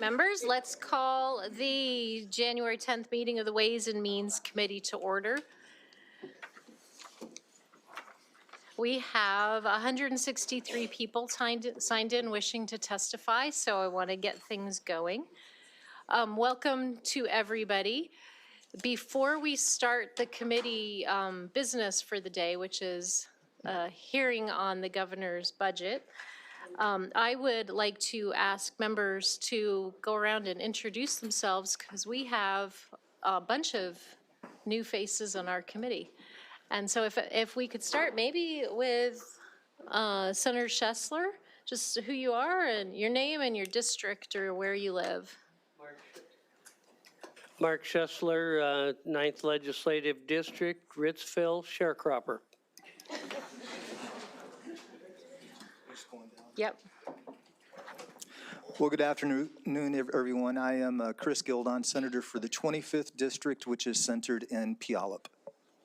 Members, let's call the January 10th meeting of the Ways and Means Committee to order. We have 163 people signed in wishing to testify, so I want to get things going. Welcome to everybody. Before we start the committee business for the day, which is a hearing on the governor's budget, I would like to ask members to go around and introduce themselves because we have a bunch of new faces on our committee. And so if we could start maybe with Senator Schessler, just who you are and your name and your district or where you live. Mark Schessler, 9th Legislative District, Ritzville, Sharecropper. Yep. Well, good afternoon, everyone. I am Chris Gildon, Senator for the 25th District, which is centered in Puyallup.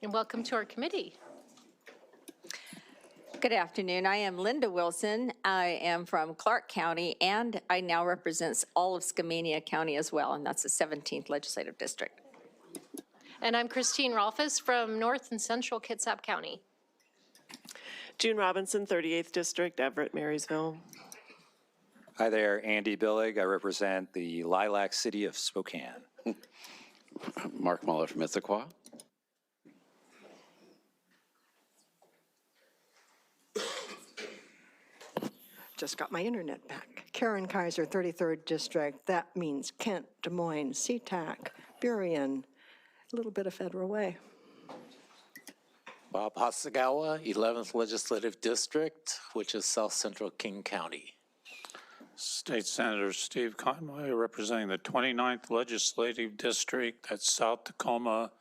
And welcome to our committee. Good afternoon. I am Linda Wilson. I am from Clark County, and I now represent all of Skamania County as well, and that's the 17th Legislative District. And I'm Chistine Rolfes from North and Central Kitsap County. June Robinson, 38th District, Everett, Marysville. Hi there, Andy Billig. I represent the Lilac City of Spokane. Mark Muller from Issaquah. Just got my internet back. Karen Kaiser, 33rd District. That means Kent, Des Moines, SeaTac, Burien, a little bit of Federal Way. Bob Hasagawa, 11th Legislative District, which is South Central King County. State Senator Steve Conway, representing the 29th Legislative District, that's South Tacoma,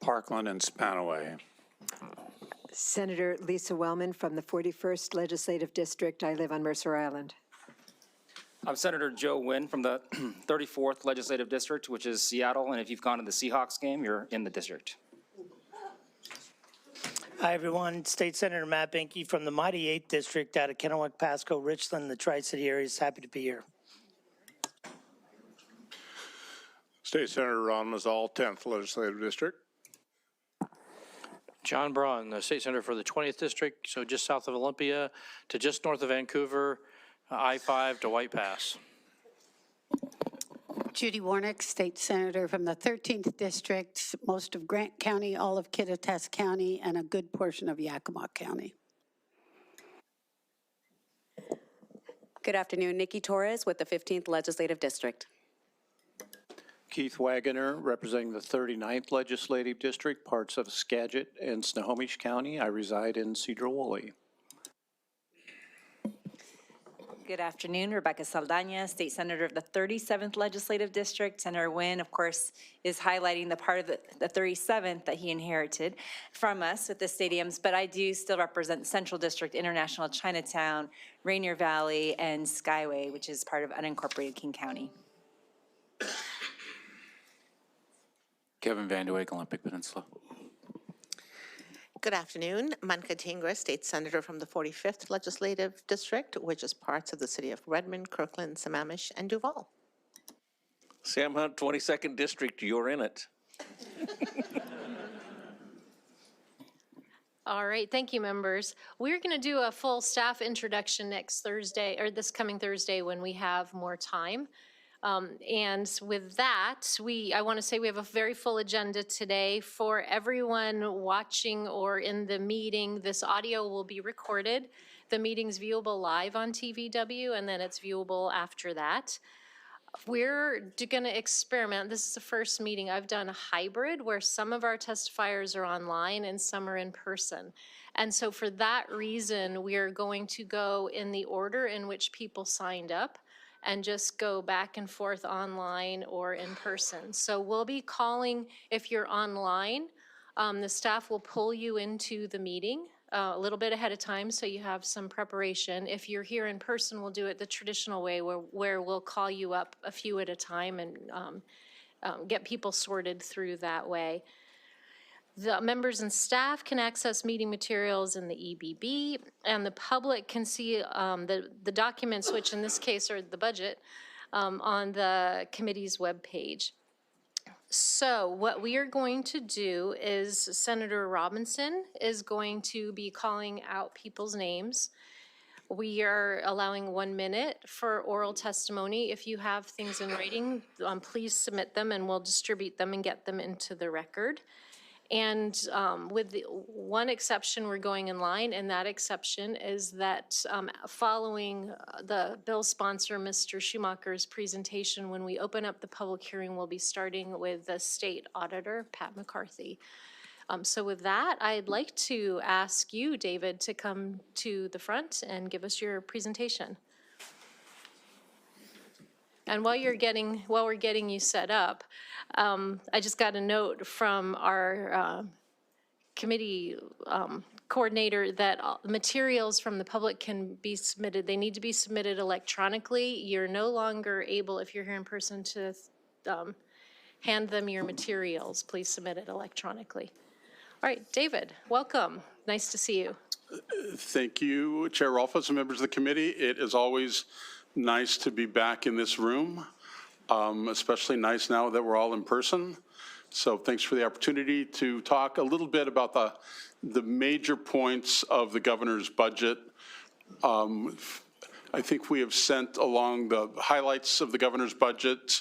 Parkland, and Spanaway. Senator Lisa Wellman from the 41st Legislative District. I live on Mercer Island. I'm Senator Joe Nguyen from the 34th Legislative District, which is Seattle, and if you've gone to the Seahawks game, you're in the district. Hi, everyone. State Senator Matt Benke from the mighty 8th District out of Kennewick, Pasco, Richland, the Tri-City areas. Happy to be here. State Senator Ron Mazzal, 10th Legislative District. John Braun, the State Senator for the 20th District, so just south of Olympia to just north of Vancouver, I-5 to White Pass. Judy Warnick, State Senator from the 13th District, most of Grant County, all of Kittitas County, and a good portion of Yakima County. Good afternoon, Nikki Torres with the 15th Legislative District. Keith Wagoner, representing the 39th Legislative District, parts of Skagit and Snohomish County. I reside in Cedar-Woolley. Good afternoon, Rebecca Saldana, State Senator of the 37th Legislative District. Senator Nguyen, of course, is highlighting the part of the 37th that he inherited from us with the stadiums, but I do still represent Central District, International Chinatown, Rainier Valley, and Skyway, which is part of unincorporated King County. Kevin Van de Weyck, Olympic Peninsula. Good afternoon. Manka Tingra, State Senator from the 45th Legislative District, which is parts of the city of Redmond, Kirkland, Sammamish, and Duval. Sam Hunt, 22nd District, you're in it. All right, thank you, members. We're going to do a full staff introduction next Thursday, or this coming Thursday when we have more time. And with that, I want to say we have a very full agenda today. For everyone watching or in the meeting, this audio will be recorded. The meeting's viewable live on TVW, and then it's viewable after that. We're going to experiment. This is the first meeting I've done a hybrid where some of our testifiers are online and some are in person. And so for that reason, we are going to go in the order in which people signed up and just go back and forth online or in person. So we'll be calling, if you're online, the staff will pull you into the meeting a little bit ahead of time so you have some preparation. If you're here in person, we'll do it the traditional way where we'll call you up a few at a time and get people sorted through that way. The members and staff can access meeting materials in the EBB, and the public can see the documents, which in this case are the budget, on the committee's webpage. So what we are going to do is Senator Robinson is going to be calling out people's names. We are allowing 1 minute for oral testimony. If you have things in writing, please submit them and we'll distribute them and get them into the record. And with the one exception, we're going in line, and that exception is that following the bill sponsor, Mr. Schumacher's presentation, when we open up the public hearing, we'll be starting with the state auditor, Pat McCarthy. So with that, I'd like to ask you, David, to come to the front and give us your presentation. And while we're getting you set up, I just got a note from our committee coordinator that materials from the public can be submitted. They need to be submitted electronically. You're no longer able, if you're here in person, to hand them your materials. Please submit it electronically. All right, David, welcome. Nice to see you. Thank you, Chair Rolfes and members of the committee. It is always nice to be back in this room, especially nice now that we're all in person. So thanks for the opportunity to talk a little bit about the major points of the governor's budget. I think we have sent along the highlights of the governor's budget.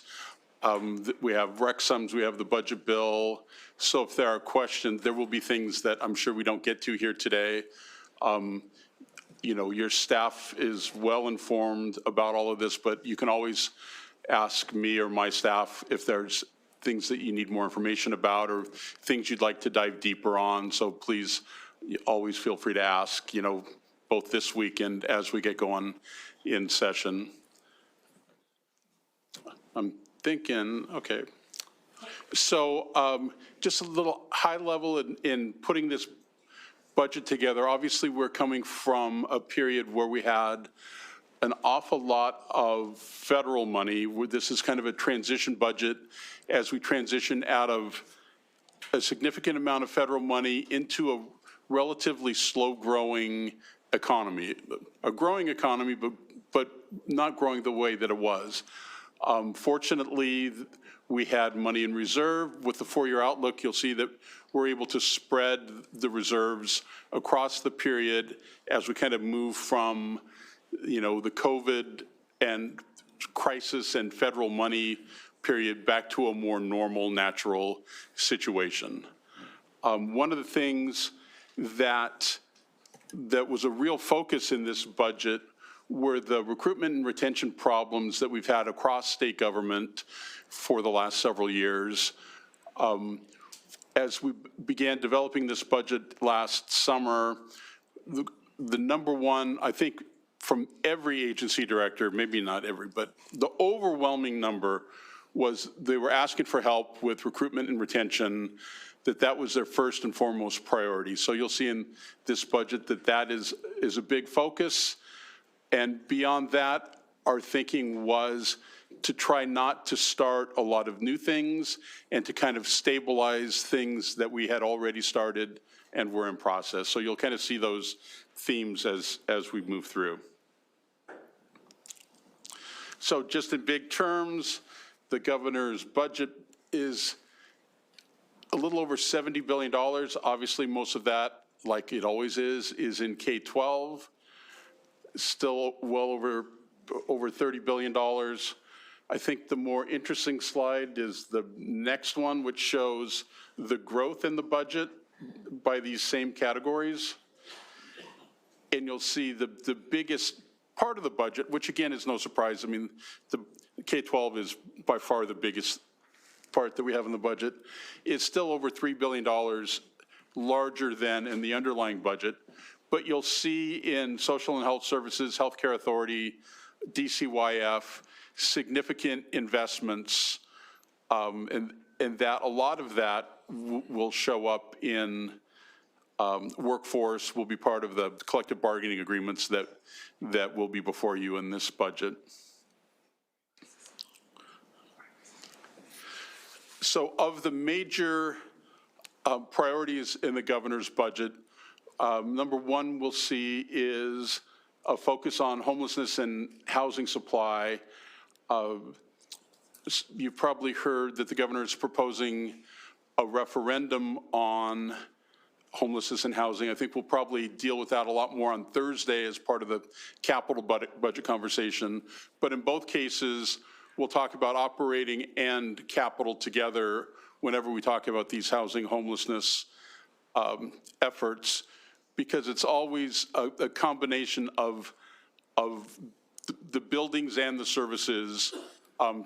We have rec sums, we have the budget bill. So if there are questions, there will be things that I'm sure we don't get to here today. You know, your staff is well informed about all of this, but you can always ask me or my staff if there's things that you need more information about or things you'd like to dive deeper on. So please always feel free to ask, you know, both this week and as we get going in session. I'm thinking, okay. So just a little high level in putting this budget together. Obviously, we're coming from a period where we had an awful lot of federal money. This is kind of a transition budget as we transition out of a significant amount of federal money into a relatively slow-growing economy. A growing economy, but not growing the way that it was. Fortunately, we had money in reserve. With the four-year outlook, you'll see that we're able to spread the reserves across the period as we kind of move from, you know, the COVID and crisis and federal money period back to a more normal, natural situation. One of the things that was a real focus in this budget were the recruitment and retention problems that we've had across state government for the last several years. As we began developing this budget last summer, the number one, I think from every agency director, maybe not every, but the overwhelming number was they were asking for help with recruitment and retention, that was their first and foremost priority. So you'll see in this budget that is a big focus. And beyond that, our thinking was to try not to start a lot of new things and to kind of stabilize things that we had already started and were in process. So you'll kind of see those themes as we move through. So just in big terms, the governor's budget is a little over $70 billion. Obviously, most of that, like it always is in K-12. Still well over $30 billion. I think the more interesting slide is the next one, which shows the growth in the budget by these same categories. And you'll see the biggest part of the budget, which again is no surprise. I mean, the K-12 is by far the biggest part that we have in the budget. It's still over $3 billion larger than in the underlying budget. But you'll see in social and health services, healthcare authority, DCYF, significant investments, and that a lot of that will show up in workforce, will be part of the collective bargaining agreements that will be before you in this budget. So of the major priorities in the governor's budget, number one we'll see is a focus on homelessness and housing supply. You've probably heard that the governor is proposing a referendum on homelessness and housing. I think we'll probably deal with that a lot more on Thursday as part of the capital budget conversation. But in both cases, we'll talk about operating and capital together whenever we talk about these housing homelessness efforts, because it's always a combination of the buildings and the services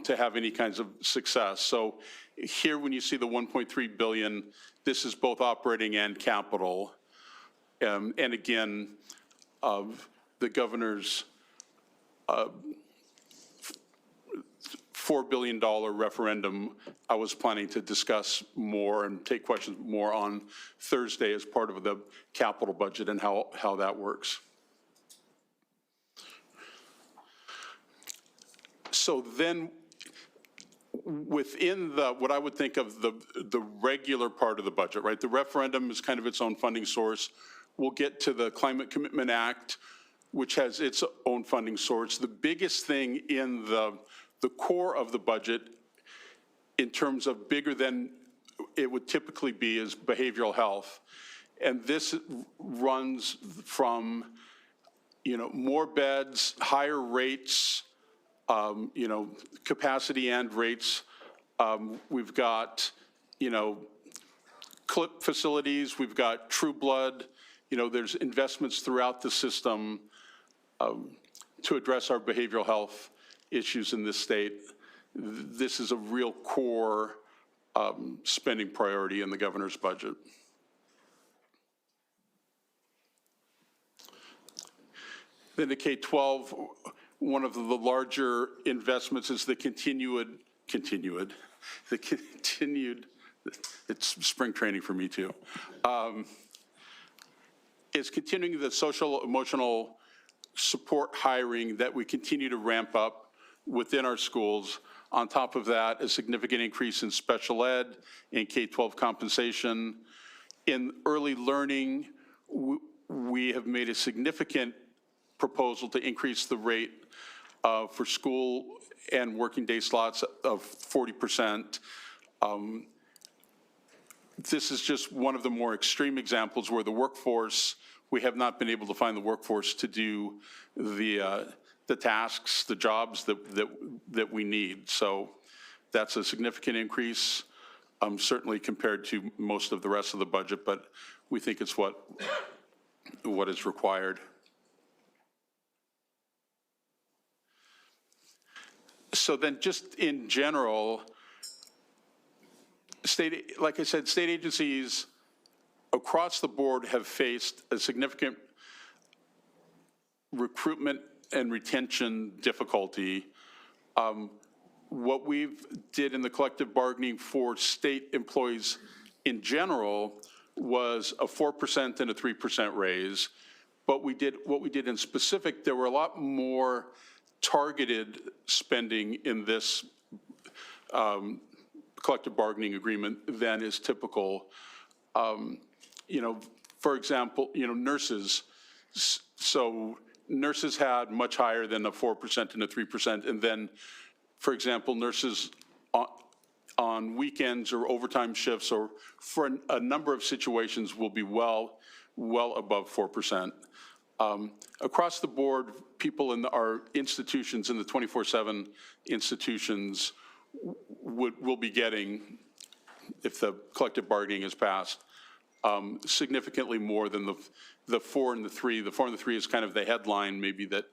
to have any kinds of success. So here, when you see the 1.3 billion, this is both operating and capital. And again, the governor's $4 billion referendum, I was planning to discuss more and take questions more on Thursday as part of the capital budget and how that works. So then within what I would think of the regular part of the budget, right? The referendum is kind of its own funding source. We'll get to the Climate Commitment Act, which has its own funding source. The biggest thing in the core of the budget in terms of bigger than it would typically be is behavioral health. And this runs from, more beds, higher rates, capacity and rates. We've got, CLIP facilities, we've got True Blood, there's investments throughout the system to address our behavioral health issues in this state. This is a real core spending priority in the governor's budget. Then the K-12, one of the larger investments is the continued, it's spring training for me too. It's continuing the social emotional support hiring that we continue to ramp up within our schools. On top of that, a significant increase in special ed and K-12 compensation. In early learning, we have made a significant proposal to increase the rate for school and working day slots of 40%. This is just one of the more extreme examples where the workforce, we have not been able to find the workforce to do the tasks, the jobs that we need. So that's a significant increase, certainly compared to most of the rest of the budget, but we think it's what is required. So then just in general, like I said, state agencies across the board have faced a significant recruitment and retention difficulty. What we've did in the collective bargaining for state employees in general was a 4% and a 3% raise. But what we did in specific, there were a lot more targeted spending in this collective bargaining agreement than is typical. For example, nurses. So nurses had much higher than a 4% and a 3%. And then, for example, nurses on weekends or overtime shifts or for a number of situations will be well above 4%. Across the board, people in our institutions, in the 24/7 institutions, will be getting, if the collective bargaining is passed, significantly more than the 4 and the 3. The 4 and the 3 is kind of the headline maybe that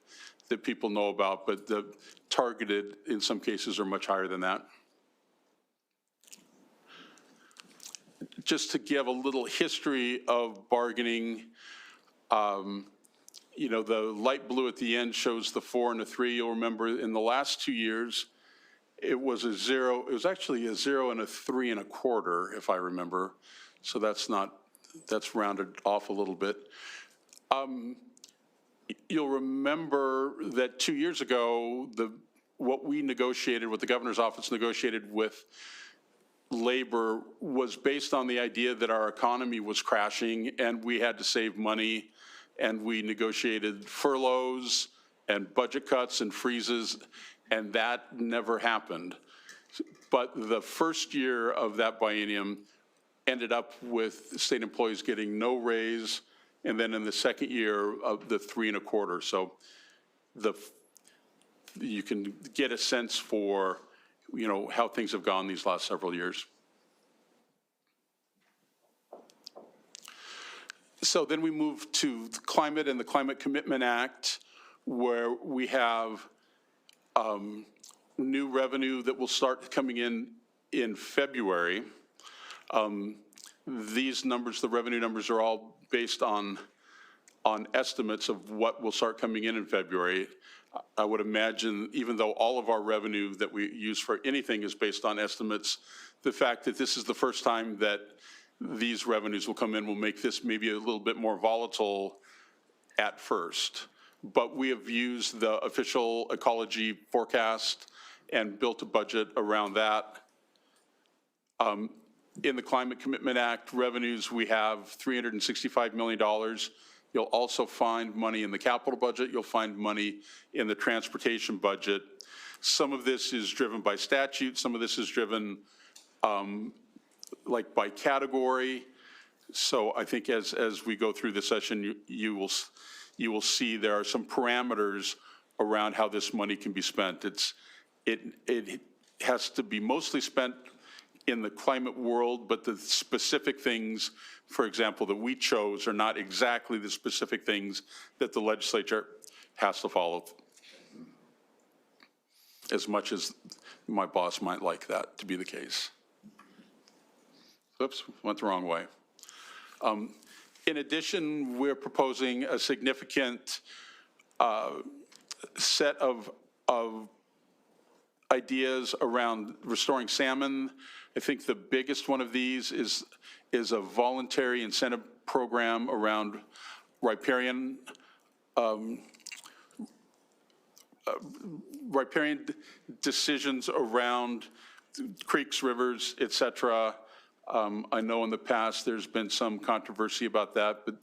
people know about, but the targeted in some cases are much higher than that. Just to give a little history of bargaining, the light blue at the end shows the 4 and the 3. You'll remember in the last 2 years, it was a 0. It was actually a 0 and a 3 1/4, if I remember. So that's rounded off a little bit. You'll remember that 2 years ago, what the governor's office negotiated with labor was based on the idea that our economy was crashing and we had to save money, and we negotiated furloughs and budget cuts and freezes. and that never happened. But the first year of that biennium ended up with state employees getting no raise, and then in the second year of the 3 1/4. So you can get a sense for, how things have gone these last several years. So then we move to climate and the Climate Commitment Act, where we have new revenue that will start coming in February. These numbers, the revenue numbers, are all based on estimates of what will start coming in February. I would imagine, even though all of our revenue that we use for anything is based on estimates, the fact that this is the first time that these revenues will come in will make this maybe a little bit more volatile at first. But we have used the official ecology forecast and built a budget around that. In the Climate Commitment Act revenues, we have $365 million. You'll also find money in the capital budget. You'll find money in the transportation budget. Some of this is driven by statute. Some of this is driven like by category. So I think as we go through the session, you will see there are some parameters around how this money can be spent. It has to be mostly spent in the climate world, but the specific things, for example, that we chose are not exactly the specific things that the legislature has to follow, as much as my boss might like that to be the case. Oops, went the wrong way. In addition, we're proposing a significant set of ideas around restoring salmon. I think the biggest one of these is a voluntary incentive program around riparian decisions around creeks, rivers, et cetera. I know in the past there's been some controversy about that, but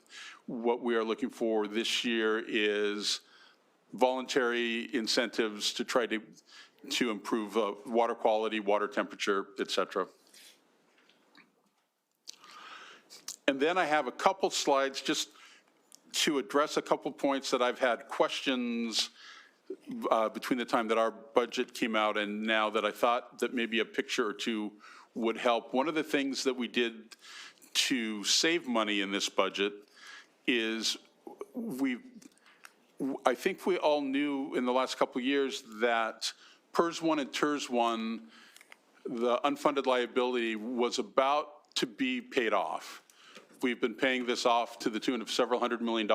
what we are looking for this year is voluntary incentives to try to improve water quality, water temperature, et cetera. And then I have a couple slides just to address a couple points that I've had questions between the time that our budget came out and now, that I thought that maybe a picture or two would help. One of the things that we did to save money in this budget is I think we all knew in the last couple of years that PERS 1 and TERS 1, the unfunded liability, was about to be paid off. We've been paying this off to the tune of several $100 million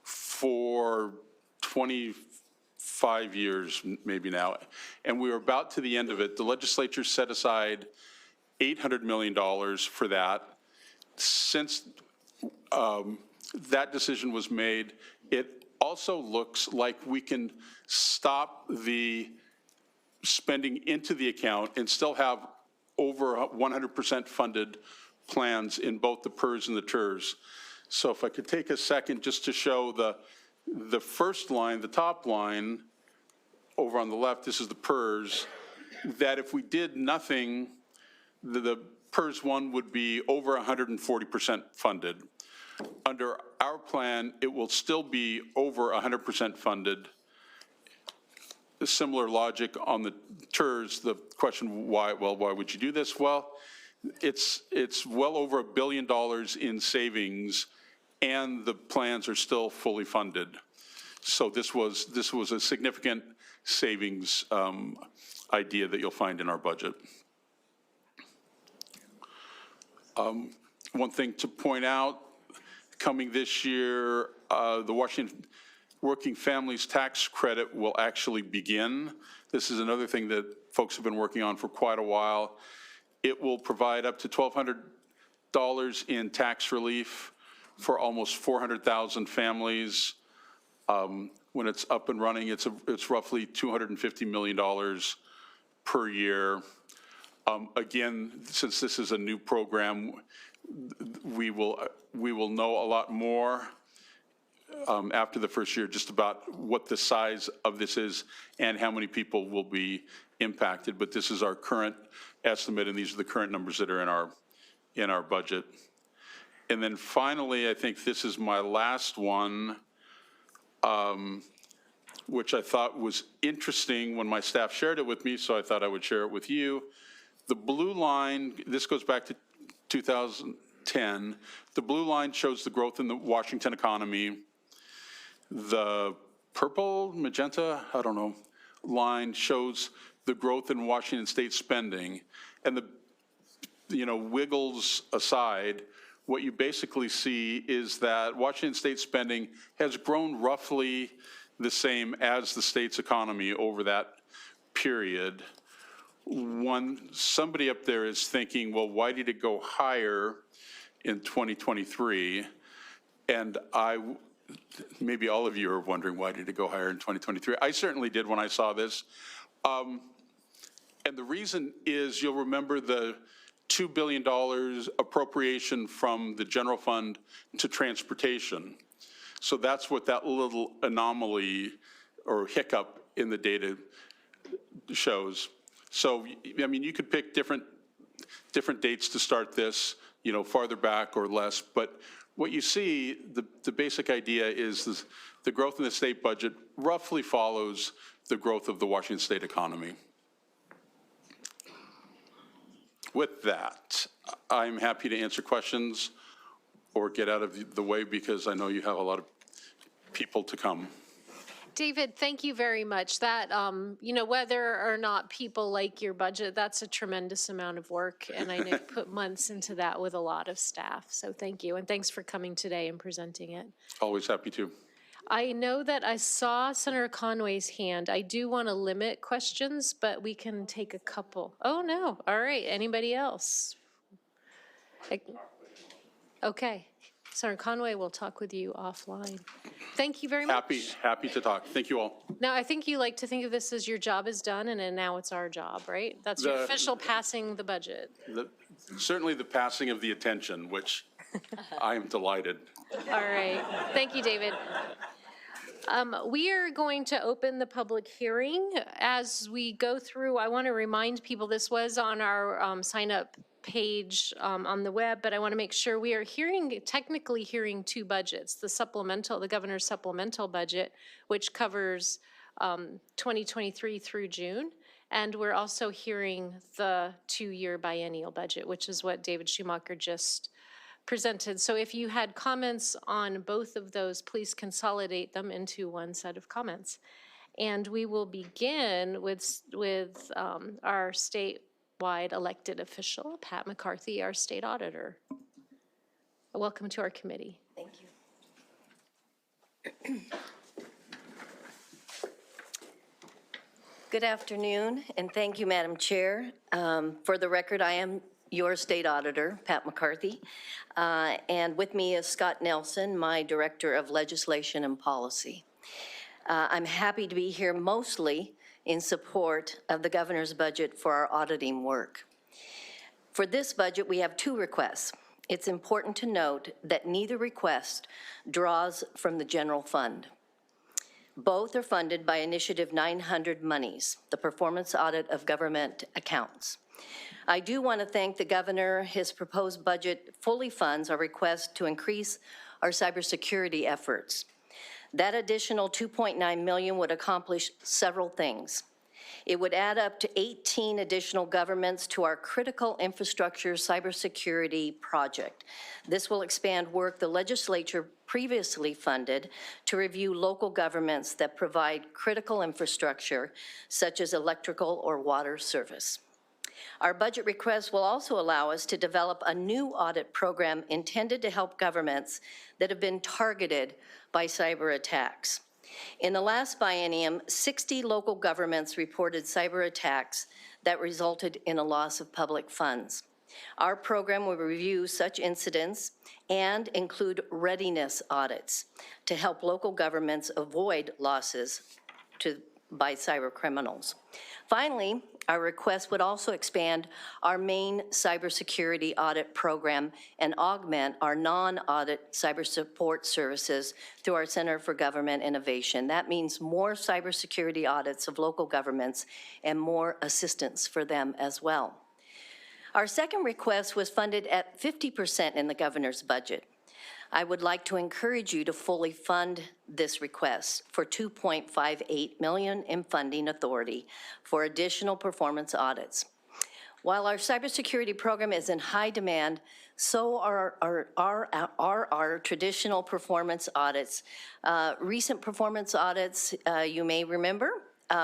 for 25 years maybe now, and we were about to the end of it. The legislature set aside $800 million for that. Since that decision was made, it also looks like we can stop the spending into the account and still have over 100% funded plans in both the PERS and the TERS. So if I could take a second just to show the first line, the top line over on the left, this is the PERS, that if we did nothing, the PERS 1 would be over 140% funded. Under our plan, it will still be over 100% funded. A similar logic on the TERS. The question, why? Well, why would you do this? Well, it's well over $1 billion in savings, and the plans are still fully funded. So this was a significant savings idea that you'll find in our budget. One thing to point out, coming this year, the Washington Working Families Tax Credit will actually begin. This is another thing that folks have been working on for quite a while. It will provide up to $1,200 in tax relief for almost 400,000 families. When it's up and running, it's roughly $250 million per year. Again, since this is a new program, we will know a lot more after the first year, just about what the size of this is and how many people will be impacted. But this is our current estimate, and these are the current numbers that are in our budget. And then finally, I think this is my last one, which I thought was interesting when my staff shared it with me, so I thought I would share it with you. The blue line, this goes back to 2010. The blue line shows the growth in the Washington economy. The purple, magenta, I don't know, line shows the growth in Washington state spending. And the, wiggles aside, what you basically see is that Washington state spending has grown roughly the same as the state's economy over that period. Somebody up there is thinking, well, why did it go higher in 2023? And maybe all of you are wondering, why did it go higher in 2023? I certainly did when I saw this. And the reason is, you'll remember the $2 billion appropriation from the general fund to transportation. So that's what that little anomaly or hiccup in the data shows. So, I mean, you could pick different dates to start this, farther back or less, but what you see, the basic idea is the growth in the state budget roughly follows the growth of the Washington state economy. With that, I'm happy to answer questions or get out of the way, because I know you have a lot of people to come. David, thank you very much. That, whether or not people like your budget, that's a tremendous amount of work. And I know you put months into that with a lot of staff. So thank you. And thanks for coming today and presenting it. Always happy to. I know that I saw Senator Conway's hand. I do want to limit questions, but we can take a couple. Oh, no. All right. Anybody else? Okay. Senator Conway, we'll talk with you offline. Thank you very much. Happy to talk. Thank you all. Now, I think you like to think of this as your job is done, and then now it's our job, right? That's your official passing the budget. Certainly the passing of the attention, which I am delighted. All right. Thank you, David. We are going to open the public hearing. As we go through, I want to remind people this was on our sign-up page on the web, but I want to make sure we are technically hearing two budgets, the governor's supplemental budget, which covers 2023 through June, and we're also hearing the two-year biennial budget, which is what David Schumacher just presented. So if you had comments on both of those, please consolidate them into one set of comments. And we will begin with our statewide elected official, Pat McCarthy, our state auditor. Welcome to our committee. Thank you. Good afternoon, and thank you, Madam Chair. For the record, I am your state auditor, Pat McCarthy, and with me is Scott Nelson, my Director of Legislation and Policy. I'm happy to be here mostly in support of the governor's budget for our auditing work. For this budget, we have two requests. It's important to note that neither request draws from the general fund. Both are funded by Initiative 900 monies, the performance audit of government accounts. I do want to thank the governor. His proposed budget fully funds our request to increase our cybersecurity efforts. That additional $2.9 million would accomplish several things. It would add up to 18 additional governments to our critical infrastructure cybersecurity project. This will expand work the legislature previously funded to review local governments that provide critical infrastructure, such as electrical or water service. Our budget request will also allow us to develop a new audit program intended to help governments that have been targeted by cyber attacks. In the last biennium, 60 local governments reported cyber attacks that resulted in a loss of public funds. Our program will review such incidents and include readiness audits to help local governments avoid losses by cyber criminals. Finally, Our request would also expand our main cybersecurity audit program and augment our non-audit cyber support services through our Center for Government Innovation. That means more cybersecurity audits of local governments and more assistance for them as well. Our second request was funded at 50% in the governor's budget. I would like to encourage you to fully fund this request for $2.58 million in funding authority for additional performance audits. While our cybersecurity program is in high demand, so are our traditional performance audits. Recent performance audits, you may remember,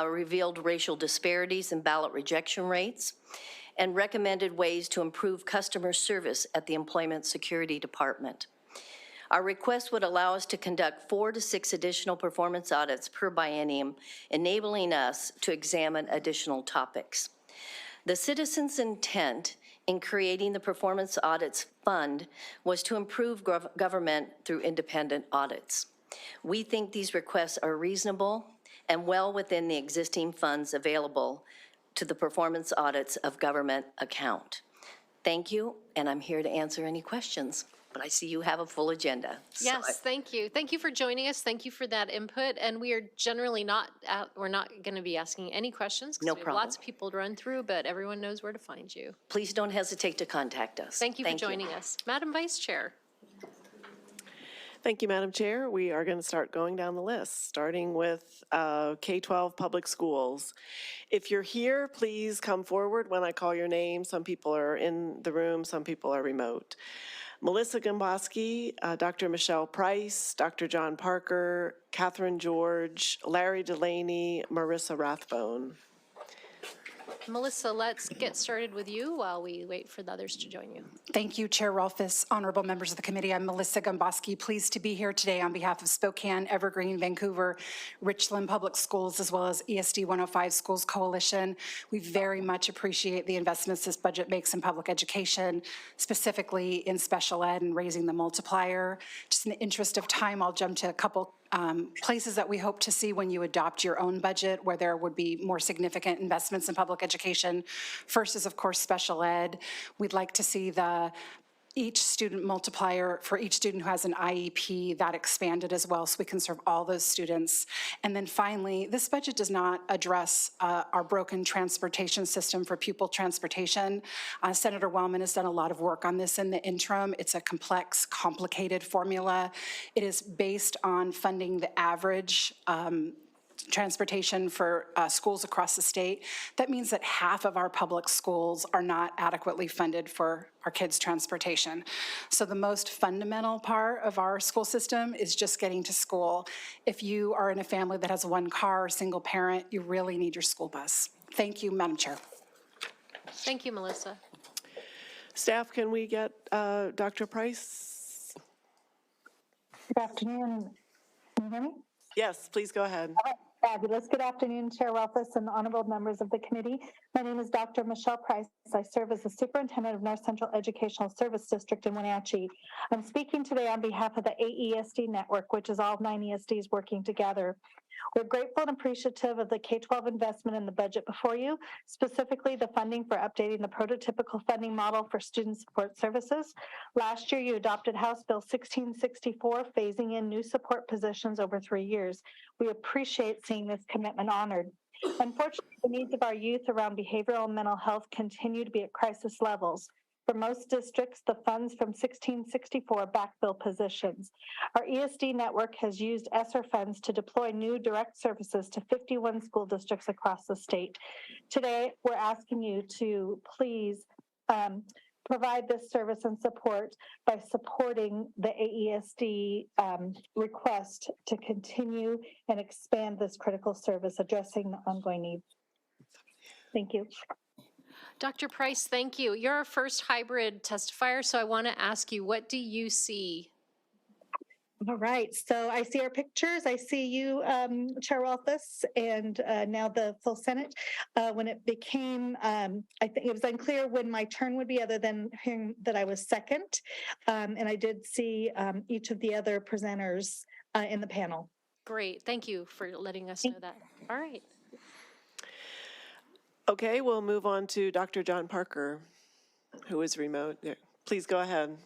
revealed racial disparities in ballot rejection rates and recommended ways to improve customer service at the Employment Security Department. Our request would allow us to conduct 4 to 6 additional performance audits per biennium, enabling us to examine additional topics. The citizens' intent in creating the Performance Audits Fund was to improve government through independent audits. We think these requests are reasonable and well within the existing funds available to the performance audits of government account. Thank you, and I'm here to answer any questions. But I see you have a full agenda. Yes, thank you. Thank you for joining us. Thank you for that input. And we are generally not, we're not going to be asking any questions. No we have problem. lots of people to run through, but everyone knows where to find you. Please don't hesitate to contact us. Thank you for joining us. Madam Vice Chair. Thank you, Madam Chair. We are going to start going down the list, starting with K-12 public schools. If you're here, please come forward when I call your name. Some people are in the room, some people are remote. Melissa Gomboski, Dr. Michelle Price, Dr. John Parker, Catherine George, Larry Delaney, Marissa Rathbone. Melissa, let's get started with you while we wait for the others to join you. Thank you, Chair Rolfes, honorable members of the committee. I'm Melissa Gomboski, pleased to be here today on behalf of Spokane, Evergreen, Vancouver, Richland Public Schools, as well as ESD 105 Schools Coalition. We very much appreciate the investments this budget makes in public education, specifically in special ed and raising the multiplier. Just in the interest of time, I'll jump to a couple places that we hope to see when you adopt your own budget, where there would be more significant investments in public education. First is, of course, special ed. We'd like to see each student multiplier for each student who has an IEP that expanded as well, so we can serve all those students. And then finally, this budget does not address our broken transportation system for pupil transportation. Senator Wellman has done a lot of work on this in the interim. It's a complex, complicated formula. It is based on funding the average transportation for schools across the state. That means that half of our public schools are not adequately funded for our kids' transportation. So the most fundamental part of our school system is just getting to school. If you are in a family that has one car or single parent, you really need your school bus. Thank you, Madam Chair. Thank you, Melissa. Staff, can we get Dr. Price? Good afternoon. Can you hear me? Yes, please go ahead. All right, fabulous. Good afternoon, Chair Rolfes and honorable members of the committee. My name is Dr. Michelle Price. I serve as the superintendent of North Central Educational Service District in Wenatchee. I'm speaking today on behalf of the AESD network, which is all 9 ESDs working together. We're grateful and appreciative of the K-12 investment in the budget before you, specifically the funding for updating the prototypical funding model for student support services. Last year, you adopted House Bill 1664, phasing in new support positions over 3 years. We appreciate seeing this commitment honored. Unfortunately, the needs of our youth around behavioral and mental health continue to be at crisis levels. For most districts, the funds from 1664 backfill positions. Our ESD network has used ESSER funds to deploy new direct services to 51 school districts across the state. Today, we're asking you to please provide this service and support by supporting the AESD request to continue and expand this critical service, addressing the ongoing needs. Thank you. Dr. Price, thank you. You're our first hybrid testifier, so I want to ask you, what do you see? All right, so I see our pictures. I see you, Chair Rolfes, and now the full Senate. When it became, I think it was unclear when my turn would be, other than hearing that I was second. And I did see each of the other presenters in the panel. Great, thank you for letting us know that. All right. Okay, we'll move on to Dr. John Parker, who is remote. Yeah, please go ahead.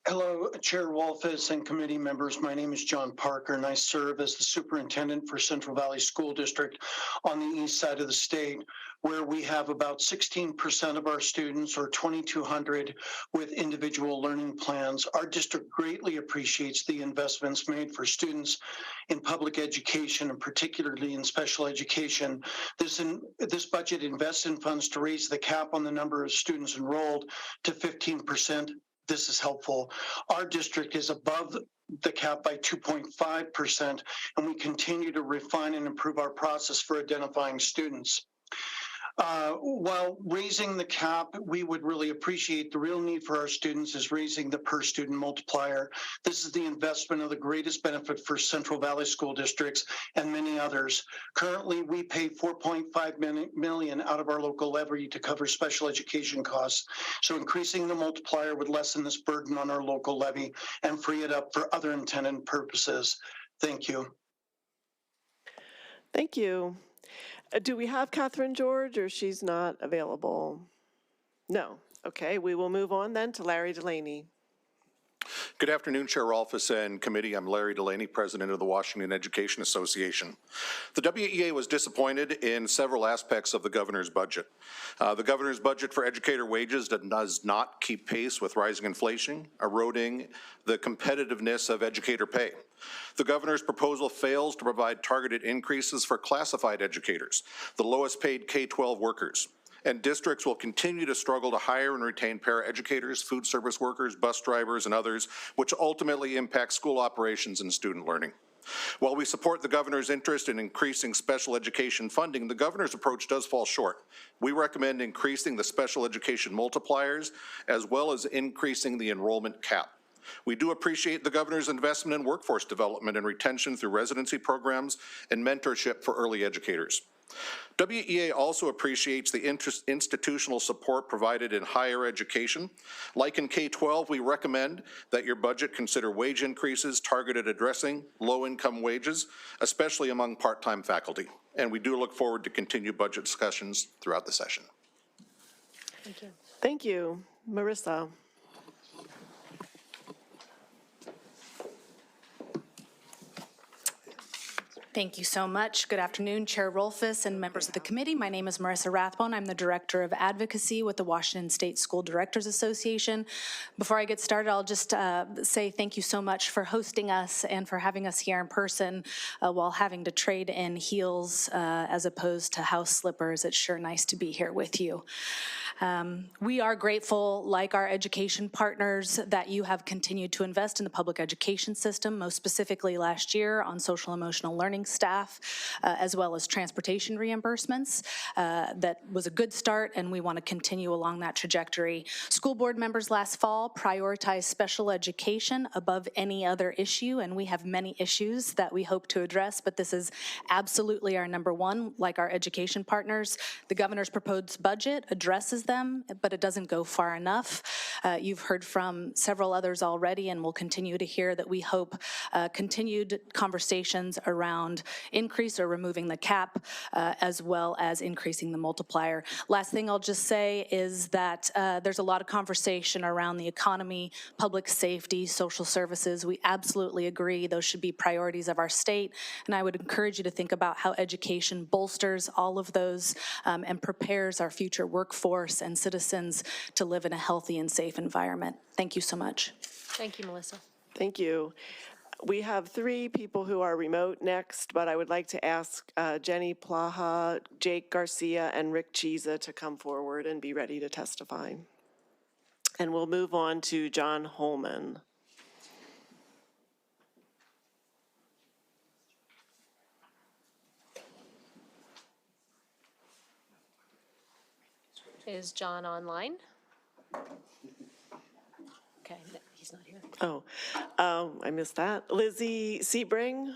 Hello, Chair Rolfes and committee members. My name is John Parker, and I serve as the superintendent for Central Valley School District on the east side of the state, where we have about 16% of our students, or 2,200, with individual learning plans. Our district greatly appreciates the investments made for students in public education, and particularly in special education. This budget invests in funds to raise the cap on the number of students enrolled to 15%. This is helpful. Our district is above the cap by 2.5%, and we continue to refine and improve our process for identifying students. While raising the cap, we would really appreciate the real need for our students is raising the per student multiplier. This is the investment of the greatest benefit for Central Valley school districts and many others. Currently, we pay $4.5 million out of our local levy to cover special education costs. So increasing the multiplier would lessen this burden on our local levy and free it up for other intended purposes. Thank you. Thank you. Do we have Catherine George, or she's not available? No. Okay, we will move on then to Larry Delaney. Good afternoon, Chair Rolfes and committee. I'm Larry Delaney, president of the Washington Education Association. The WEA was disappointed in several aspects of the governor's budget. The governor's budget for educator wages does not keep pace with rising inflation, eroding the competitiveness of educator pay. The governor's proposal fails to provide targeted increases for classified educators, the lowest paid K-12 workers. And districts will continue to struggle to hire and retain paraeducators, food service workers, bus drivers, and others, which ultimately impact school operations and student learning. While we support the governor's interest in increasing special education funding, the governor's approach does fall short. We recommend increasing the special education multipliers as well as increasing the enrollment cap. We do appreciate the governor's investment in workforce development and retention through residency programs and mentorship for early educators. WEA also appreciates the institutional support provided in higher education. Like in K-12, we recommend that your budget consider wage increases targeted addressing low-income wages, especially among part-time faculty. And we do look forward to continued budget discussions throughout the session. Thank you. Thank you. Marissa. Thank you so much. Good afternoon, Chair Rolfes and members of the committee. My name is Marissa Rathbone. I'm the Director of Advocacy with the Washington State School Directors Association. Before I get started, I'll just say thank you so much for hosting us and for having us here in person while having to trade in heels as opposed to house slippers. It's sure nice to be here with you. We are grateful, like our education partners, that you have continued to invest in the public education system, most specifically last year on social emotional learning staff, as well as transportation reimbursements. That was a good start, and we want to continue along that trajectory. School board members last fall prioritized special education above any other issue, and we have many issues that we hope to address, but this is absolutely our number one, like our education partners. The governor's proposed budget addresses them, but it doesn't go far enough. You've heard from several others already, and we'll continue to hear that we hope continued conversations around increase or removing the cap, as well as increasing the multiplier. Last thing I'll just say is that there's a lot of conversation around the economy, public safety, social services. We absolutely agree those should be priorities of our state, and I would encourage you to think about how education bolsters all of those and prepares our future workforce and citizens to live in a healthy and safe environment. Thank you so much. Thank you, Melissa. Thank you. We have 3 people who are remote next, but I would like to ask Jenny Plaha, Jake Garcia, and Rick Chiesa to come forward and be ready to testify. And we'll move on to John Holman. Is John online? Okay, he's not here. Oh, I missed that. Lizzie Sebring.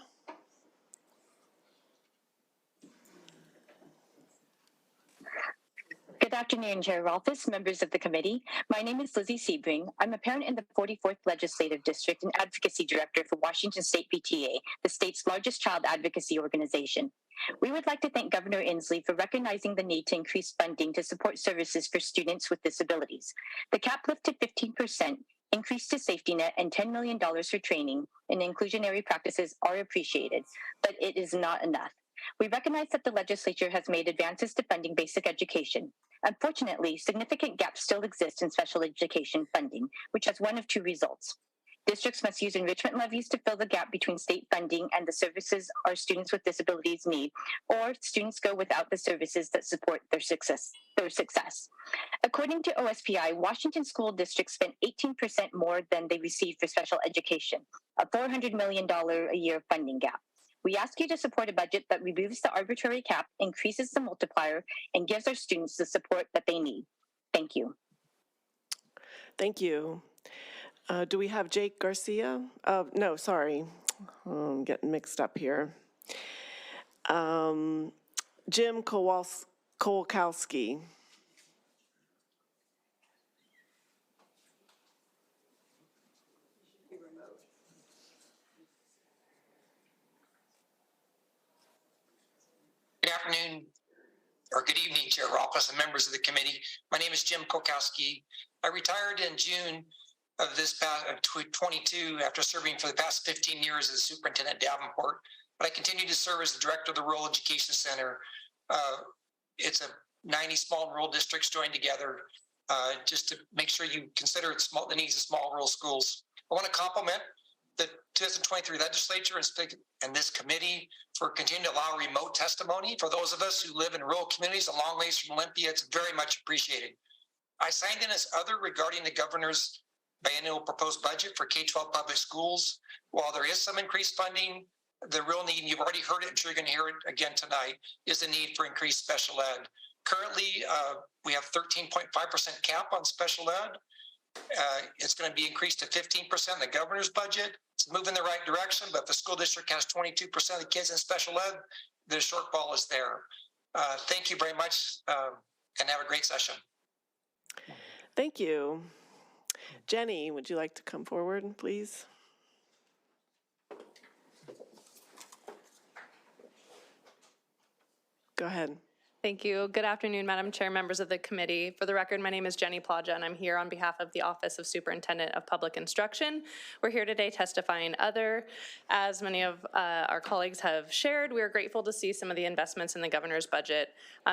Good afternoon, Chair Rolfes, members of the committee. My name is Lizzie Sebring. I'm a parent in the 44th Legislative District and Advocacy Director for Washington State PTA, the state's largest child advocacy organization. We would like to thank Governor Inslee for recognizing the need to increase funding to support services for students with disabilities. The cap lift to 15%, increase to safety net, and $10 million for training and inclusionary practices are appreciated, but it is not enough. We recognize that the legislature has made advances to funding basic education. Unfortunately, significant gaps still exist in special education funding, which has one of two results. Districts must use enrichment levies to fill the gap between state funding and the services our students with disabilities need, or students go without the services that support their success. According to OSPI, Washington school districts spent 18% more than they received for special education, a $400 million a year funding gap. We ask you to support a budget that removes the arbitrary cap, increases the multiplier, and gives our students the support that they need. Thank you. Thank you. Do we have Jake Garcia? No, sorry. I'm getting mixed up here. Jim Kowalski. Good afternoon, or good evening, Chair Rolfes and members of the committee. My name is Jim Kokowski. I retired in June of this past 22 after serving for the past 15 years as Superintendent Davenport, but I continue to serve as the Director of the Rural Education Center. It's a 90 small and rural districts joined together just to make sure you consider the needs of small rural schools. I want to compliment the 2023 legislature and this committee for continuing to allow remote testimony. For those of us who live in rural communities a long ways from Olympia, it's very much appreciated. I signed in as other regarding the governor's biennial proposed budget for K-12 public schools. While there is some increased funding, the real need, and you've already heard it, I'm sure you're going to hear it again tonight, is the need for increased special ed. Currently, we have 13.5% cap on special ed. It's going to be increased to 15% in the governor's budget. It's moving in the right direction, but if the school district has 22% of the kids in special ed, the shortfall is there. Thank you very much, and have a great session. Thank you. Jenny, would you like to come forward, please? Go ahead. Thank you. Good afternoon, Madam Chair, members of the committee. For the record, my name is Jenny Plaja, and I'm here on behalf of the Office of Superintendent of Public Instruction. We're here today testifying as many of our colleagues have shared, we are grateful to see some of the investments in the governor's budget,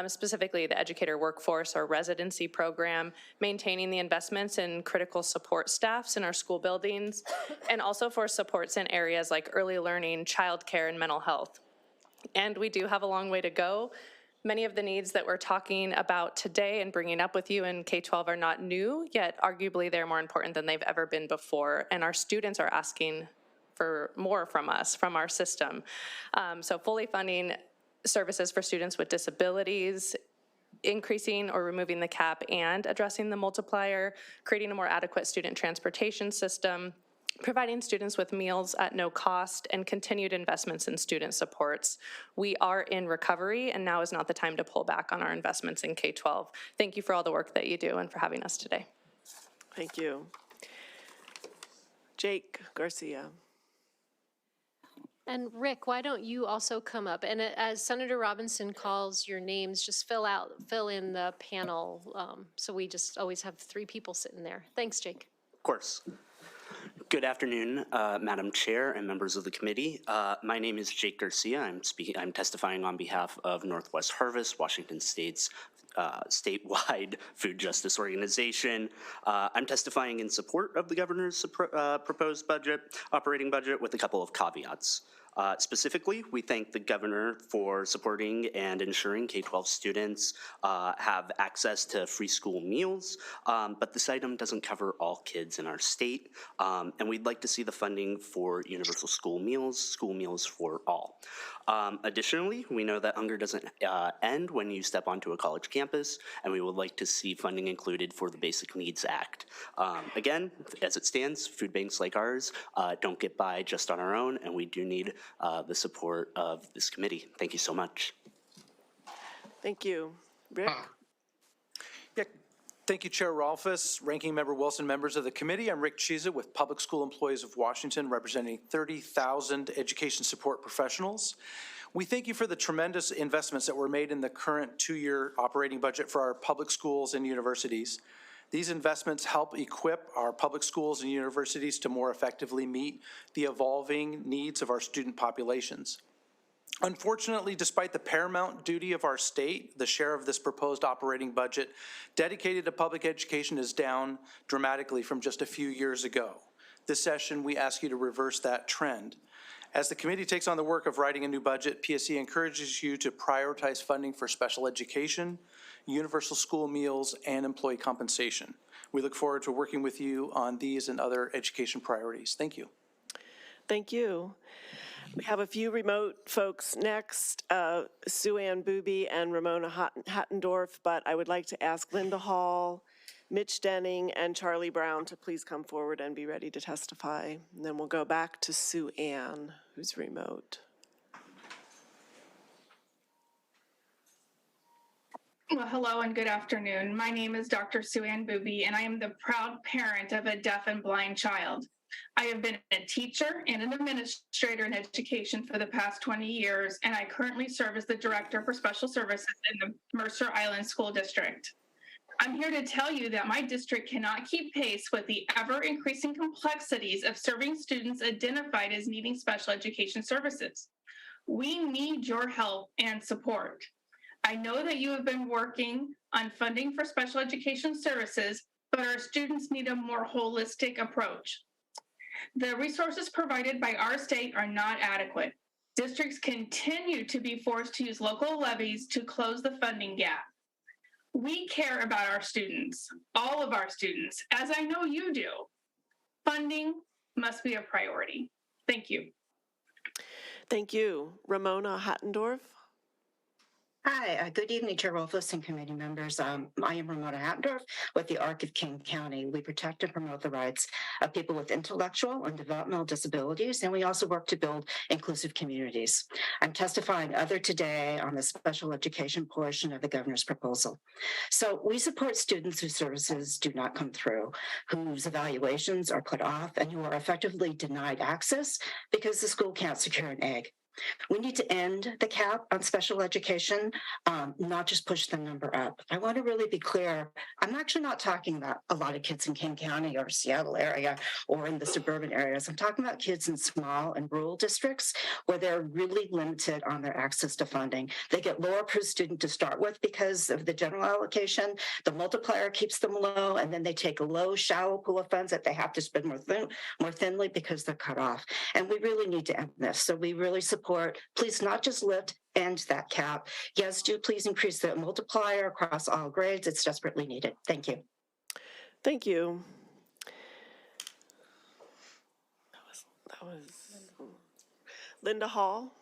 specifically the educator workforce or residency program, maintaining the investments in critical support staffs in our school buildings, and also for supports in areas like early learning, childcare, and mental health. And we do have a long way to go. Many of the needs that we're talking about today and bringing up with you in K-12 are not new, yet arguably they're more important than they've ever been before, and our students are asking for more from us, from our system. So fully funding services for students with disabilities, increasing or removing the cap and addressing the multiplier, creating a more adequate student transportation system, providing students with meals at no cost, and continued investments in student supports. We are in recovery, and now is not the time to pull back on our investments in K-12. Thank you for all the work that you do and for having us today. Thank you. Jake Garcia. And Rick, why don't you also come up? And as Senator Robinson calls your names, just fill in the panel. So we just always have 3 people sitting there. Thanks, Jake. Of course. Good afternoon, Madam Chair and members of the committee. My name is Jake Garcia. I'm testifying on behalf of Northwest Harvest, Washington State's statewide food justice organization. I'm testifying in support of the governor's proposed operating budget with a couple of caveats. Specifically, we thank the governor for supporting and ensuring K-12 students have access to free school meals, but this item doesn't cover all kids in our state, and we'd like to see the funding for universal school meals for all. Additionally, we know that hunger doesn't end when you step onto a college campus, and we would like to see funding included for the Basic Needs Act. Again, as it stands, food banks like ours don't get by just on our own, and we do need the support of this committee. Thank you so much. Thank you. Rick? Yeah, thank you, Chair Rolfes, Ranking Member Wilson, members of the committee. I'm Rick Chiesa with Public School Employees of Washington, representing 30,000 education support professionals. We thank you for the tremendous investments that were made in the current two-year operating budget for our public schools and universities. These investments help equip our public schools and universities to more effectively meet the evolving needs of our student populations. Unfortunately, despite the paramount duty of our state, the share of this proposed operating budget dedicated to public education is down dramatically from just a few years ago. This session, we ask you to reverse that trend. As the committee takes on the work of writing a new budget, PSC encourages you to prioritize funding for special education, universal school meals, and employee compensation. We look forward to working with you on these and other education priorities. Thank you. Thank you. We have a few remote folks next, Sue Ann Booby and Ramona Hattendorf, but I would like to ask Linda Hall, Mitch Denning, and Charlie Brown to please come forward and be ready to testify. And then we'll go back to Sue Ann, who's remote. Well, hello and good afternoon. My name is Dr. Sue Ann Booby, and I am the proud parent of a deaf and blind child. I have been a teacher and an administrator in education for the past 20 years, and I currently serve as the Director for Special Services in the Mercer Island School District. I'm here to tell you that my district cannot keep pace with the ever-increasing complexities of serving students identified as needing special education services. We need your help and support. I know that you have been working on funding for special education services, but our students need a more holistic approach. The resources provided by our state are not adequate. Districts continue to be forced to use local levies to close the funding gap. We care about our students, all of our students, as I know you do. Funding must be a priority. Thank you. Thank you. Ramona Hattendorf. Hi, good evening, Chair Rolfes and committee members. I am Ramona Hattendorf with the ARC of King County. We protect and promote the rights of people with intellectual and developmental disabilities, and we also work to build inclusive communities. I'm testifying other today on the special education portion of the governor's proposal. So we support students whose services do not come through, whose evaluations are put off, and who are effectively denied access because the school can't secure an egg. We need to end the cap on special education, not just push the number up. I want to really be clear. I'm actually not talking about a lot of kids in King County or Seattle area or in the suburban areas. I'm talking about kids in small and rural districts where they're really limited on their access to funding. They get lower per student to start with because of the general allocation. The multiplier keeps them low, and then they take a low, shallow pool of funds that they have to spend more thinly because they're cut off. And we really need to end this. So we really support, please not just lift, end that cap. Yes, do please increase the multiplier across all grades. It's desperately needed. Thank you. Thank you. That was Linda Hall.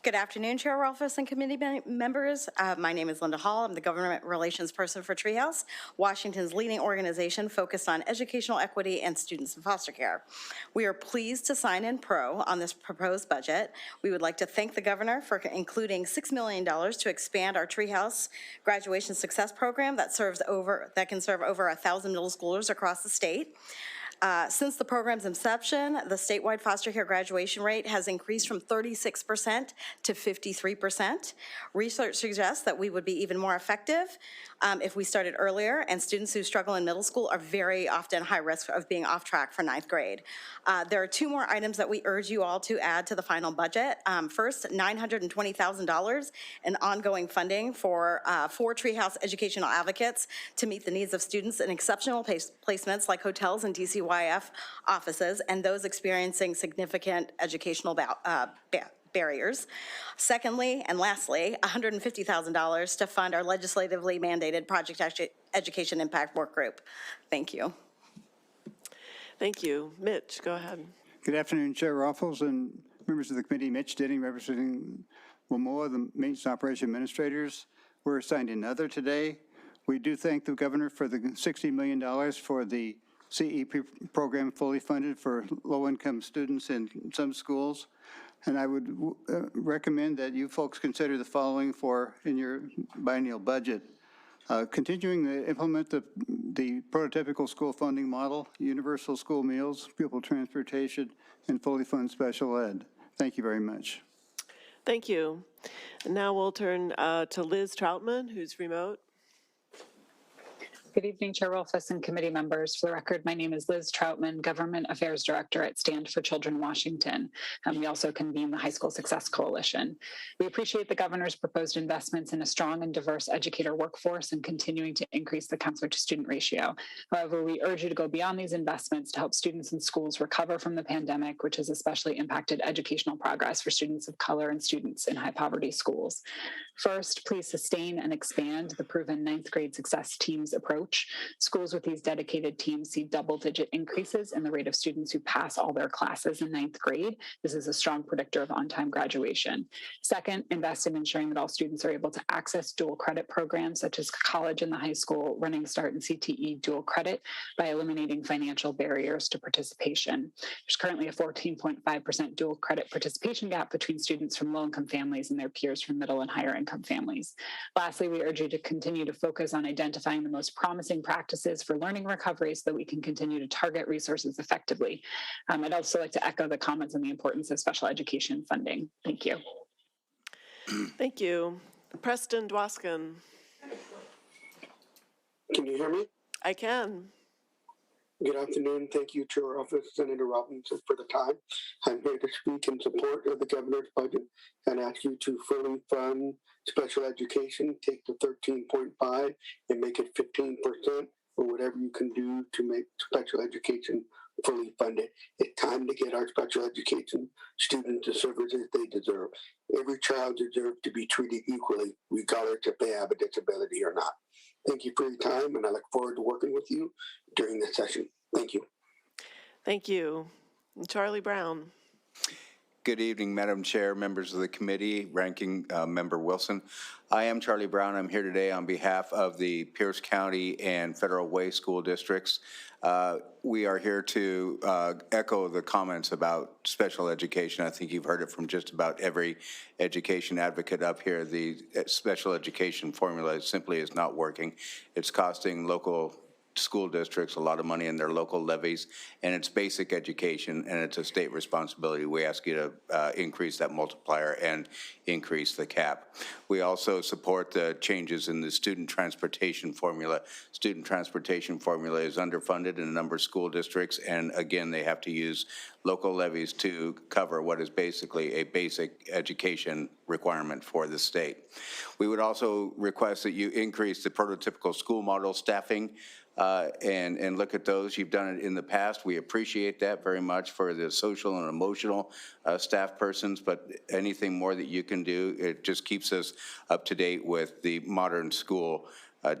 Good afternoon, Chair Rolfes and committee members. My name is Linda Hall. I'm the government relations person for Treehouse, Washington's leading organization focused on educational equity and students in foster care. We are pleased to sign in pro on this proposed budget. We would like to thank the governor for including $6 million to expand our Treehouse graduation success program that can serve over 1,000 middle schoolers across the state. Since the program's inception, the statewide foster care graduation rate has increased from 36% to 53%. Research suggests that we would be even more effective if we started earlier, and students who struggle in middle school are very often high risk of being off track for 9th grade. There are two more items that we urge you all to add to the final budget. First, $920,000 in ongoing funding for 4 Treehouse educational advocates to meet the needs of students in exceptional placements like hotels and DCYF offices and those experiencing significant educational barriers. Secondly, and lastly, $150,000 to fund our legislatively mandated Project Education Impact Work Group. Thank you. Thank you. Mitch, go ahead. Good afternoon, Chair Rolfes and members of the committee. Mitch Denning, representing WMOA, the Maintenance Operation Administrators. We're assigned another today. We do thank the governor for the $60 million for the CEP program fully funded for low-income students in some schools. And I would recommend that you folks consider the following in your biennial budget. Continuing to implement the prototypical school funding model, universal school meals, pupil transportation, and fully fund special ed. Thank you very much. Thank you. And now we'll turn to Liz Troutman, who's remote. Good evening, Chair Rolfes and committee members. For the record, my name is Liz Troutman, Government Affairs Director at Stand for Children Washington. We also convene the High School Success Coalition. We appreciate the governor's proposed investments in a strong and diverse educator workforce and continuing to increase the counselor to student ratio. However, we urge you to go beyond these investments to help students and schools recover from the pandemic, which has especially impacted educational progress for students of color and students in high poverty schools. First, please sustain and expand the proven ninth grade success teams approach. Schools with these dedicated teams see double-digit increases in the rate of students who pass all their classes in ninth grade. This is a strong predictor of on-time graduation. Second, invest in ensuring that all students are able to access dual credit programs such as college and the high school, Running Start and CTE dual credit by eliminating financial barriers to participation. There's currently a 14.5% dual credit participation gap between students from low-income families and their peers from middle and higher income families. Lastly, we urge you to continue to focus on identifying the most promising practices for learning recovery so that we can continue to target resources effectively. I'd also like to echo the comments on the importance of special education funding. Thank you. Thank you. Preston Dwoskin. Can you hear me? I can. Good afternoon. Thank you, Chair Office Senator Robinson, for the time. I'm here to speak in support of the governor's budget and ask you to fully fund special education, take the 13.5 and make it 15%, or whatever you can do to make special education fully funded. It's time to get our special education students the services they deserve. Every child deserves to be treated equally, regardless if they have a disability or not. Thank you for your time, and I look forward to working with you during this session. Thank you. Thank you. Charlie Brown. Good evening, Madam Chair, members of the committee, Ranking Member Wilson. I am Charlie Brown. I'm here today on behalf of the Pierce County and Federal Way School Districts. We are here to echo the comments about special education. I think you've heard it from just about every education advocate up here. The special education formula simply is not working. It's costing local school districts a lot of money in their local levies, and it's basic education, and it's a state responsibility. We ask you to increase that multiplier and increase the cap. We also support the changes in the student transportation formula. Student transportation formula is underfunded in a number of school districts, and again, they have to use local levies to cover what is basically a basic education requirement for the state. We would also request that you increase the prototypical school model staffing and look at those. You've done it in the past. We appreciate that very much for the social and emotional staff persons, but anything more that you can do, it just keeps us up to date with the modern school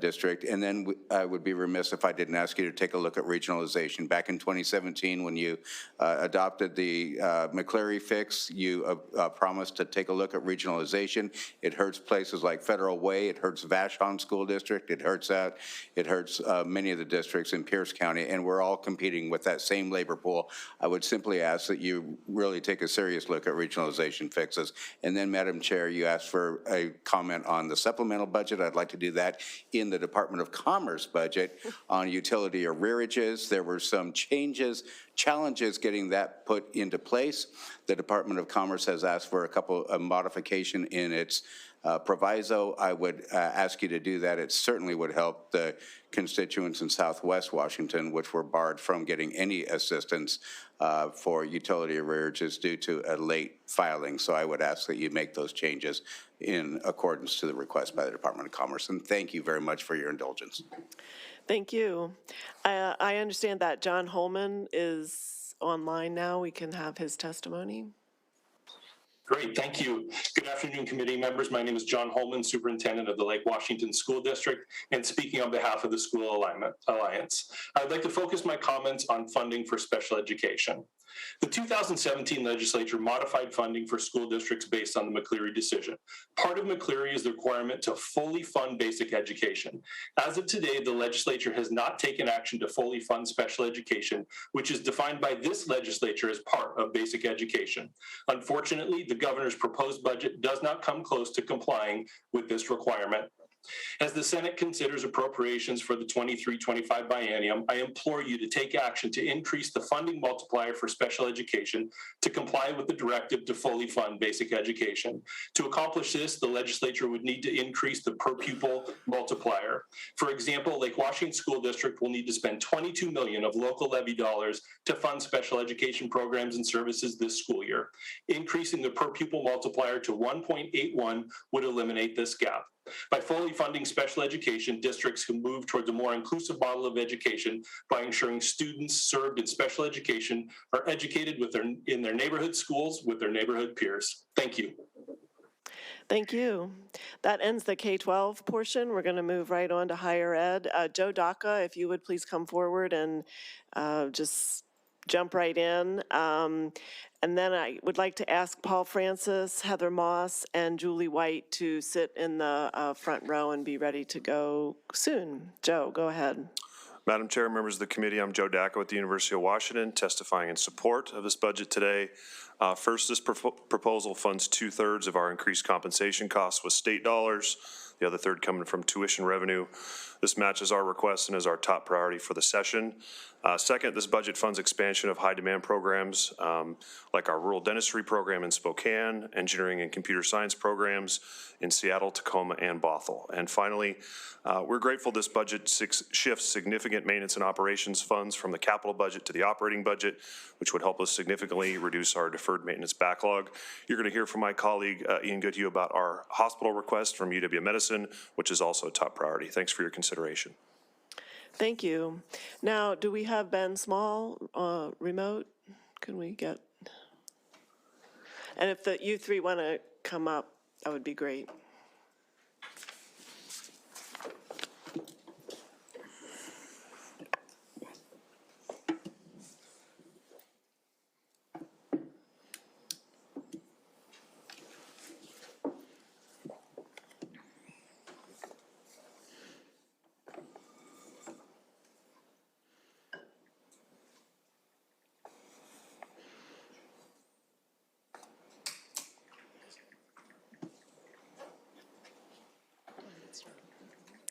district. And then I would be remiss if I didn't ask you to take a look at regionalization. Back in 2017, when you adopted the McCleary fix, you promised to take a look at regionalization. It hurts places like Federal Way. It hurts Vashon School District. It hurts many of the districts in Pierce County, and we're all competing with that same labor pool. I would simply ask that you really take a serious look at regionalization fixes. And then, Madam Chair, you asked for a comment on the supplemental budget. I'd like to do that in the Department of Commerce budget on utility arrearages. There were some challenges getting that put into place. The Department of Commerce has asked for a modification in its proviso. I would ask you to do that. It certainly would help the constituents in Southwest Washington, which were barred from getting any assistance for utility arrearages due to a late filing. So I would ask that you make those changes in accordance to the request by the Department of Commerce. And thank you very much for your indulgence. Thank you. I understand that John Holman is online now. We can have his testimony. Great, thank you. Good afternoon, committee members. My name is John Holman, Superintendent of the Lake Washington School District, and speaking on behalf of the School Alliance. I'd like to focus my comments on funding for special education. The 2017 legislature modified funding for school districts based on the McCleary decision. Part of McCleary is the requirement to fully fund basic education. As of today, the legislature has not taken action to fully fund special education, which is defined by this legislature as part of basic education. Unfortunately, the governor's proposed budget does not come close to complying with this requirement. As the Senate considers appropriations for the 23-25 biennium, I implore you to take action to increase the funding multiplier for special education to comply with the directive to fully fund basic education. To accomplish this, the legislature would need to increase the per pupil multiplier. For example, Lake Washington School District will need to spend $22 million of local levy dollars to fund special education programs and services this school year. Increasing the per pupil multiplier to 1.81 would eliminate this gap. By fully funding special education, districts can move towards a more inclusive model of education by ensuring students served in special education are educated in their neighborhood schools with their neighborhood peers. Thank you. Thank you. That ends the K-12 portion. We're going to move right on to higher ed. Joe Daca, if you would please come forward and just jump right in. And then I would like to ask Paul Francis, Heather Moss, and Julie White to sit in the front row and be ready to go soon. Joe, go ahead. Madam Chair, members of the committee, I'm Joe Daca with the University of Washington, testifying in support of this budget today. First, this proposal funds 2/3 of our increased compensation costs with state dollars, the other third coming from tuition revenue. This matches our request and is our top priority for the session. Second, this budget funds expansion of high-demand programs like our rural dentistry program in Spokane, engineering and computer science programs in Seattle, Tacoma, and Bothell. And finally, we're grateful this budget shifts significant maintenance and operations funds from the capital budget to the operating budget, which would help us significantly reduce our deferred maintenance backlog. You're going to hear from my colleague, Ian Goodhue, about our hospital request from UW Medicine, which is also a top priority. Thanks for your consideration. Thank you. Now, do we have Ben Small remote? Can we get? And if you three want to come up, that would be great.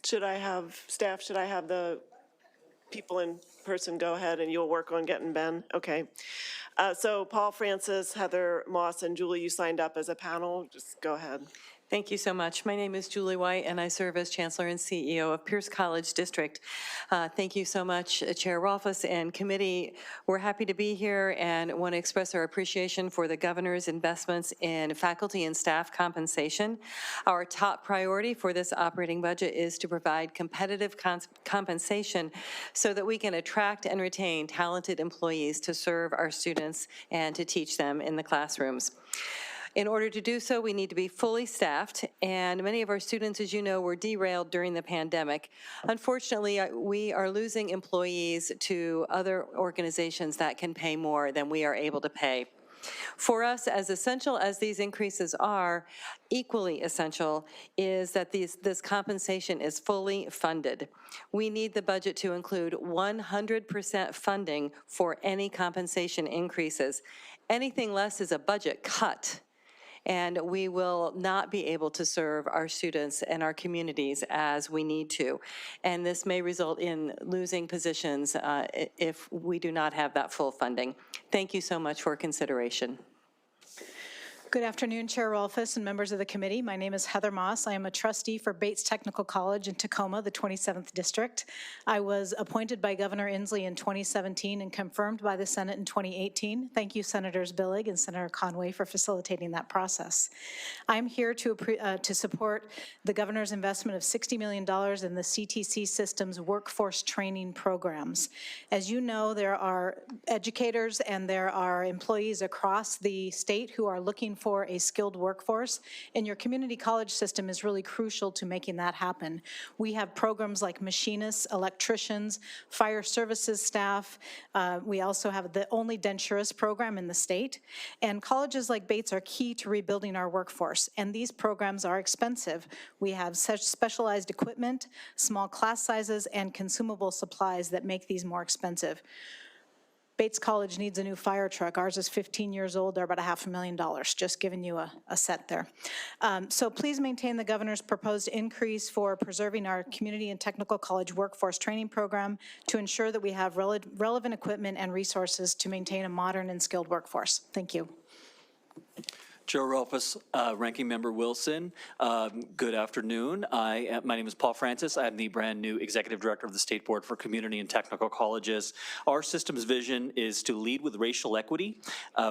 Should I have the people in person go ahead and you'll work on getting Ben? Okay. So Paul Francis, Heather Moss, and Julie, you signed up as a panel. Just go ahead. Thank you so much. My name is Julie White, and I serve as Chancellor and CEO of Pierce College District. Thank you so much, Chair Rolfes and committee. We're happy to be here and want to express our appreciation for the governor's investments in faculty and staff compensation. Our top priority for this operating budget is to provide competitive compensation so that we can attract and retain talented employees to serve our students and to teach them in the classrooms. In order to do so, we need to be fully staffed, and many of our students, as you know, were derailed during the pandemic. Unfortunately, we are losing employees to other organizations that can pay more than we are able to pay. For us, as essential as these increases are, equally essential is that this compensation is fully funded. We need the budget to include 100% funding for any compensation increases. Anything less is a budget cut, and we will not be able to serve our students and our communities as we need to. And this may result in losing positions if we do not have that full funding. Thank you so much for consideration. Good afternoon, Chair Rolfes and members of the committee. My name is Heather Moss. I am a trustee for Bates Technical College in Tacoma, the 27th District. I was appointed by Governor Inslee in 2017 and confirmed by the Senate in 2018. Thank you, Senators Billig and Senator Conway, for facilitating that process. I'm here to support the governor's investment of $60 million in the CTC Systems workforce training programs. As you know, there are educators and there are employees across the state who are looking for a skilled workforce, and your community college system is really crucial to making that happen. We have programs like machinists, electricians, fire services staff. We also have the only denturist program in the state, and colleges like Bates are key to rebuilding our workforce, and these programs are expensive. We have such specialized equipment, small class sizes, and consumable supplies that make these more expensive. Bates College needs a new fire truck. Ours is 15 years old. They're about $500,000, just giving you a set there. So please maintain the governor's proposed increase for preserving our community and technical college workforce training program to ensure that we have relevant equipment and resources to maintain a modern and skilled workforce. Thank you. Chair Rolfes, Ranking Member Wilson, good afternoon. My name is Paul Francis. I'm the brand new Executive Director of the State Board for Community and Technical Colleges. Our system's vision is to lead with racial equity,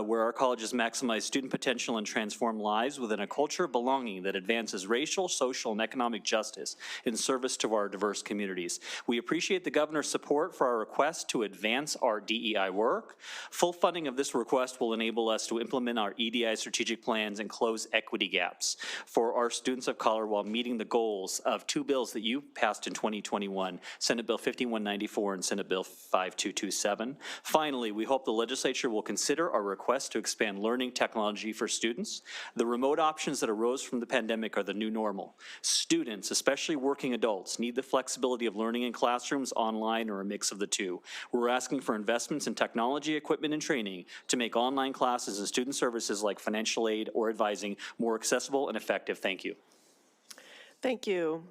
where our colleges maximize student potential and transform lives within a culture of belonging that advances racial, social, and economic justice in service to our diverse communities. We appreciate the governor's support for our request to advance our DEI work. Full funding of this request will enable us to implement our EDI strategic plans and close equity gaps for our students of color while meeting the goals of two bills that you passed in 2021, Senate Bill 5194 and Senate Bill 5227. Finally, we hope the legislature will consider our request to expand learning technology for students. The remote options that arose from the pandemic are the new normal. Students, especially working adults, need the flexibility of learning in classrooms, online, or a mix of the two. We're asking for investments in technology, equipment, and training to make online classes and student services like financial aid or advising more accessible and effective. Thank you. Thank you.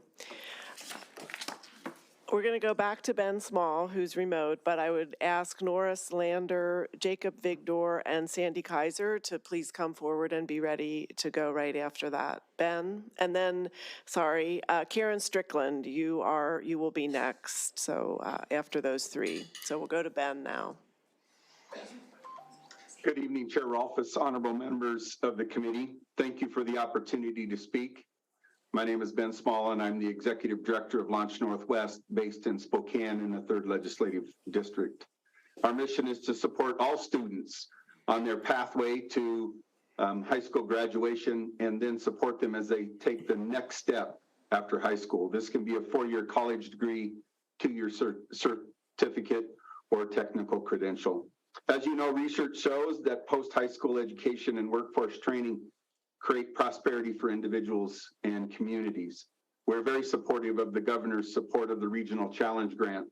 We're going to go back to Ben Small, who's remote, but I would ask Norris Lander, Jacob Vigdor, and Sandy Kaiser to please come forward and be ready to go right after that. Ben, and then, sorry, Karen Strickland, you will be next, so after those three. So we'll go to Ben now. Good evening, Chair Rolfes, honorable members of the committee. Thank you for the opportunity to speak. My name is Ben Small, and I'm the Executive Director of Launch Northwest, based in Spokane in the 3rd Legislative District. Our mission is to support all students on their pathway to high school graduation and then support them as they take the next step after high school. This can be a 4-year college degree, 2-year certificate, or technical credential. As you know, research shows that post-high school education and workforce training create prosperity for individuals and communities. We're very supportive of the governor's support of the Regional Challenge Grant.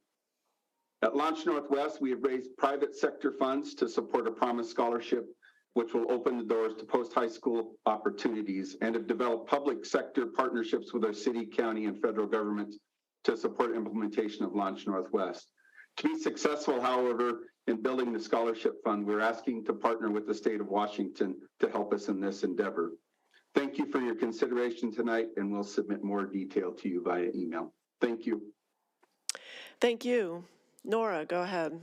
At Launch Northwest, we have raised private sector funds to support a Promise Scholarship, which will open the doors to post-high school opportunities, and have developed public sector partnerships with our city, county, and federal government to support implementation of Launch Northwest. To be successful, however, in building the scholarship fund, we're asking to partner with the state of Washington to help us in this endeavor. Thank you for your consideration tonight, and we'll submit more detail to you via email. Thank you. Thank you. Nora, go ahead.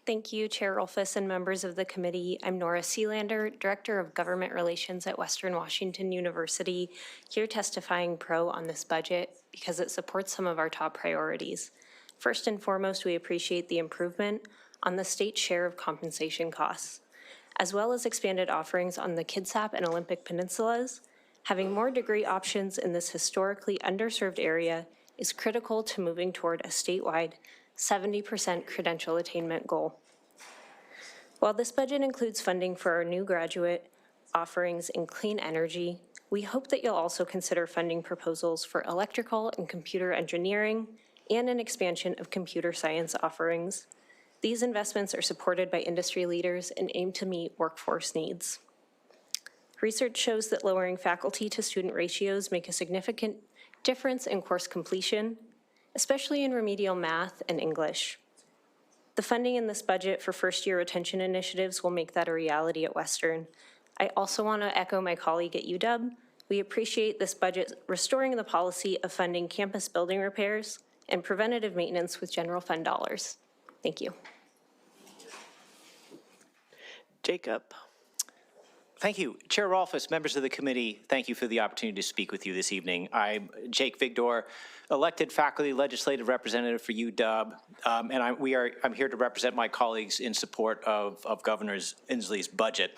Thank you, Chair Rolfes and members of the committee. I'm Nora Sealander, Director of Government Relations at Western Washington University, here testifying pro on this budget because it supports some of our top priorities. First and foremost, we appreciate the improvement on the state share of compensation costs, as well as expanded offerings on the Kitsap and Olympic Peninsulas. Having more degree options in this historically underserved area is critical to moving toward a statewide 70% credential attainment goal. While this budget includes funding for our new graduate offerings in clean energy, we hope that you'll also consider funding proposals for electrical and computer engineering and an expansion of computer science offerings. These investments are supported by industry leaders and aim to meet workforce needs. Research shows that lowering faculty to student ratios make a significant difference in course completion, especially in remedial math and English. The funding in this budget for first-year retention initiatives will make that a reality at Western. I also want to echo my colleague at UW. We appreciate this budget restoring the policy of funding campus building repairs and preventative maintenance with general fund dollars. Thank you. Jacob. Thank you. Chair Rolfes, members of the committee, thank you for the opportunity to speak with you this evening. I'm Jake Vigdor, elected faculty legislative representative for UW, and I'm here to represent my colleagues in support of Governor Inslee's budget.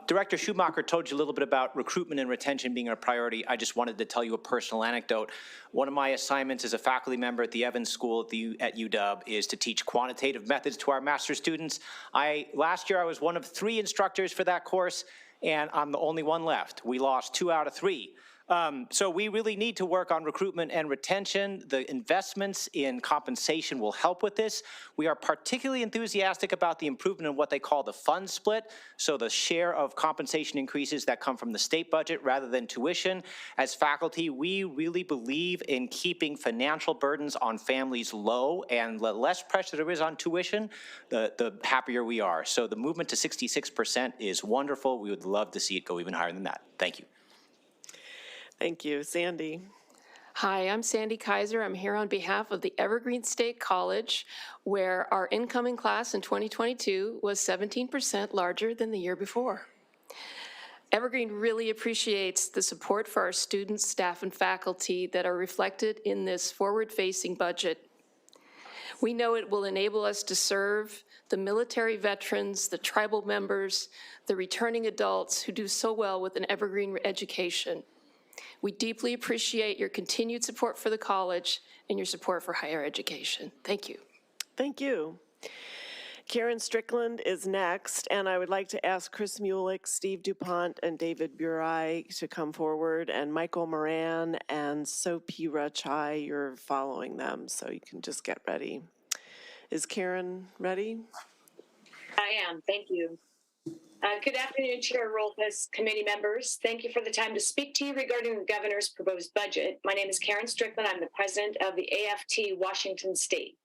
Director Schumacher told you a little bit about recruitment and retention being a priority. I just wanted to tell you a personal anecdote. One of my assignments as a faculty member at the Evans School at UW is to teach quantitative methods to our master's students. Last year I was one of 3 instructors for that course, and I'm the only one left. We lost 2 out of 3 So we really need to work on recruitment and retention. The investments in compensation will help with this. We are particularly enthusiastic about the improvement in what they call the fund split, so the share of compensation increases that come from the state budget rather than tuition. As faculty, we really believe in keeping financial burdens on families low, and the less pressure there is on tuition, the happier we are. So the movement to 66% is wonderful. We would love to see it go even higher than that. Thank you. Thank you. Sandy. Hi, I'm Sandy Kaiser. I'm here on behalf of the Evergreen State College, where our incoming class in 2022 was 17% larger than the year before. Evergreen really appreciates the support for our students, staff, and faculty that are reflected in this forward-facing budget. We know it will enable us to serve the military veterans, the tribal members, the returning adults who do so well with an Evergreen education. We deeply appreciate your continued support for the college and your support for higher education. Thank you. Thank you. Karen Strickland is next, and I would like to ask Chris Mulick, Steve DuPont, and David Burai to come forward, and Michael Moran and Sopira Chai, you're following them, so you can just get ready. Is Karen ready? I am, thank you. Good afternoon, Chair Rolfes, committee members. Thank you for the time to speak to you regarding the governor's proposed budget. My name is Karen Strickland. I'm the president of the AFT Washington State.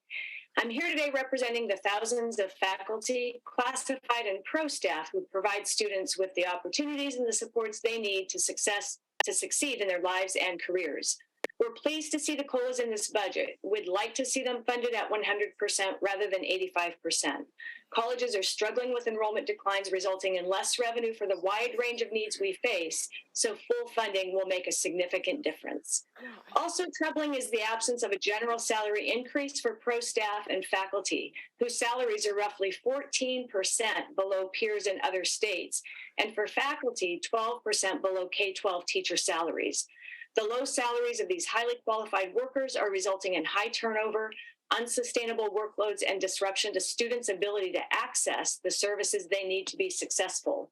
I'm here today representing the thousands of faculty, classified and pro staff who provide students with the opportunities and the supports they need to succeed in their lives and careers. We're pleased to see the COLAs in this budget. We'd like to see them funded at 100% rather than 85%. Colleges are struggling with enrollment declines, resulting in less revenue for the wide range of needs we face, so full funding will make a significant difference. Also troubling is the absence of a general salary increase for pro staff and faculty, whose salaries are roughly 14% below peers in other states, and for faculty, 12% below K-12 teacher salaries. The low salaries of these highly qualified workers are resulting in high turnover, unsustainable workloads, and disruption to students' ability to access the services they need to be successful.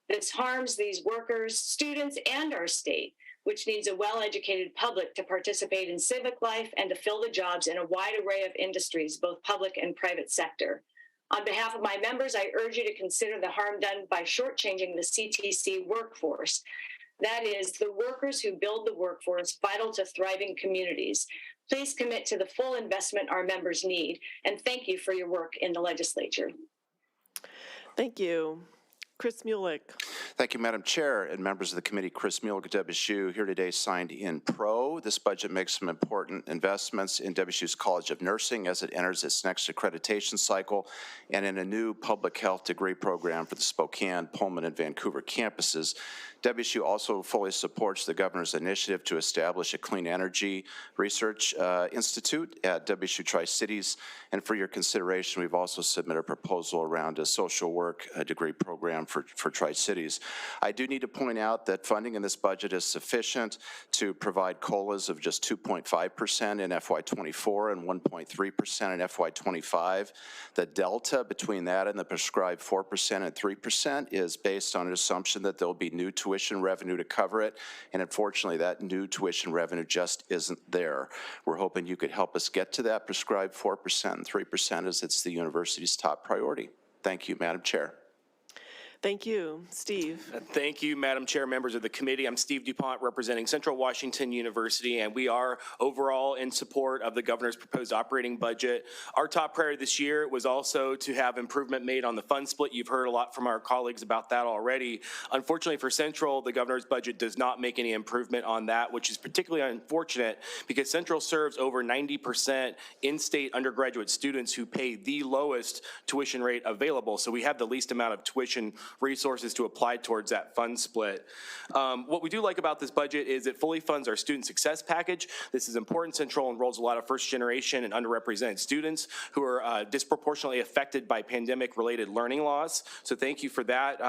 This harms these workers, students, and our state, which needs a well-educated public to participate in civic life and to fill the jobs in a wide array of industries, both public and private sector. On behalf of my members, I urge you to consider the harm done by shortchanging the CTC workforce. That is, the workers who build the workforce vital to thriving communities. Please commit to the full investment our members need, and thank you for your work in the legislature. Thank you. Chris Mulick. Thank you, Madam Chair and members of the committee. Chris Mulick, WSU, here today signed in pro. This budget makes some important investments in WSU's College of Nursing as it enters its next accreditation cycle, and in a new public health degree program for the Spokane, Pullman, and Vancouver campuses. WSU also fully supports the governor's initiative to establish a clean energy research institute at WSU Tri-Cities. And for your consideration, we've also submitted a proposal around a social work degree program for Tri-Cities. I do need to point out that funding in this budget is sufficient to provide COLAs of just 2.5% in FY24 and 1.3% in FY25. The delta between that and the prescribed 4% and 3% is based on an assumption that there'll be new tuition revenue to cover it, and unfortunately that new tuition revenue just isn't there. We're hoping you could help us get to that prescribed 4% and 3% as it's the university's top priority. Thank you, Madam Chair. Thank you. Steve. Thank you, Madam Chair, members of the committee. I'm Steve DuPont representing Central Washington University, and we are overall in support of the governor's proposed operating budget. Our top priority this year was also to have improvement made on the fund split. You've heard a lot from our colleagues about that already. Unfortunately for Central, the governor's budget does not make any improvement on that, which is particularly unfortunate because Central serves over 90% in-state undergraduate students who pay the lowest tuition rate available. So we have the least amount of tuition resources to apply towards that fund split. What we do like about this budget is it fully funds our student success package. This is important. Central enrolls a lot of first generation and underrepresented students who are disproportionately affected by pandemic related learning loss. So thank you for that.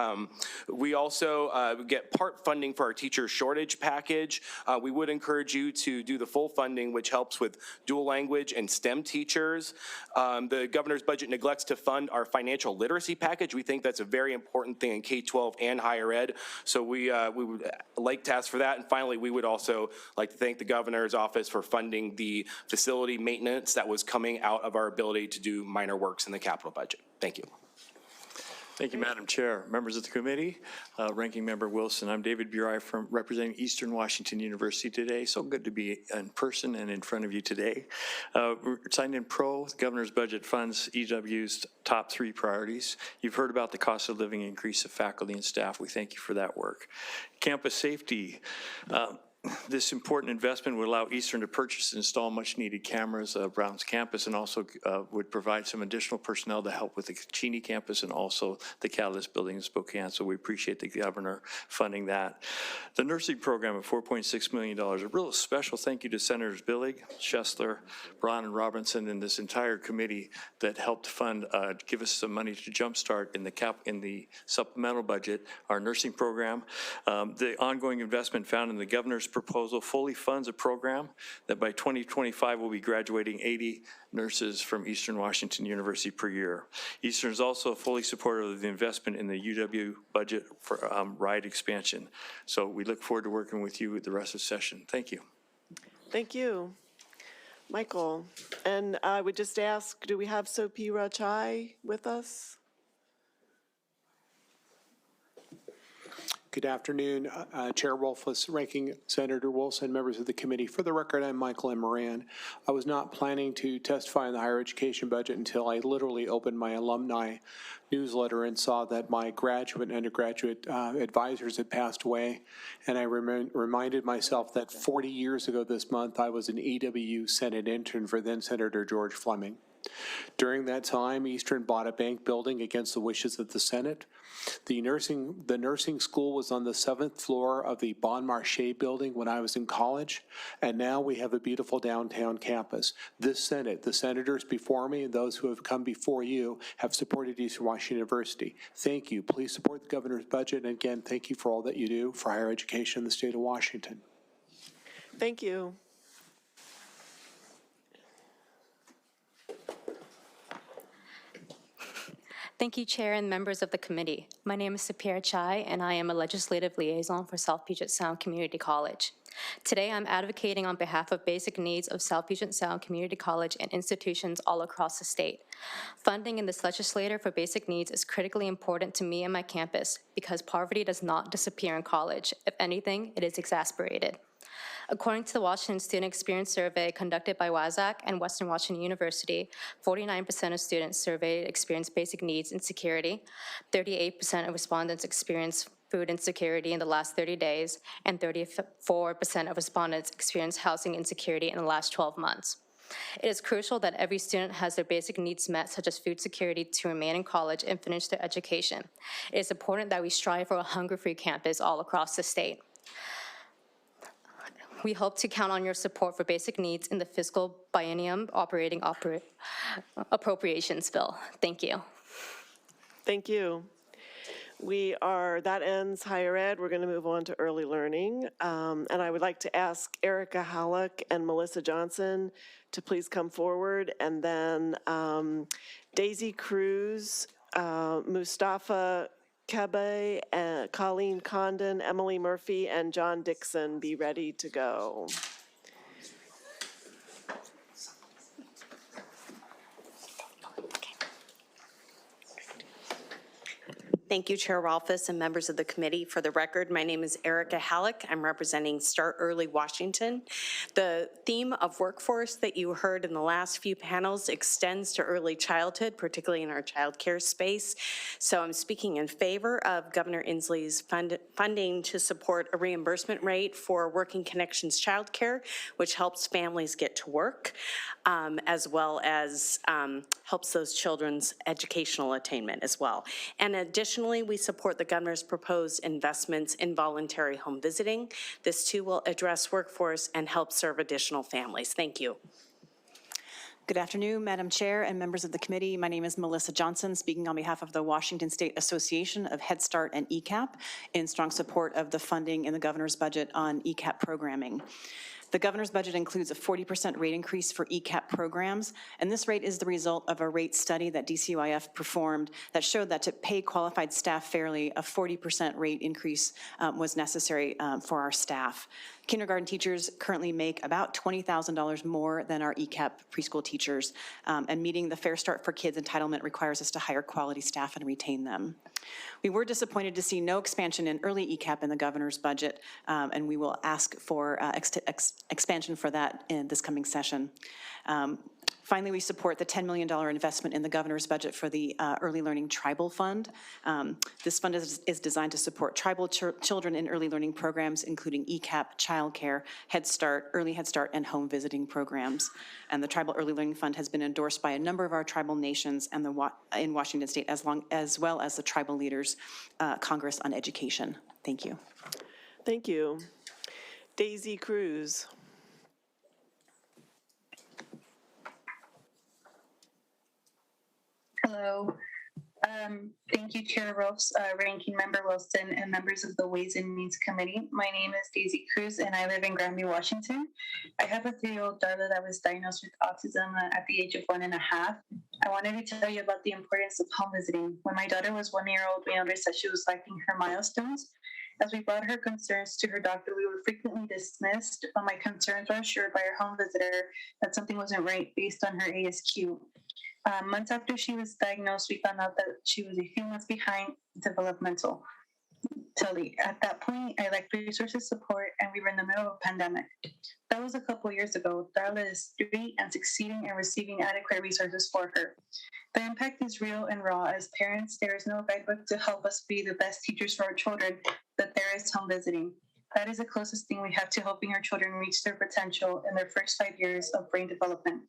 We also get part funding for our teacher shortage package. We would encourage you to do the full funding, which helps with dual language and STEM teachers. The governor's budget neglects to fund our financial literacy package. We think that's a very important important thing in K-12 and higher ed. So we would like to ask for that. And finally, we would also like to thank the governor's office for funding the facility maintenance that was coming out of our ability to do minor works in the capital budget. Thank you. Thank you, Madam Chair. Members of the committee, Ranking Member Wilson, I'm David Burai from representing Eastern Washington University today. So good to be in person and in front of you today. We're signed in pro, the governor's budget funds EW's top 3 priorities. You've heard about the cost of living increase of faculty and staff. We thank you for that work. Campus safety. This important investment would allow Eastern to purchase and install much-needed cameras at Brown's campus, and also would provide some additional personnel to help with the Cheney campus and also the Catalyst building in Spokane, so we appreciate the governor funding that. The nursing program of $4.6 million. A real special thank you to Senators Billig, Schessler, Braun, and Robinson, and this entire committee that helped fund, give us some money to jumpstart in the supplemental budget, our nursing program. The ongoing investment found in the governor's proposal fully funds a program that by 2025 will be graduating 80 nurses from Eastern Washington University per year. Eastern is also fully supportive of the investment in the UW budget for RIDE expansion. So we look forward to working with you with the rest of the session. Thank you. Thank you. Michael, and I would just ask, do we have Sophie Rachai with us? Good afternoon, Chair Rolfes, Ranking Senator Wilson, members of the committee. For the record, I'm Michael M. Moran. I was not planning to testify on the higher education budget until I literally opened my alumni newsletter and saw that my graduate and undergraduate advisors had passed away. And I reminded myself that 40 years ago this month, I was an EWU Senate intern for then Senator George Fleming. During that time, Eastern bought a bank building against the wishes of the Senate. The nursing school was on the 7th floor of the Bon Marché building when I was in college, and now we have a beautiful downtown campus. This Senate, the senators before me and those who have come before you have supported Eastern Washington University. Thank you. Please support the governor's budget, and again, thank you for all that you do for higher education in the state of Washington. Thank you. Thank you, Chair and members of the committee. My name is Sapir Chai, and I am a legislative liaison for South Puget Sound Community College. Today, I'm advocating on behalf of basic needs of South Puget Sound Community College and institutions all across the state. Funding in this legislature for basic needs is critically important to me and my campus because poverty does not disappear in college. If anything, it is exacerbated. According to the Washington Student Experience Survey conducted by WASAC and Western Washington University, 49% of students surveyed experienced basic needs insecurity, 38% of respondents experienced food insecurity in the last 30 days, and 34% of respondents experienced housing insecurity in the last 12 months. It is crucial that every student has their basic needs met, such as food security, to remain in college and finish their education. It is important that we strive for a hunger-free campus all across the state. We hope to count on your support for basic needs in the fiscal biennium operating appropriations bill. Thank you. Thank you. That ends higher ed. We're going to move on to early learning. And I would like to ask Erica Halleck and Melissa Johnson to please come forward. And then Daisy Cruz, Mustafa Kebe, Colleen Condon, Emily Murphy, and John Dixon be ready to go. Thank you, Chair Rolfes and members of the committee. For the record, my name is Erica Halleck. I'm representing Start Early Washington. The theme of workforce that you heard in the last few panels extends to early childhood, particularly in our child care space. So I'm speaking in favor of Governor Inslee's funding to support a reimbursement rate for Working Connections child care, which helps families get to work, as well as helps those children's educational attainment as well. And additionally, we support the governor's proposed investments in voluntary home visiting. This too will address workforce and help serve additional families. Thank you. Good afternoon, Madam Chair and members of the committee. My name is Melissa Johnson, speaking on behalf of the Washington State Association of Head Start and ECAP in strong support of the funding in the governor's budget on ECAP programming. The governor's budget includes a 40% rate increase for ECAP programs, and this rate is the result of a rate study that DCYF performed that showed that to pay qualified staff fairly, a 40% rate increase was necessary for our staff. Kindergarten teachers currently make about $20,000 more than our ECAP preschool teachers, and meeting the Fair Start for Kids entitlement requires us to hire quality staff and retain them. We were disappointed to see no expansion in early ECAP in the governor's budget, and we will ask for expansion for that in this coming session. Finally, we support the $10 million investment in the governor's budget for the Early Learning Tribal Fund. This fund is designed to support tribal children in early learning programs, including ECAP, childcare, Head Start, Early Head Start, and home visiting programs. And the Tribal Early Learning Fund has been endorsed by a number of our tribal nations and in Washington State, as well as the Tribal Leaders Congress on Education. Thank you. Thank you. Daisy Cruz. Hello. Thank you, Chair Rolfes, Ranking Member Wilson, and members of the Ways and Means Committee. My name is Daisy Cruz, and I live in Granby, Washington. I have a 3-year-old daughter that was diagnosed with autism at the age of 1.5. I wanted to tell you about the importance of home visiting. When my daughter was 1 year old, we noticed that she was lacking her milestones. As we brought her concerns to her doctor, we were frequently dismissed, but my concerns were assured by her home visitor that something wasn't right based on her ASQ. Months after she was diagnosed, we found out that she was a few months behind developmentally. At that point, I lacked resources support, and we were in the middle of a pandemic. That was a couple years ago. Darla is 3 and succeeding in receiving adequate resources for her. The impact is real and raw. As parents, there is no guidebook to help us be the best teachers for our children, but there is home visiting. That is the closest thing we have to helping our children reach their potential in their first 5 years of brain development.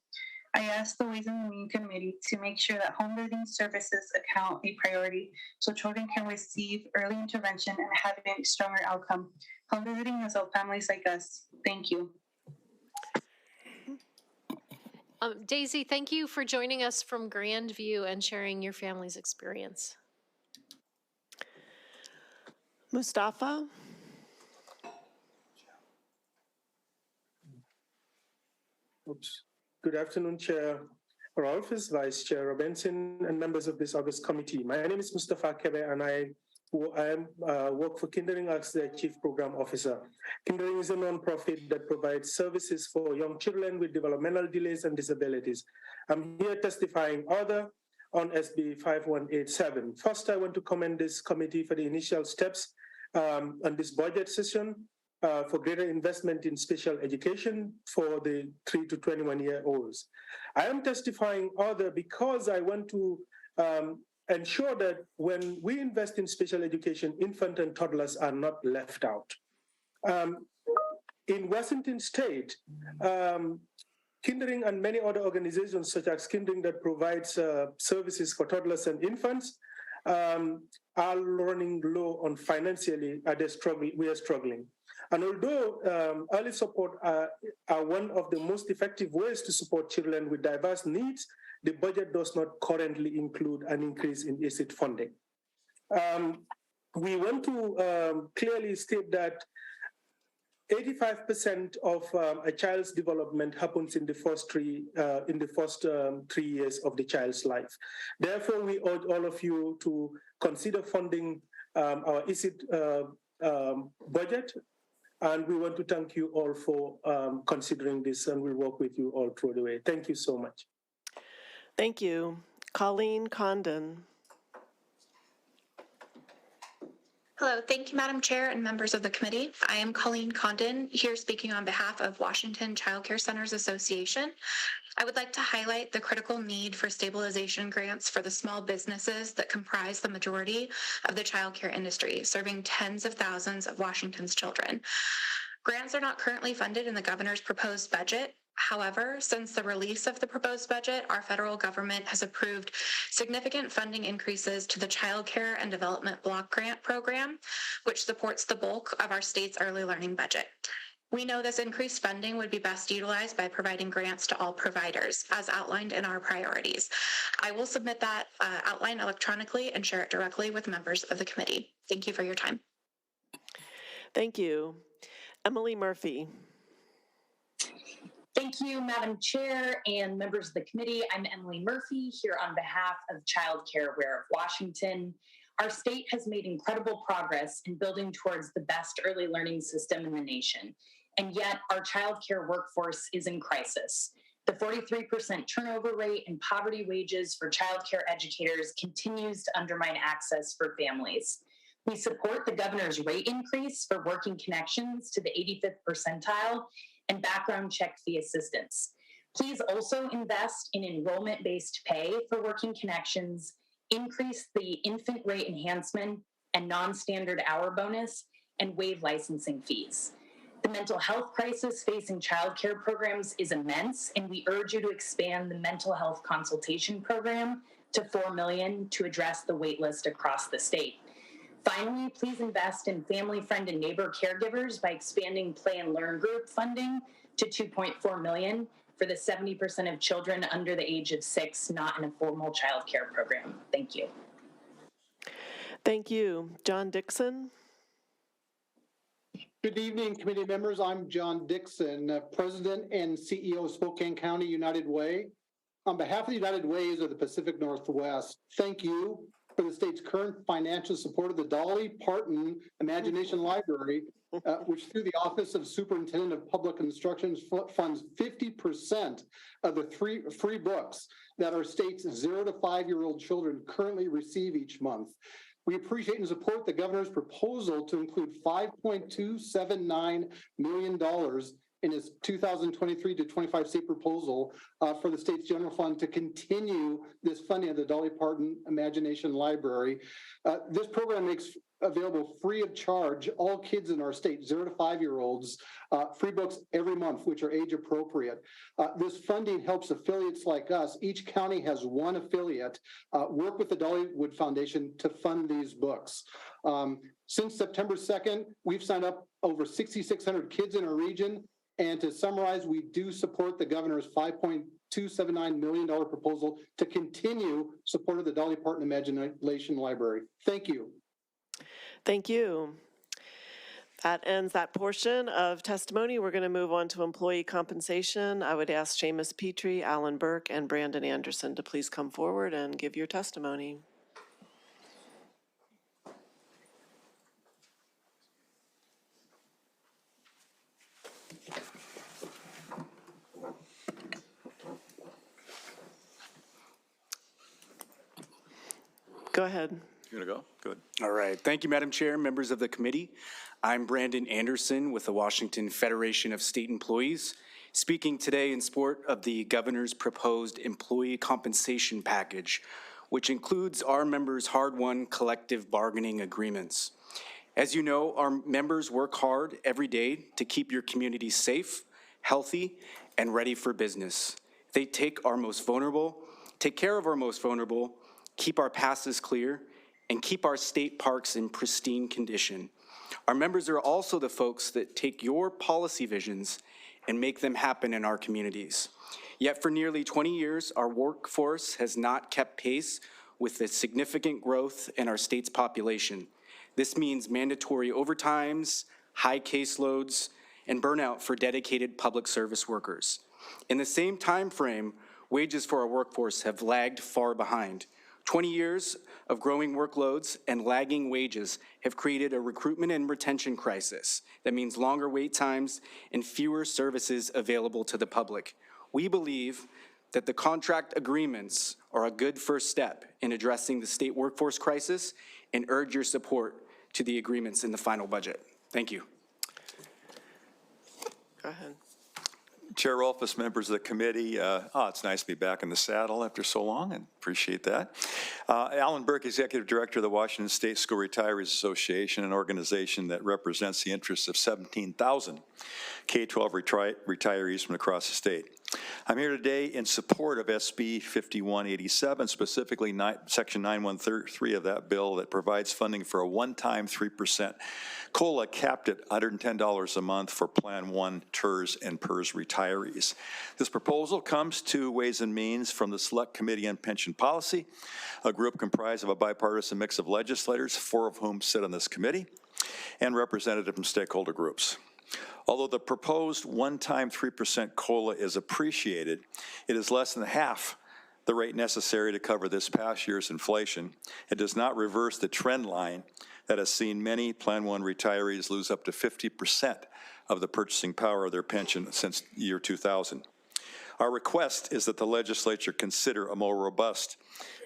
I asked the Ways and Means Committee to make sure that home visiting services account a priority so children can receive early intervention and have a stronger outcome. Home visiting has helped families like us. Thank you. Daisy, thank you for joining us from Grandview and sharing your family's experience. Mustafa? Oops. Good afternoon, Chair Rolfes, Vice Chair Robinson, and members of this August committee. My name is Mustafa Kebe, and I work for Kindering as the Chief Program Officer. Kindering is a nonprofit that provides services for young children with developmental delays and disabilities. I'm here testifying on SB 5187. First, I want to commend this committee for the initial steps on this budget session for greater investment in special education for the 3 to 21-year-olds. I am testifying because I want to ensure that when we invest in special education, infant and toddlers are not left out. In Washington State, Kindering and many other organizations such as Kindering that provides services for toddlers and infants are running low on financially. We are struggling. And although early support are one of the most effective ways to support children with diverse needs, the budget does not currently include an increase in ESIT funding. We want to clearly state that 85% of a child's development happens in the first 3 years of the child's life. Therefore, we urge all of you to consider funding our ESIT budget. And we want to thank you all for considering this, and we'll work with you all through the way. Thank you so much. Thank you. Colleen Condon. Hello, thank you, Madam Chair and members of the committee. I am Colleen Condon, here speaking on behalf of Washington Child Care Centers Association. I would like to highlight the critical need for stabilization grants for the small businesses that comprise the majority of the child care industry, serving tens of thousands of Washington's children. Grants are not currently funded in the governor's proposed budget. However, since the release of the proposed budget, our federal government has approved significant funding increases to the Child Care and Development Block Grant Program, which supports the bulk of our state's early learning budget. We know this increased funding would be best utilized by providing grants to all providers, as outlined in our priorities. I will submit that outline electronically and share it directly with members of the committee. Thank you for your time. Thank you. Emily Murphy. Thank you, Madam Chair and members of the committee. I'm Emily Murphy here on behalf of Child Care Aware of Washington. Our state has made incredible progress in building towards the best early learning system in the nation, and yet our child care workforce is in crisis. The 43% turnover rate and poverty wages for child care educators continues to undermine access for families. We support the governor's rate increase for working connections to the 85th percentile and background check fee assistance. Please also invest in enrollment-based pay for working connections, increase the infant rate enhancement and non-standard hour bonus, and waive licensing fees. The mental health crisis facing childcare programs is immense, and we urge you to expand the mental health consultation program to $4 million to address the wait list across the state. Finally, please invest in family, friend, and neighbor caregivers by expanding Play and Learn group funding to $2.4 million for the 70% of children under the age of 6 not in a formal child care program. Thank you. Thank you. John Dixon. Good evening, committee members. I'm John Dixon, President and CEO of Spokane County United Way. On behalf of the United Ways of the Pacific Northwest, thank you for the state's current financial support of the Dolly Parton Imagination Library, which through the Office of Superintendent of Public Instruction funds 50% of the free books that our state's 0 to 5-year-old children currently receive each month. We appreciate and support the governor's proposal to include $5.279 million in his 2023 to 25 state proposal for the state's general fund to continue this funding of the Dolly Parton Imagination Library. This program makes available free of charge all kids in our state, 0 to 5-year-olds, free books every month, which are age appropriate. This funding helps affiliates like us. Each county has one affiliate, work with the Dollywood Foundation to fund these books. Since September 2nd, we've signed up over 6,600 kids in our region. And to summarize, we do support the governor's $5.279 million proposal to continue support of the Dolly Parton Imagination Library. Thank you. Thank you. That ends that portion of testimony. We're going to move on to employee compensation. I would ask Seamus Petrie, Alan Burke, and Brandon Anderson to please come forward and give your testimony. Go ahead. You're gonna go? Good. All right. Thank you, Madam Chair, members of the committee. I'm Brandon Anderson with the Washington Federation of State Employees, speaking today in support of the governor's proposed employee compensation package, which includes our members' hard-won collective bargaining agreements. As you know, our members work hard every day to keep your community safe, healthy, and ready for business. They take care of our most vulnerable, keep our passes clear, and keep our state parks in pristine condition. Our members are also the folks that take your policy visions and make them happen in our communities. Yet for nearly 20 years, our workforce has not kept pace with the significant growth in our state's population. This means mandatory overtimes, high caseloads, and burnout for dedicated public service workers. In the same time frame, wages for our workforce have lagged far behind. 20 years of growing workloads and lagging wages have created a recruitment and retention crisis that means longer wait times and fewer services available to the public. We believe that the contract agreements are a good first step in addressing the state workforce crisis and urge your support to the agreements in the final budget. Thank you. Go ahead. Chair Rolfes, members of the committee, it's nice to be back in the saddle after so long, and appreciate that. Alan Burke, Executive Director of the Washington State School Retirees Association, an organization that represents the interests of 17,000 K-12 retirees from across the state. I'm here today in support of SB 5187, specifically Section 9133 of that bill that provides funding for a one-time 3% COLA capped at $110 a month for Plan 1 TERS and PERS retirees. This proposal comes to Ways and Means from the Select Committee on Pension Policy, a group comprised of a bipartisan mix of legislators, 4 of whom sit on this committee, and representatives from stakeholder groups. Although the proposed one-time 3% COLA is appreciated, it is less than half the rate necessary to cover this past year's inflation. It does not reverse the trend line that has seen many Plan 1 retirees lose up to 50% of the purchasing power of their pension since year 2000. Our request is that the legislature consider a more robust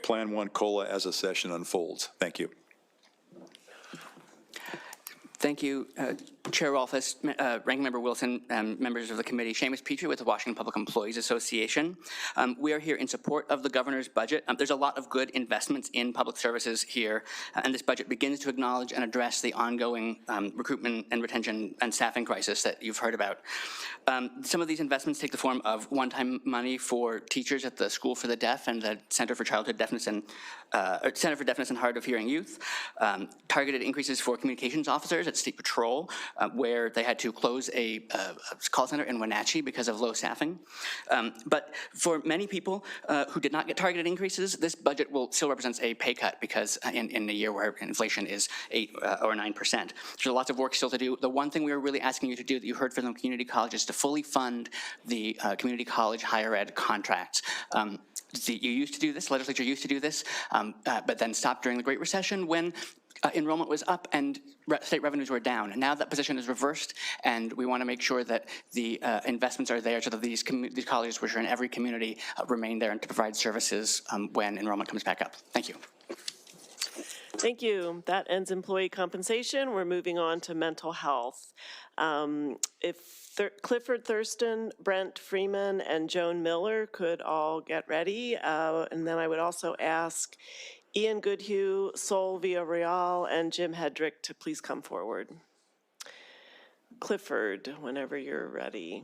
Plan 1 COLA as the session unfolds. Thank you. Thank you, Chair Rolfes, Ranking Member Wilson, and members of the committee. Seamus Petrie with the Washington Public Employees Association. We are here in support of the governor's budget. There's a lot of good investments in public services here, and this budget begins to acknowledge and address the ongoing recruitment and retention and staffing crisis that you've heard about. Some of these investments take the form of one-time money for teachers at the School for the Deaf and the Center for Childhood Deafness and Center for Deafness and Hard of Hearing Youth, targeted increases for communications officers at State Patrol, where they had to close a call center in Wenatchee because of low staffing. But for many people who did not get targeted increases, this budget will still represents a pay cut because in a year where inflation is 8 or 9%. There's lots of work still to do. The one thing we are really asking you to do that you heard from the community colleges is to fully fund the community college higher ed contracts. You used to do this, legislature used to do this, but then stopped during the Great Recession when enrollment was up and state revenues were down. And now that position is reversed, and we want to make sure that the investments are there so that these colleges, which are in every community, remain there and to provide services when enrollment comes back up. Thank you. Thank you. That ends employee compensation. We're moving on to mental health. Clifford Thurston, Brent Freeman, and Joan Miller could all get ready. And then I would also ask Ian Goodhue, Sol Villarreal, and Jim Hedrick to please come forward. Clifford, whenever you're ready.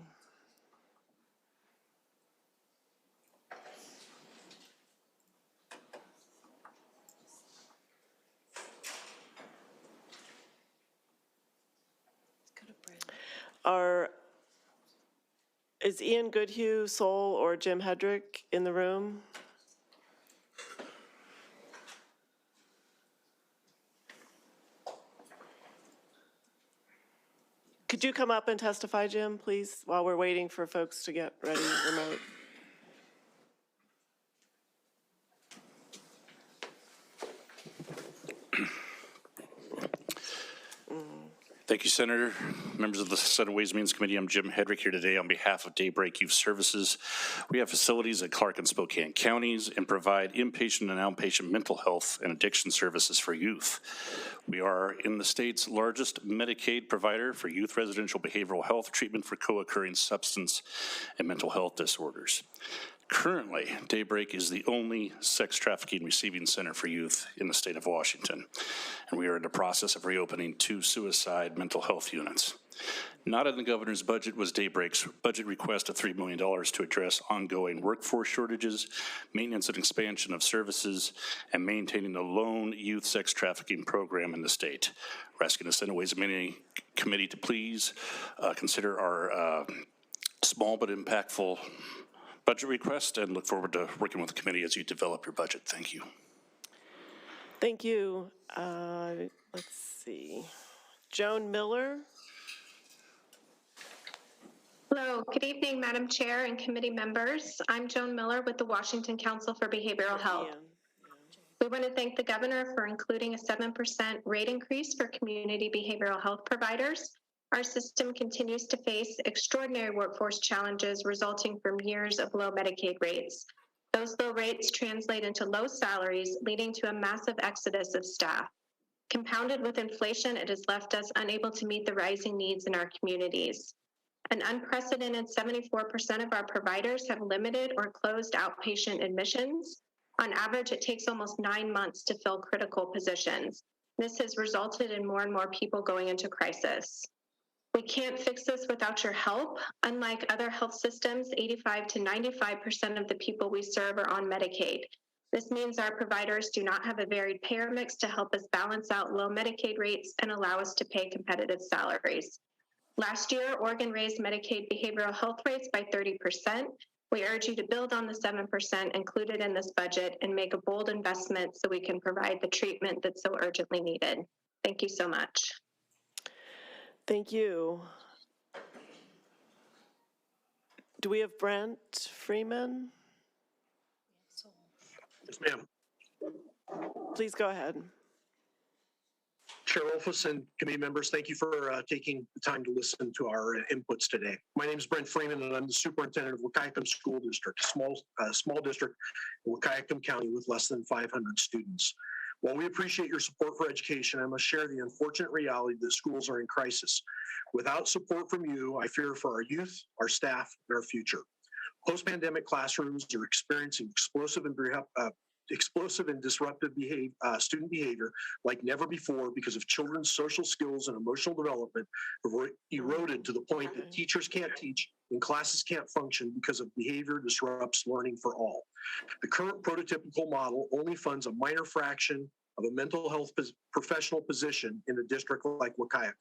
Is Ian Goodhue, Sol, or Jim Hedrick in the room? Could you come up and testify, Jim, please, while we're waiting for folks to get ready remote? Thank you, Senator. Members of the Senate Ways and Means Committee, I'm Jim Hedrick here today on behalf of Daybreak Youth Services. We have facilities at Clark and Spokane counties and provide inpatient and outpatient mental health and addiction services for youth. We are in the state's largest Medicaid provider for youth residential behavioral health treatment for co-occurring substance and mental health disorders. Currently, Daybreak is the only sex trafficking receiving center for youth in the state of Washington, and we are in the process of reopening 2 suicide mental health units. Not in the governor's budget was Daybreak's budget request of $3 million to address ongoing workforce shortages, maintenance and expansion of services, and maintaining the lone youth sex trafficking program in the state. We're asking the Senate Ways and Means Committee to please consider our small but impactful budget request and look forward to working with the committee as you develop your budget. Thank you. Thank you. Let's see. Joan Miller. Hello, good evening, Madam Chair and committee members. I'm Joan Miller with the Washington Council for Behavioral Health. We want to thank the governor for including a 7% rate increase for community behavioral health providers. Our system continues to face extraordinary workforce challenges resulting from years of low Medicaid rates. Those low rates translate into low salaries, leading to a massive exodus of staff. Compounded with inflation, it has left us unable to meet the rising needs in our communities. An unprecedented 74% of our providers have limited or closed outpatient admissions. On average, it takes almost 9 months to fill critical positions. This has resulted in more and more people going into crisis. We can't fix this without your help. Unlike other health systems, 85 to 95% of the people we serve are on Medicaid. This means our providers do not have a varied payer mix to help us balance out low Medicaid rates and allow us to pay competitive salaries. Last year, Oregon raised Medicaid behavioral health rates by 30%. We urge you to build on the 7% included in this budget and make a bold investment so we can provide the treatment that's so urgently needed. Thank you so much. Thank you. Do we have Brent Freeman? Yes, ma'am. Please go ahead. Chair Rolfes and committee members, thank you for taking the time to listen to our inputs today. My name is Brent Freeman, and I'm the superintendent of Wahkiakum School District, a small district in Wahkiakum County with less than 500 students. While we appreciate your support for education, I must share the unfortunate reality that schools are in crisis. Without support from you, I fear for our youth, our staff, and our future. Post-pandemic classrooms are experiencing explosive and disruptive student behavior like never before because of children's social skills and emotional development have eroded to the point that teachers can't teach and classes can't function because of behavior disrupts learning for all. The current prototypical model only funds a minor fraction of a mental health professional position in a district like Wahkiakum.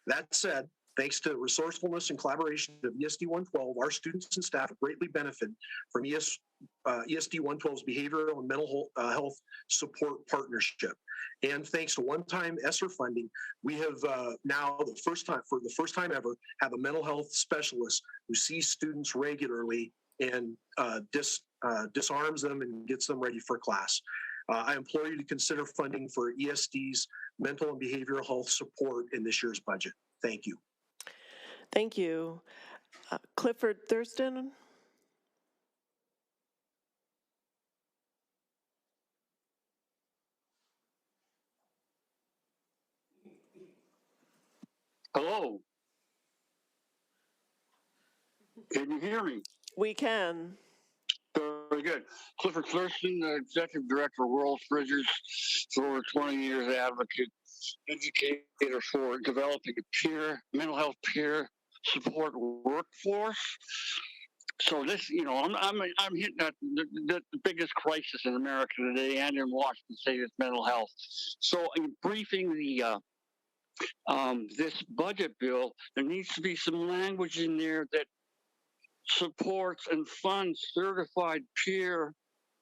That said, thanks to the resourcefulness and collaboration of ESD 112, our students and staff have greatly benefited from ESD 112's behavioral and mental health support partnership. And thanks to one-time ESSER funding, we have now, for the first time ever, have a mental health specialist who sees students regularly and disarms them and gets them ready for class. I implore you to consider funding for ESD's mental and behavioral health support in this year's budget. Thank you. Thank you. Clifford Thurston. Hello. Can you hear me? We can. Very good. Clifford Thurston, Executive Director of World Bridges, for over 20 years, advocate, educator for developing a mental health peer support workforce. So this, I'm hitting at the biggest crisis in America today and in Washington State is mental health. So in briefing this budget bill, there needs to be some language in there that supports and funds certified peer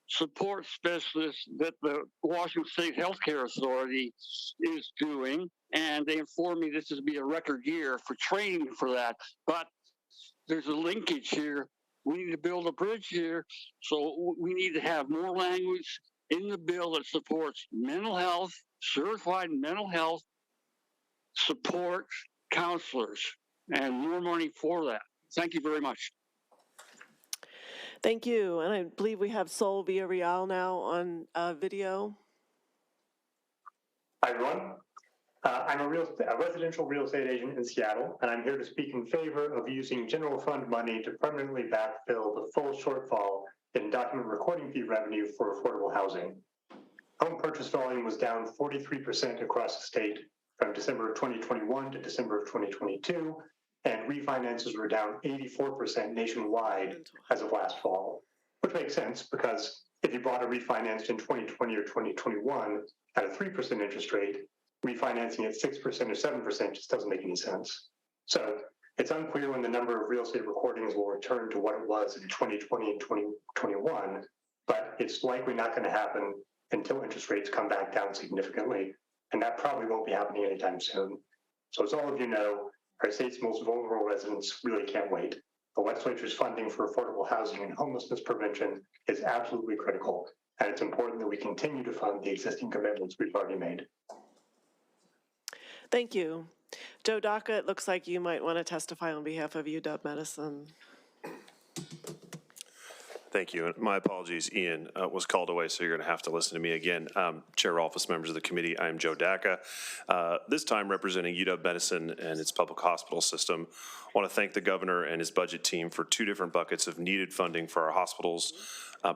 support specialists that the Washington State Healthcare Authority is doing. And they inform me this is be a record year for training for that. But there's a linkage here. We need to build a bridge here. So we need to have more language in the bill that supports mental health, certified mental health support counselors, and more money for that. Thank you very much. Thank you. And I believe we have Sol Villarreal now on video. Hi, everyone. I'm a residential real estate agent in Seattle, and I'm here to speak in favor of using general fund money to permanently backfill the full shortfall in document recording fee revenue for affordable housing. Home purchase volume was down 43% across the state from December of 2021 to December of 2022, and refinances were down 84% nationwide as of last fall, which makes sense because if you bought a refinanced in 2020 or 2021 at a 3% interest rate, refinancing at 6% or 7% just doesn't make any sense. So it's unclear when the number of real estate recordings will return to what it was in 2020 and 2021, but it's likely not going to happen until interest rates come back down significantly, and that probably won't be happening anytime soon. So as all of you know, our state's most vulnerable residents really can't wait. The legislature's funding for affordable housing and homelessness prevention is absolutely critical, and it's important that we continue to fund the existing commitments we've already made. Thank you. Joe Daca, it looks like you might want to testify on behalf of UW Medicine. Thank you. My apologies, Ian was called away, so you're going to have to listen to me again. Chair Rolfes, members of the committee, I am Joe Daca, this time representing UW Medicine and its public hospital system. I want to thank the governor and his budget team for two different buckets of needed funding for our hospitals.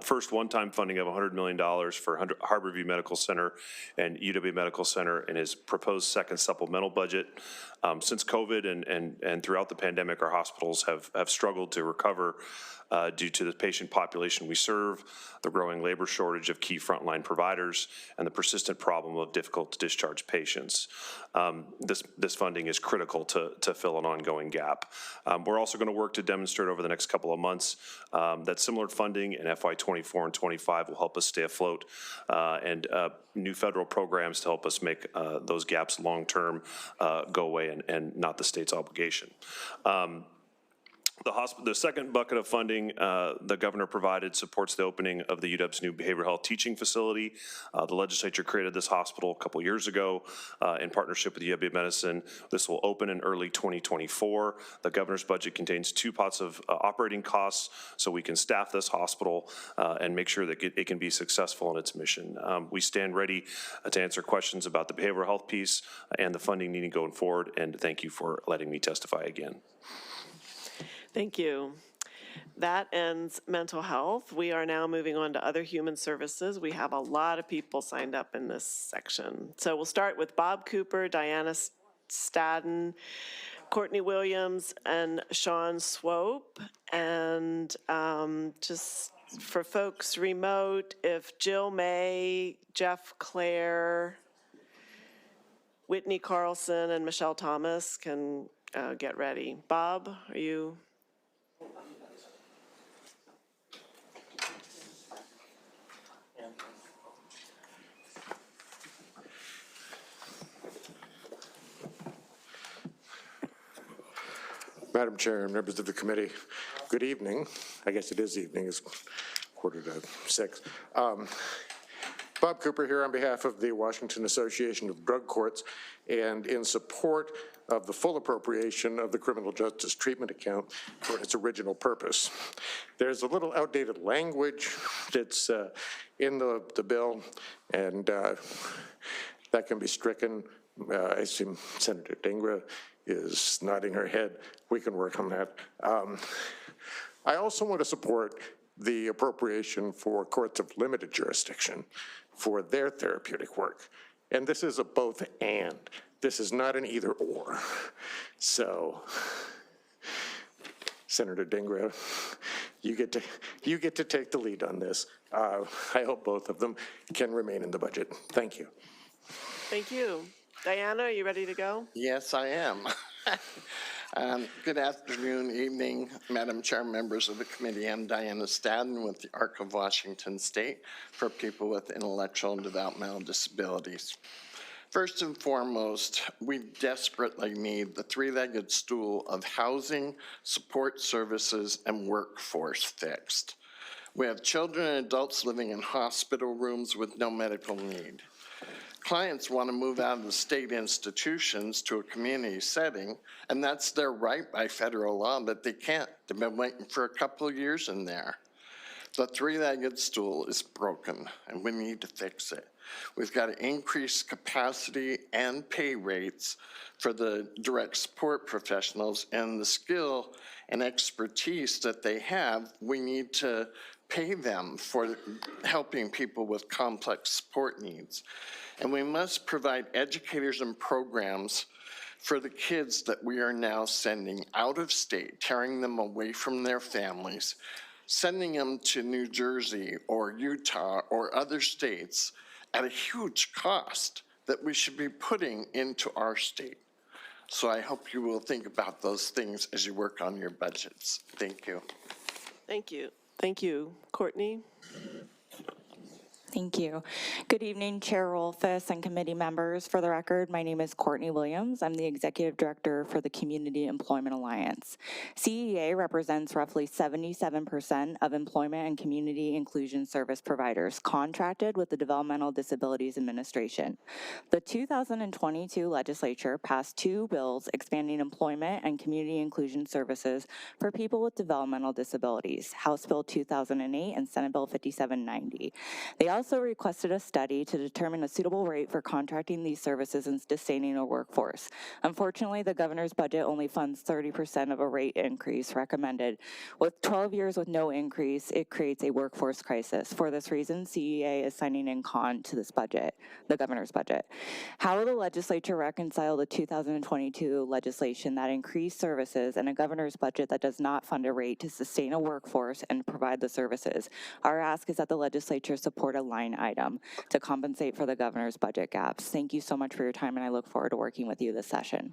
First, one-time funding of $100 million for Harborview Medical Center and UW Medical Center in his proposed second supplemental budget. Since COVID and throughout the pandemic, our hospitals have struggled to recover due to the patient population we serve, the growing labor shortage of key frontline providers, and the persistent problem of difficult to discharge patients. This funding is critical to fill an ongoing gap. We're also going to work to demonstrate over the next couple of months that similar funding in FY24 and 25 will help us stay afloat, and new federal programs to help us make those gaps long-term go away and not the state's obligation. The second bucket of funding the governor provided supports the opening of the UW's new behavioral health teaching facility. The legislature created this hospital a couple years ago in partnership with UW Medicine. This will open in early 2024. The governor's budget contains two pots of operating costs, so we can staff this hospital and make sure that it can be successful in its mission. We stand ready to answer questions about the behavioral health piece and the funding needing going forward, and thank you for letting me testify again. Thank you. That ends mental health. We are now moving on to other human services. We have a lot of people signed up in this section. So we'll start with Bob Cooper, Diana Stadden, Courtney Williams, and Sean Swope. And just for folks remote, if Jill May, Jeff Clare, Whitney Carlson, and Michelle Thomas can get ready. Bob, are you? Madam Chair and members of the committee, good evening. I guess it is evening, it's 5:45. Bob Cooper here on behalf of the Washington Association of Drug Courts and in support of the full appropriation of the Criminal Justice Treatment Account for its original purpose. There's a little outdated language that's in the bill, and that can be stricken. I see Senator Dingra is nodding her head. We can work on that. I also want to support the appropriation for courts of limited jurisdiction for their therapeutic work. And this is a both and. This is not an either or. So, Senator Dingra, you get to take the lead on this. I hope both of them can remain in the budget. Thank you. Thank you. Diana, are you ready to go? Yes, I am. Good afternoon, evening, Madam Chair, members of the committee. I'm Diana Stadden with the ARC of Washington State for people with intellectual and developmental disabilities. First and foremost, we desperately need the three-legged stool of housing, support services, and workforce fixed. We have children and adults living in hospital rooms with no medical need. Clients want to move out of the state institutions to a community setting, and that's their right by federal law, but they can't. They've been waiting for a couple of years in there. The three-legged stool is broken, and we need to fix it. We've got to increase capacity and pay rates for the direct support professionals, and the skill and expertise that they have, we need to pay them for helping people with complex support needs. And we must provide educators and programs for the kids that we are now sending out of state, tearing them away from their families, sending them to New Jersey or Utah or other states at a huge cost that we should be putting into our state. So I hope you will think about those things as you work on your budgets. Thank you. Thank you. Thank you. Courtney? Thank you. Good evening, Chair Rolfes and committee members. For the record, my name is Courtney Williams. I'm the Executive Director for the Community Employment Alliance. CEA represents roughly 77% of employment and community inclusion service providers contracted with the Developmental Disabilities Administration. The 2022 legislature passed two bills expanding employment and community inclusion services for people with developmental disabilities, House Bill 2008 and Senate Bill 5790. They also requested a study to determine a suitable rate for contracting these services and sustaining a workforce. Unfortunately, the governor's budget only funds 30% of a rate increase recommended. With 12 years with no increase, it creates a workforce crisis. For this reason, CEA is signing in con to this budget, the governor's budget. How will the legislature reconcile the 2022 legislation that increased services and a governor's budget that does not fund a rate to sustain a workforce and provide the services? Our ask is that the legislature support a line item to compensate for the governor's budget gaps. Thank you so much for your time, and I look forward to working with you this session.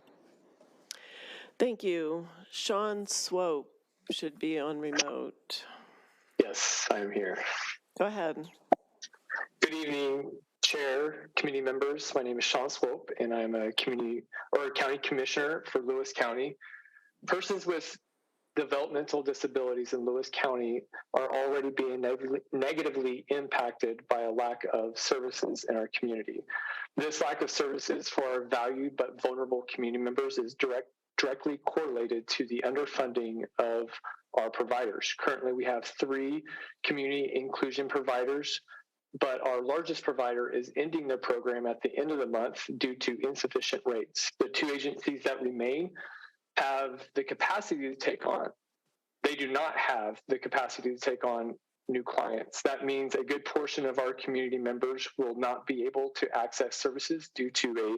Thank you. Sean Swope should be on remote. Yes, I'm here. Go ahead. Good evening, Chair, committee members. My name is Sean Swope, and I'm a county commissioner for Lewis County. Persons with developmental disabilities in Lewis County are already being negatively impacted by a lack of services in our community. This lack of services for our valued but vulnerable community members is directly correlated to the underfunding of our providers. Currently, we have 3 community inclusion providers, but our largest provider is ending their program at the end of the month due to insufficient rates. The 2 agencies that remain have the capacity to take on. They do not have the capacity to take on new clients. That means a good portion of our community members will not be able to access services due to a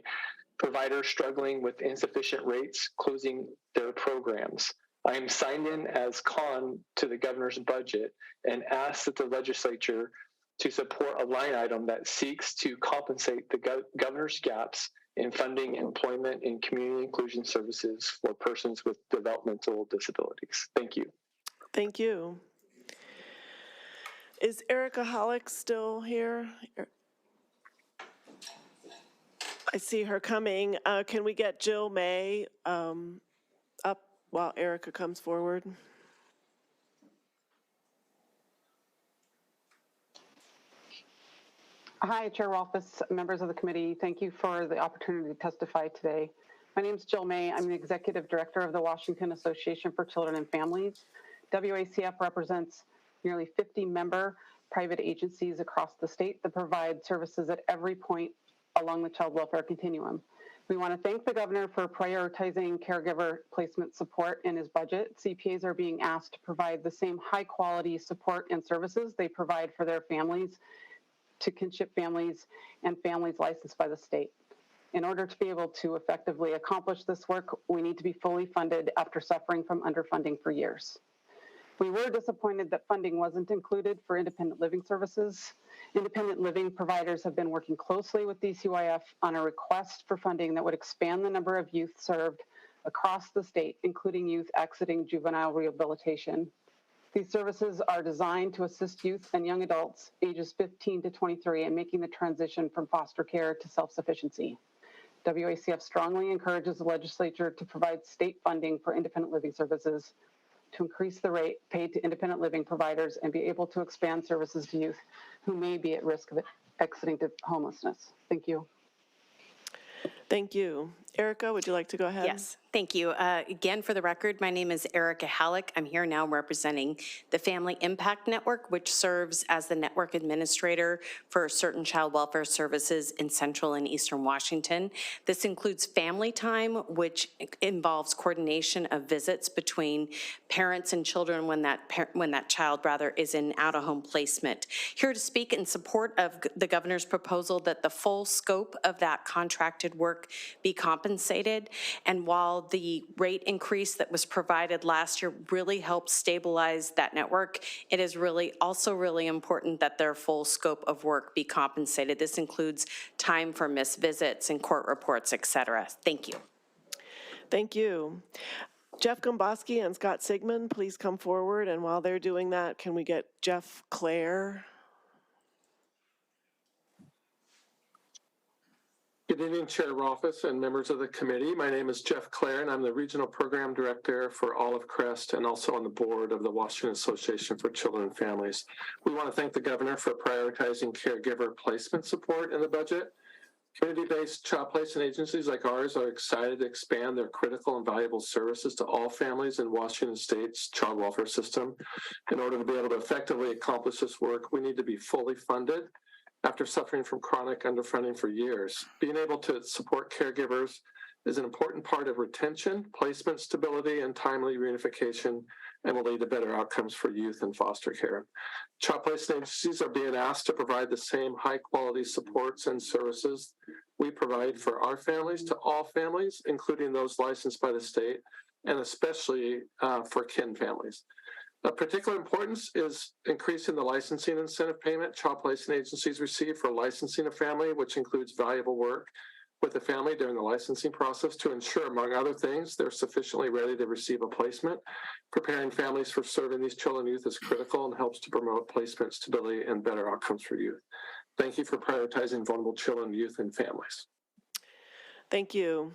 provider struggling with insufficient rates, closing their programs. I am signed in as con to the governor's budget and ask that the legislature to support a line item that seeks to compensate the governor's gaps in funding employment and community inclusion services for persons with developmental disabilities. Thank you. Thank you. Is Erica Hollick still here? I see her coming. Can we get Jill May up while Erica comes forward? Hi, Chair Rolfes, members of the committee. Thank you for the opportunity to testify today. My name is Jill May. I'm the Executive Director of the Washington Association for Children and Families. WACF represents nearly 50 member private agencies across the state that provide services at every point along the child welfare continuum. We want to thank the governor for prioritizing caregiver placement support in his budget. CPAs are being asked to provide the same high quality support and services they provide for their families to kinship families and families licensed by the state. In order to be able to effectively accomplish this work, we need to be fully funded after suffering from underfunding for years. We were disappointed that funding wasn't included for independent living services. Independent living providers have been working closely with DCYF on a request for funding that would expand the number of youth served across the state, including youth exiting juvenile rehabilitation. These services are designed to assist youth and young adults ages 15 to 23 in making the transition from foster care to self-sufficiency. WACF strongly encourages the legislature to provide state funding for independent living services, to increase the rate paid to independent living providers, and be able to expand services to youth who may be at risk of exiting to homelessness. Thank you. Thank you. Erica, would you like to go ahead? Yes, thank you. Again, for the record, my name is Erica Halleck. I'm here now representing the Family Impact Network, which serves as the network administrator for certain child welfare services in Central and Eastern Washington. This includes family time, which involves coordination of visits between parents and children when that child is in out-of-home placement. Here to speak in support of the governor's proposal that the full scope of that contracted work be compensated. And while the rate increase that was provided last year really helped stabilize that network, it is also really important that their full scope of work be compensated. This includes time for missed visits and court reports, et cetera. Thank you. Thank you. Jeff Gomboski and Scott Sigmund, please come forward. And while they're doing that, can we get Jeff Clare? Good evening, Chair Rolfes and members of the committee. My name is Jeff Clare, and I'm the Regional Program Director for Olive Crest and also on the board of the Washington Association for Children and Families. We want to thank the governor for prioritizing caregiver placement support in the budget. Community-based child placement agencies like ours are excited to expand their critical and valuable services to all families in Washington State's child welfare system. In order to be able to effectively accomplish this work, we need to be fully funded. After suffering from chronic underfunding for years, being able to support caregivers is an important part of retention, placement stability, and timely reunification, and will lead to better outcomes for youth in foster care. Child placement agencies are being asked to provide the same high-quality supports and services we provide for our families to all families, including those licensed by the state, and especially for kin families. Of particular importance is increasing the licensing incentive payment child placement agencies receive for licensing a family, which includes valuable work with the family during the licensing process to ensure, among other things, they're sufficiently ready to receive a placement. Preparing families for serving these children and youth is critical and helps to promote placement stability and better outcomes for youth. Thank you for prioritizing vulnerable children, youth, and families. Thank you.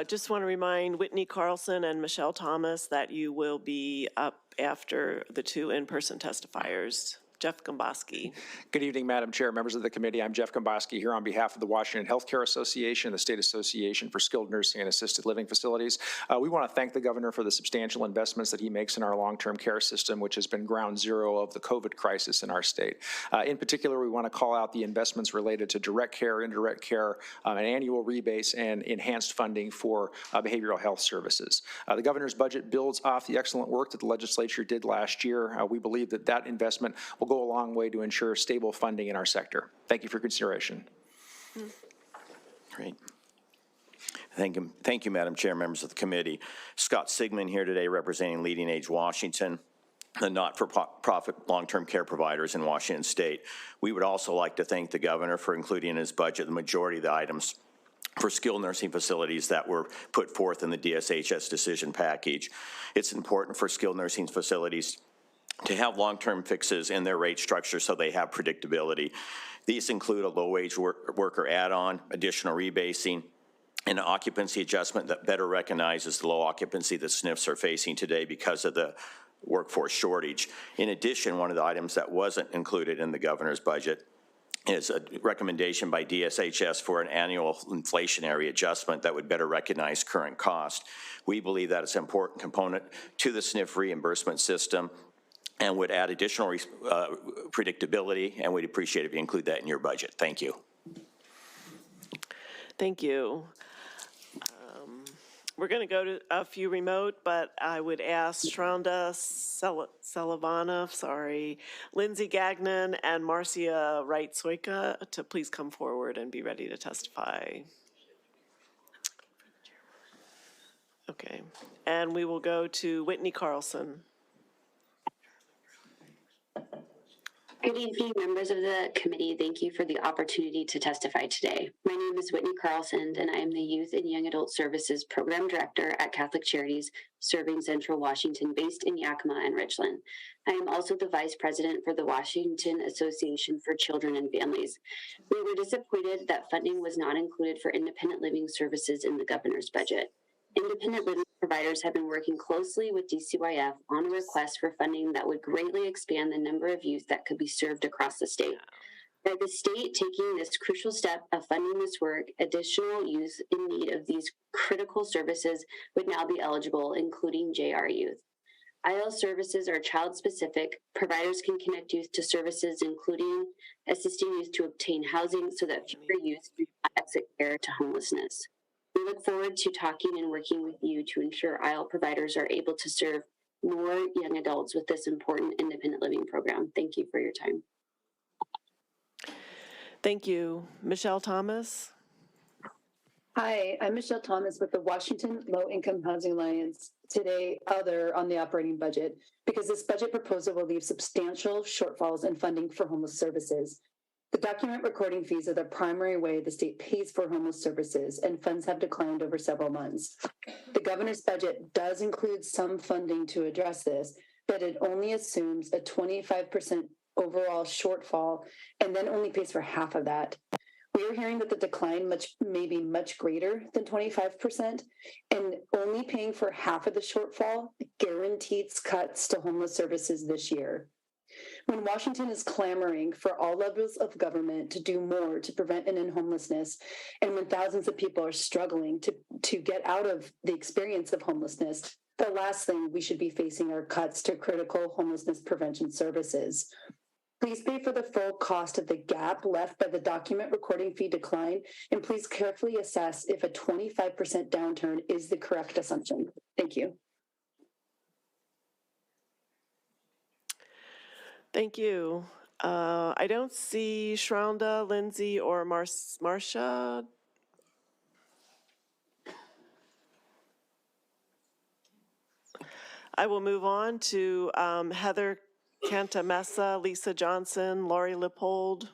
Just want to remind Whitney Carlson and Michelle Thomas that you will be up after the two in-person testifiers. Jeff Gomboski. Good evening, Madam Chair, members of the committee. I'm Jeff Gomboski here on behalf of the Washington Healthcare Association, the State Association for Skilled Nursing and Assisted Living Facilities. We want to thank the governor for the substantial investments that he makes in our long-term care system, which has been ground zero of the COVID crisis in our state. In particular, we want to call out the investments related to direct care, indirect care, and annual rebates and enhanced funding for behavioral health services. The governor's budget builds off the excellent work that the legislature did last year. We believe that that investment will go a long way to ensure stable funding in our sector. Thank you for consideration. Great. Thank you, Madam Chair, members of the committee. Scott Sigmund here today representing Leading Age Washington, the not-for-profit long-term care providers in Washington State. We would also like to thank the governor for including in his budget the majority of the items for skilled nursing facilities that were put forth in the DSHS decision package. It's important for skilled nursing facilities to have long-term fixes in their rate structure so they have predictability. These include a low-wage worker add-on, additional rebasing, and an occupancy adjustment that better recognizes the low occupancy that SNFs are facing today because of the workforce shortage. In addition, one of the items that wasn't included in the governor's budget is a recommendation by DSHS for an annual inflationary adjustment that would better recognize current cost. We believe that it's an important component to the SNF reimbursement system and would add additional predictability, and we'd appreciate if you include that in your budget. Thank you. Thank you. We're going to go to a few remote, but I would ask Shronda Salavana, Lindsay Gagnon, and Marcia Wright-Soika to please come forward and be ready to testify. Okay, and we will go to Whitney Carlson. Good evening, members of the committee. Thank you for the opportunity to testify today. My name is Whitney Carlson, and I am the Youth and Young Adult Services Program Director at Catholic Charities, serving Central Washington, based in Yakima and Richland. I am also the Vice President for the Washington Association for Children and Families. We were disappointed that funding was not included for independent living services in the governor's budget. Independent living providers have been working closely with DCYF on a request for funding that would greatly expand the number of youth that could be served across the state. By the state taking this crucial step of funding this work, additional youth in need of these critical services would now be eligible, including JR youth. IL services are child-specific. Providers can connect youth to services, including assisting youth to obtain housing so that fewer youth do not exit care to homelessness. We look forward to talking and working with you to ensure IL providers are able to serve more young adults with this important independent living program. Thank you for your time. Thank you. Michelle Thomas. Hi, I'm Michelle Thomas with the Washington Low Income Housing Alliance. Today, other on the operating budget, because this budget proposal will leave substantial shortfalls in funding for homeless services. The document recording fees are the primary way the state pays for homeless services, and funds have declined over several months. The governor's budget does include some funding to address this, but it only assumes a 25% overall shortfall and then only pays for half of that. We are hearing that the decline may be much greater than 25%, and only paying for half of the shortfall guarantees cuts to homeless services this year. When Washington is clamoring for all levels of government to do more to prevent and end homelessness, and when thousands of people are struggling to get out of the experience of homelessness, the last thing we should be facing are cuts to critical homelessness prevention services. Please pay for the full cost of the gap left by the document recording fee decline, and please carefully assess if a 25% downturn is the correct assumption. Thank you. Thank you. I don't see Shronda, Lindsay, or Marcia. I will move on to Heather Cantamessa, Lisa Johnson, Laurie Lippold.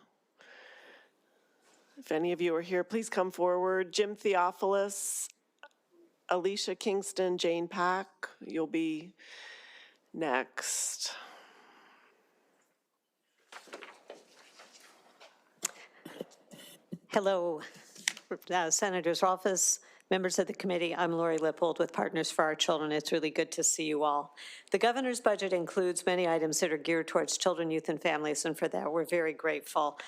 If any of you are here, please come forward. Jim Theophilus, Alicia Kingston, Jane Pack, you'll be next. Hello, Senators Rolfes, Members of the committee, I'm Lori Lippold with Partners for Our Children. It's really good to see you all. The governor's budget includes many items that are geared towards children, youth, and families, and for that, we're very grateful.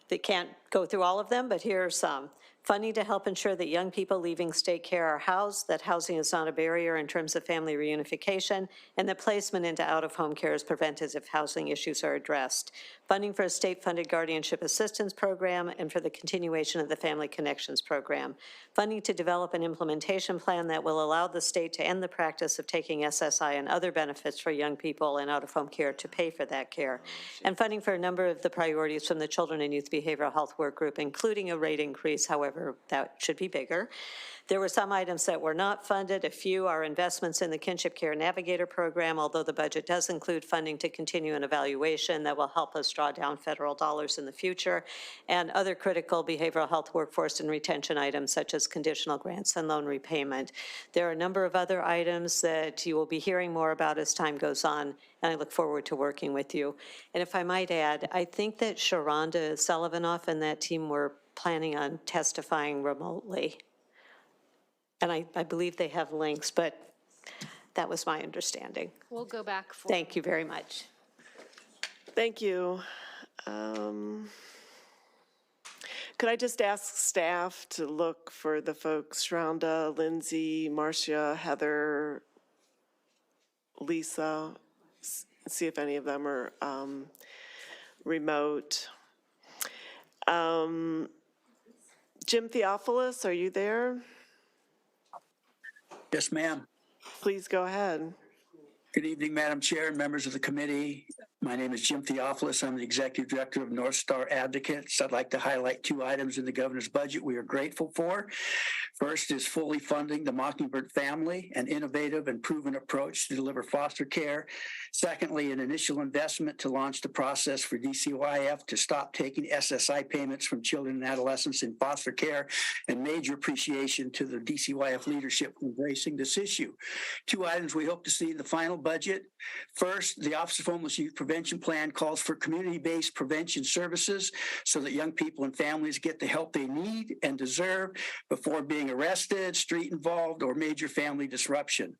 They can't go through all of them, but here are some. Funding to help ensure that young people leaving state care are housed, that housing is not a barrier in terms of family reunification, and that placement into out-of-home care is prevented if housing issues are addressed. Funding for a state-funded guardianship assistance program and for the continuation of the Family Connections program. Funding to develop an implementation plan that will allow the state to end the practice of taking SSI and other benefits for young people in out-of-home care to pay for that care. And funding for a number of the priorities from the Children and Youth Behavioral Health Work Group, including a rate increase, however, that should be bigger. There were some items that were not funded. A few are investments in the Kinship Care Navigator program, although the budget does include funding to continue an evaluation that will help us draw down federal dollars in the future, and other critical behavioral health workforce and retention items such as conditional grants and loan repayment. There are a number of other items that you will be hearing more about as time goes on, and I look forward to working with you. And if I might add, I think that Sharonda Sullivanoff and that team were planning on testifying remotely. And I believe they have links, but that was my understanding. We'll go back for. Thank you very much. Thank you. Could I just ask staff to look for the folks, Shronda, Lindsay, Marcia, Heather, Lisa, see if any of them are remote. Jim Theophilus, are you there? Yes, ma'am. Please go ahead. Good evening, Madam Chair and members of the committee. My name is Jim Theophilus. I'm the Executive Director of North Star Advocates. I'd like to highlight two items in the governor's budget we are grateful for. First is fully funding the Mockingbird family, an innovative and proven approach to deliver foster care. Secondly, an initial investment to launch the process for DCYF to stop taking SSI payments from children and adolescents in foster care, and major appreciation to the DCYF leadership for embracing this issue. Two items we hope to see in the final budget. First, the Office of Homeless Youth Prevention Plan calls for community-based prevention services so that young people and families get the help they need and deserve before being arrested, street involved, or major family disruption.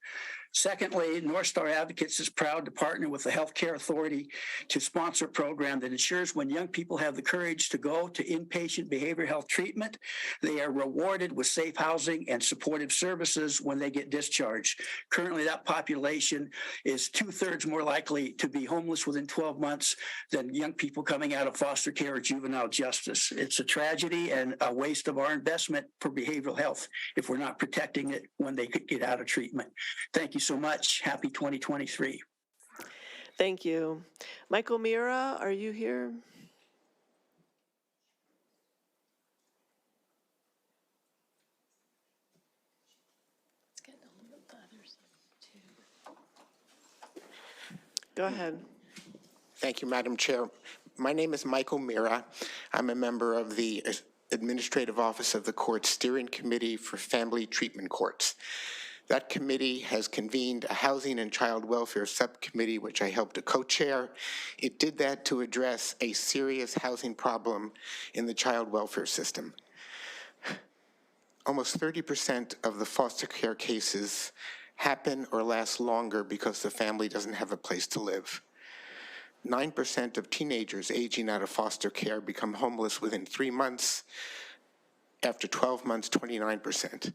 Secondly, North Star Advocates is proud to partner with the Healthcare Authority to sponsor a program that ensures when young people have the courage to go to inpatient behavioral health treatment, they are rewarded with safe housing and supportive services when they get discharged. Currently, that population is 2/3 more likely to be homeless within 12 months than young people coming out of foster care or juvenile justice. It's a tragedy and a waste of our investment for behavioral health if we're not protecting it when they get out of treatment. Thank you so much. Happy 2023. Thank you. Michael Mira, are you here? Go ahead. Thank you, Madam Chair. My name is Michael Mira. I'm a member of the Administrative Office of the Court Steering Committee for Family Treatment Courts. That committee has convened a Housing and Child Welfare Subcommittee, which I helped to co-chair. It did that to address a serious housing problem in the child welfare system. Almost 30% of the foster care cases happen or last longer because the family doesn't have a place to live. 9% of teenagers aging out of foster care become homeless within 3 months. After 12 months, 29%.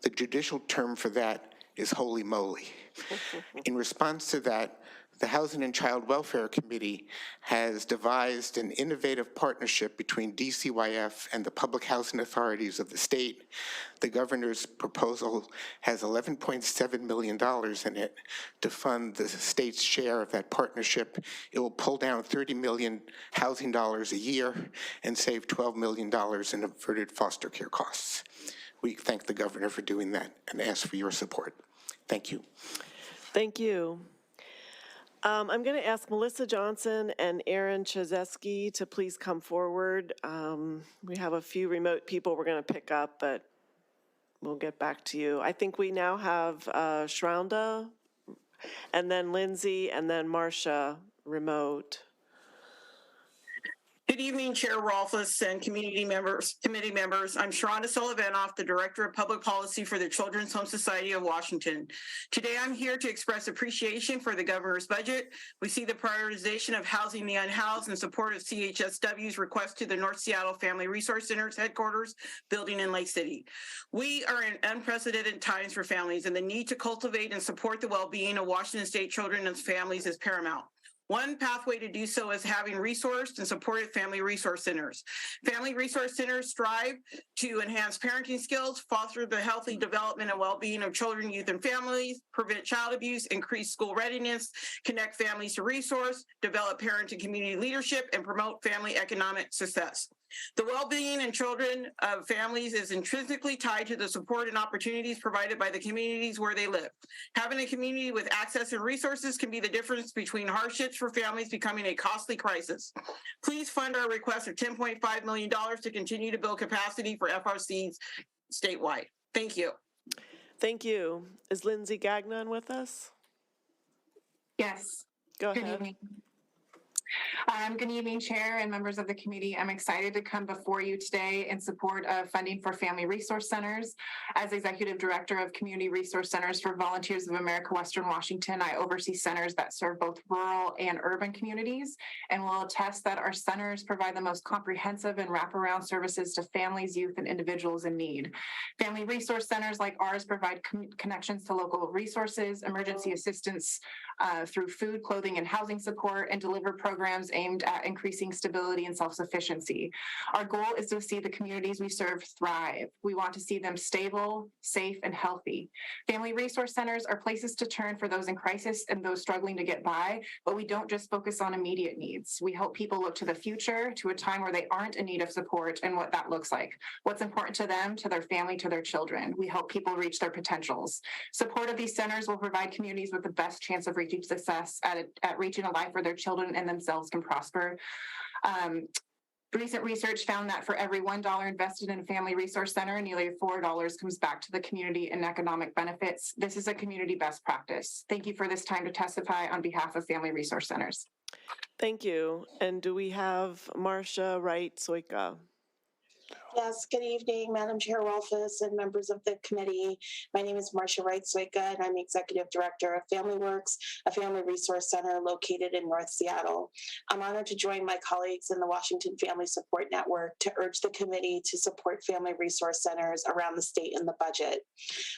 The judicial term for that is holy moly. In response to that, the Housing and Child Welfare Committee has devised an innovative partnership between DCYF and the public housing authorities of the state. The governor's proposal has $11.7 million in it to fund the state's share of that partnership. It will pull down $30 million housing dollars a year and save $12 million in averted foster care costs. We thank the governor for doing that and ask for your support. Thank you. Thank you. I'm going to ask Melissa Johnson and Aaron Chazeski to please come forward. We have a few remote people we're going to pick up, but we'll get back to you. I think we now have Shronda, and then Lindsay, and then Marcia remote. Good Good evening, Chair Rolfes and committee members. I'm Sharonda Sullivanoff, the Director of Public Policy for the Children's Home Society of Washington. Today, I'm here to express appreciation for the governor's budget. We see the prioritization of housing the unhoused in support of CHSW's request to the North Seattle Family Resource Center's headquarters building in Lake City. We are in unprecedented times for families, and the need to cultivate and support the well-being of Washington State children and families is paramount. One pathway to do so is having resourced and supported family resource centers. Family resource centers strive to enhance parenting skills, foster the healthy development and well-being of children, youth, and families, prevent child abuse, increase school readiness, connect families to resource, develop parent and community leadership, and promote family economic success. The well-being and children of families is intrinsically tied to the support and opportunities provided by the communities where they live. Having a community with access and resources can be the difference between hardships for families becoming a costly crisis. Please fund our request of $10.5 million to continue to build capacity for FRCs statewide. Thank you. Thank you. Is Lindsay Gagnon with us? Yes. Go Good ahead. evening. Good evening, Chair and members of the committee. I'm excited to come before you today in support of funding for Family Resource Centers. As Executive Director of Community Resource Centers for Volunteers of America Western Washington, I oversee centers that serve both rural and urban communities, and will attest that our centers provide the most comprehensive and wraparound services to families, youth, and individuals in need. Family Resource Centers like ours provide connections to local resources, emergency assistance through food, clothing, and housing support, and deliver programs aimed at increasing stability and self-sufficiency. Our goal is to see the communities we serve thrive. We want to see them stable, safe, and healthy. Family resource centers are places to turn for those in crisis and those struggling to get by, but we don't just focus on immediate needs. We help people look to the future, to a time where they aren't in need of support, and what that looks like. What's important to them, to their family, to their children. We help people reach their potentials. Support of these centers will provide communities with the best chance of reaching success at reaching a life where their children and themselves can prosper. Recent research found that for every $1 invested in a family resource center, nearly $4 comes back to the community in economic benefits. This is a community best practice. Thank you for this time to testify on behalf of Family Resource Centers. Thank you. And do we have Marcia Wright-Soika? Yes, good evening, Madam Chair Rolfes and members of the committee. My name is Marcia Wright-Soika, and I'm the Executive Director of Family Works, a family resource center located in North Seattle. I'm honored to join my colleagues in the Washington Family Support Network to urge the committee to support family resource centers around the state in the budget.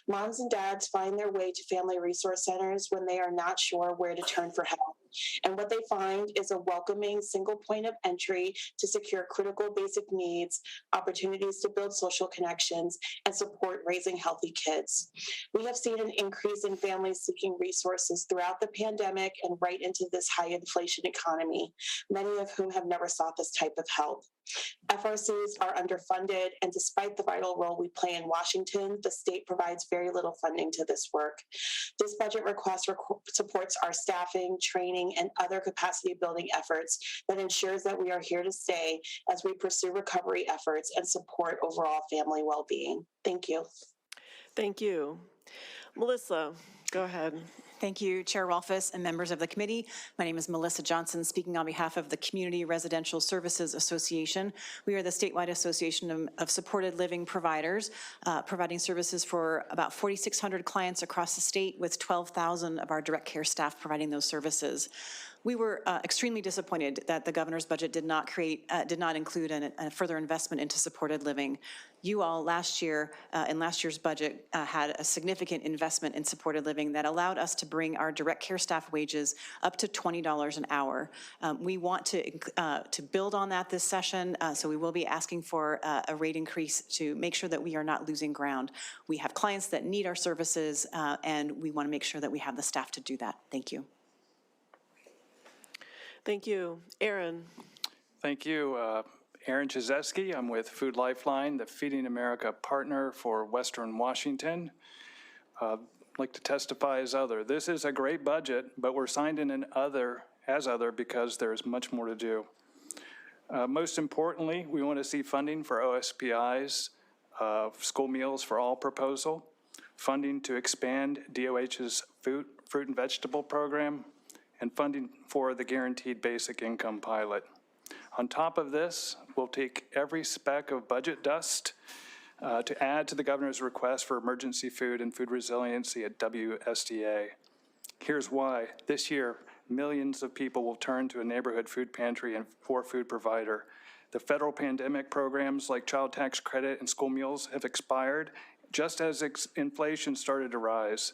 Moms and dads find their way to family resource centers when they are not sure where to turn for help. And what they find is a welcoming single point of entry to secure critical basic needs, opportunities to build social connections, and support raising healthy kids. We have seen an increase in families seeking resources throughout the pandemic and right into this high inflation economy, many of whom have never sought this type of help. FRCs are underfunded, and despite the vital role we play in Washington, the state provides very little funding to this work. This budget request supports our staffing, training, and other capacity building efforts that ensures that we are here to stay as we pursue recovery efforts and support overall family well-being. Thank you. Thank you. Melissa, go ahead. Thank you, Chair Rolfes and members of the committee. My name is Melissa Johnson, speaking on behalf of the Community Residential Services Association. We are the statewide association of supported living providers, providing services for about 4,600 clients across the state, with 12,000 of our direct care staff providing those services. We were extremely disappointed that the governor's budget did not include a further investment into supported living. You all last year, in last year's budget, had a significant investment in supported living that allowed us to bring our direct care staff wages up to $20 an hour. We want to build on that this session, so we will be asking for a rate increase to make sure that we are not losing ground. We have clients that need our services, and we want to make sure that we have the staff to do that. Thank you. Thank you. Aaron. Thank you. Aaron Chizewski. I'm with Food Lifeline, the Feeding America partner for Western Washington. I'd like to testify as other. This is a great budget, but we're signed in as other because there's much more to do. Most importantly, we want to see funding for OSPI's school meals for all proposal, funding to expand DOH's fruit and vegetable program, and funding for the Guaranteed Basic Income pilot. On top of this, we'll take every speck of budget dust to add to the governor's request for emergency food and food resiliency at WSDA. Here's why. This year, millions of people will turn to a neighborhood food pantry or food provider. The federal pandemic programs like child tax credit and school meals have expired just as inflation started to rise.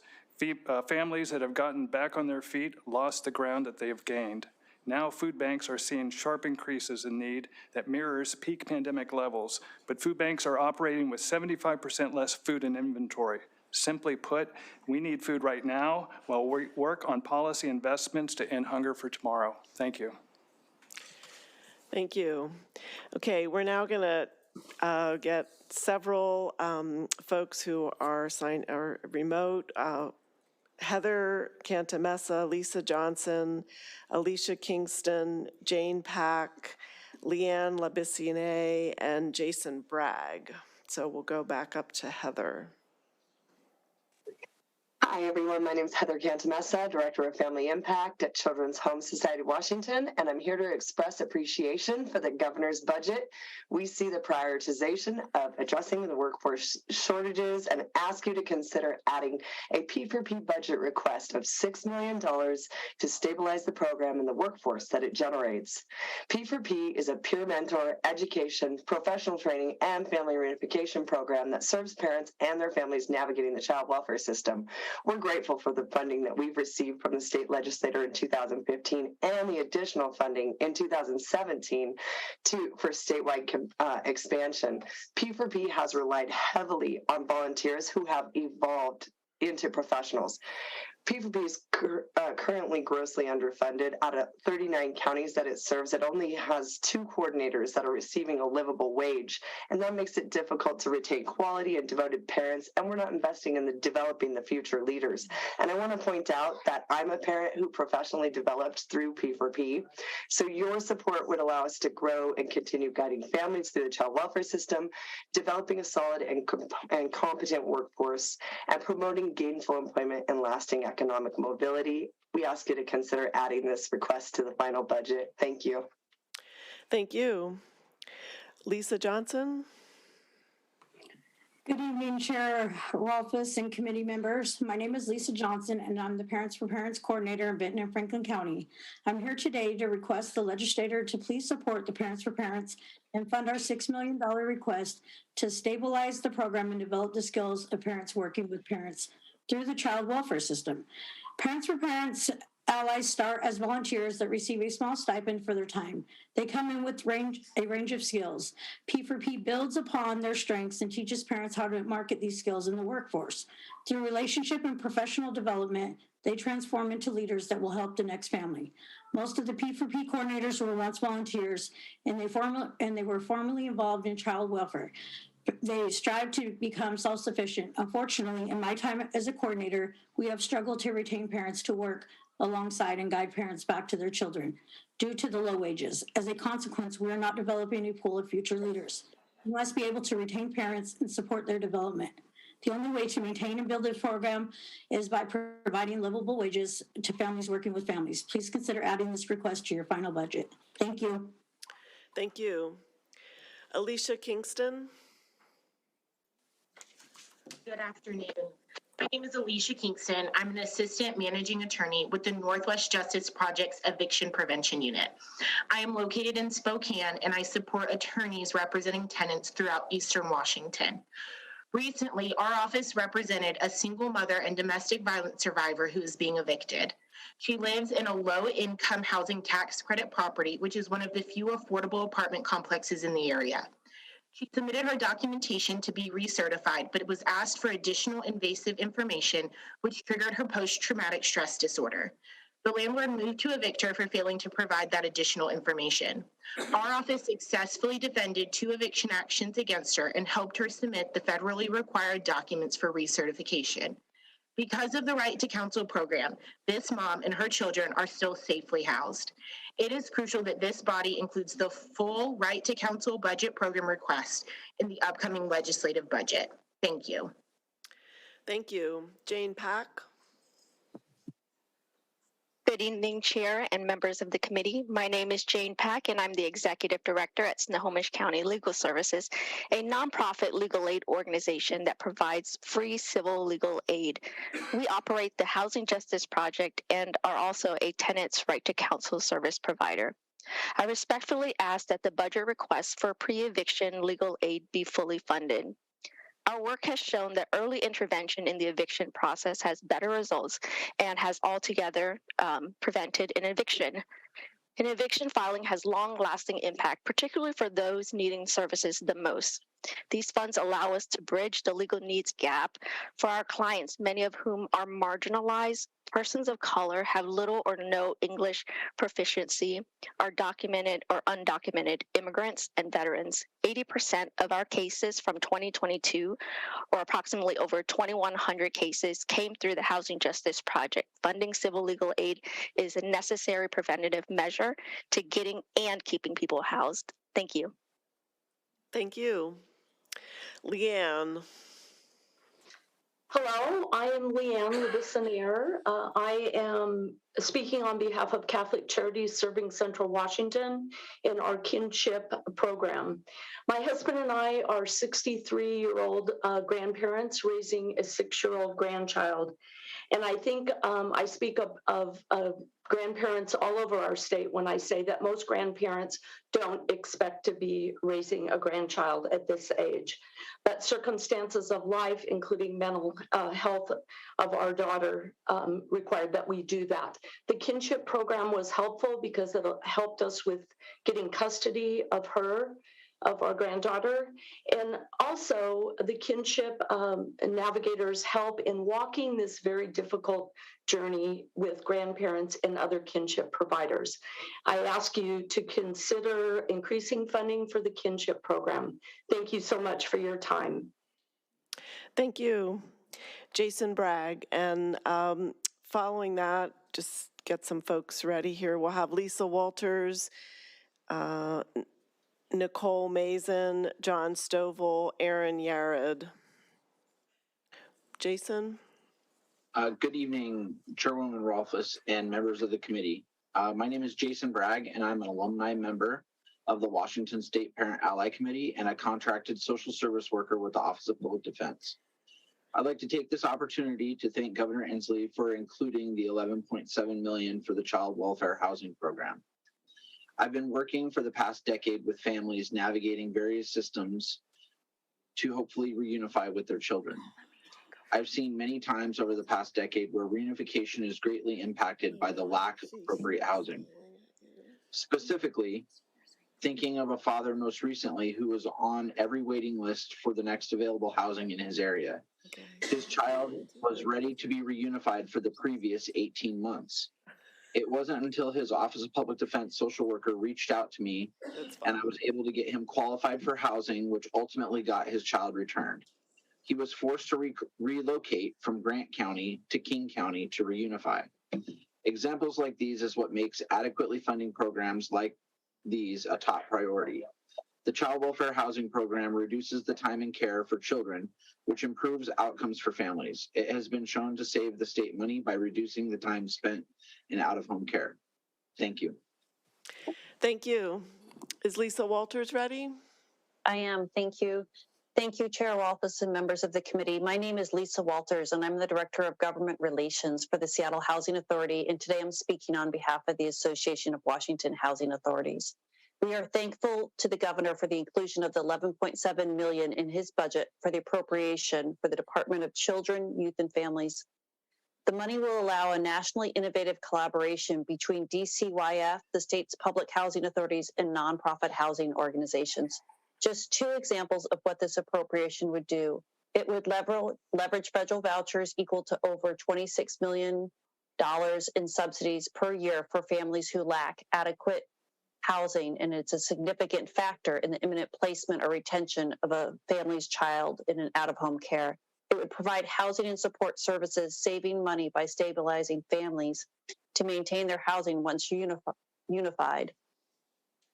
Families that have gotten back on their feet lost the ground that they have gained. Now food banks are seeing sharp increases in need that mirrors peak pandemic levels, but food banks are operating with 75% less food in inventory. Simply put, we need food right now while we work on policy investments to end hunger for tomorrow. Thank you. Thank you. Okay, we're now going to get several folks who are remote. Heather Cantamessa, Lisa Johnson, Alicia Kingston, Jane Pack, Leanne Labissine, and Jason Bragg. So we'll go back up to Heather. Hi, everyone. My name is Heather Cantamessa, Director of Family Impact at Children's Home Society of Washington, and I'm here to express appreciation for the governor's budget. We see the prioritization of addressing the workforce shortages and ask you to consider adding a P4P budget request of $6 million to stabilize the program and the workforce that it generates. P4P is a peer mentor, education, professional training, and family reunification program that serves parents and their families navigating the child welfare system. We're grateful for the funding that we've received from the state legislature in 2015 and the additional funding in 2017 for statewide expansion. P4P has relied heavily on volunteers who have evolved into professionals. P4P is currently grossly underfunded. Out of 39 counties that it serves, it only has 2 coordinators that are receiving a livable wage, and that makes it difficult to retain quality and devoted parents, and we're not investing in developing the future leaders. And I want to point out that I'm a parent who professionally developed through P4P, so your support would allow us to grow and continue guiding families through the child welfare system, developing a solid and competent workforce, and promoting gainful employment and lasting economic mobility. We ask you to consider adding this request to the final budget. Thank you. Thank you. Lisa Johnson. Good evening, Chair Rolfes and committee members. My name is Lisa Johnson, and I'm the Parents for Parents Coordinator in Benton and Franklin County. I'm here today to request the legislator to please support the Parents for Parents and fund our $6 million request to stabilize the program and develop the skills of parents working with parents through the child welfare system. Parents for Parents allies start as volunteers that receive a small stipend for their time. They come in with a range of skills. P4P builds upon their strengths and teaches parents how to market these skills in the workforce. Through relationship and professional development, they transform into leaders that will help the next family. Most of the P4P coordinators were once volunteers, and they were formerly involved in child welfare. They strive to become self-sufficient. Unfortunately, in my time as a coordinator, we have struggled to retain parents to work alongside and guide parents back to their children due to the low wages. As a consequence, we are not developing a pool of future leaders. We must be able to retain parents and support their development. The only way to maintain and build this program is by providing livable wages to families working with families. Please consider adding this request to your final budget. Thank you. Thank you. Alicia Kingston. Good afternoon. My name is Alicia Kingston. I'm an assistant managing attorney with the Northwest Justice Project's Eviction Prevention Unit. I am located in Spokane, and I support attorneys representing tenants throughout Eastern Washington. Recently, our office represented a single mother and domestic violence survivor who is being evicted. She lives in a low-income housing tax credit property, which is one of the few affordable apartment complexes in the area. She submitted her documentation to be recertified, but it was asked for additional invasive information, which triggered her post-traumatic stress disorder. The landlord moved to evict her for failing to provide that additional information. Our office successfully defended 2 eviction actions against her and helped her submit the federally required documents for recertification. Because of the Right to Counsel program, this mom and her children are still safely housed. It is crucial that this body includes the full Right to Counsel budget program request in the upcoming legislative budget. Thank you. Thank you. Jane Pack. Good evening, Chair and members of the committee. My name is Jane Pack, and I'm the Executive Director at Snohomish County Legal Services, a nonprofit legal aid organization that provides free civil legal aid. We operate the Housing Justice Project and are also a tenant's right to counsel service provider. I respectfully ask that the budget request for pre-eviction legal aid be fully funded. Our work has shown that early intervention in the eviction process has better results and has altogether prevented an eviction. An eviction filing has long-lasting impact, particularly for those needing services the most. These funds allow us to bridge the legal needs gap for our clients, many of whom are marginalized, persons of color, have little or no English proficiency, are documented or undocumented immigrants, and veterans. 80% of our cases from 2022, or approximately over 2,100 cases, came through the Housing Justice Project. Funding civil legal aid is a necessary preventative measure to getting and keeping people housed. Thank you. Thank you. Leanne. Hello, I am Leanne Levissonier. I am speaking on behalf of Catholic Charities Serving Central Washington in our kinship program. My husband and I are 63-year-old grandparents raising a 6-year-old grandchild. And I think I speak of grandparents all over our state when I say that most grandparents don't expect to be raising a grandchild at this age. But circumstances of life, including mental health of our daughter, required that we do that. The kinship program was helpful because it helped us with getting custody of her, of our granddaughter. And also the kinship navigators help in walking this very difficult journey with grandparents and other kinship providers. I ask you to consider increasing funding for the kinship program. Thank you so much for your time. Thank you. Jason Bragg. And following that, just get some folks ready here. We'll have Lisa Walters, Nicole Mason, John Stovall, Aaron Yared. Jason? Good evening, Chairwoman Rolfes and members of the committee. My name is Jason Bragg, and I'm an alumni member of the Washington State Parent Ally Committee and a contracted social service worker with the Office of Public Defense. I'd like to take this opportunity to thank Governor Inslee for including the $11.7 million for the Child Welfare Housing Program. I've been working for the past decade with families navigating various systems to hopefully reunify with their children. I've seen many times over the past decade where reunification is greatly impacted by the lack of appropriate housing. Specifically, thinking of a father most recently who was on every waiting list for the next available housing in his area. His child was ready to be reunified for the previous 18 months. It wasn't until his Office of Public Defense social worker reached out to me and I was able to get him qualified for housing, which ultimately got his child returned. He was forced to relocate from Grant County to King County to reunify. Examples like these is what makes adequately funding programs like these a top priority. The Child Welfare Housing Program reduces the time and care for children, which improves outcomes for families. It has been shown to save the state money by reducing the time spent in out-of-home care. Thank you. Thank you. Is Lisa Walters ready? I am. Thank you. Thank you, Chair Rolfes and members of the committee. My name is Lisa Walters, and I'm the Director of Government Relations for the Seattle Housing Authority, and today I'm speaking on behalf of the Association of Washington Housing Authorities. We are thankful to the governor for the inclusion of the $11.7 million in his budget for the appropriation for the Department of Children, Youth, and Families. The money will allow a nationally innovative collaboration between DCYF, the state's public housing authorities, and nonprofit housing organizations. Just two examples of what this appropriation would do. It would leverage federal vouchers equal to over $26 million in subsidies per year for families who lack adequate housing, and it's a significant factor in the imminent placement or retention of a family's child in an out-of-home care. It would provide housing and support services, saving money by stabilizing families to maintain their housing once unified,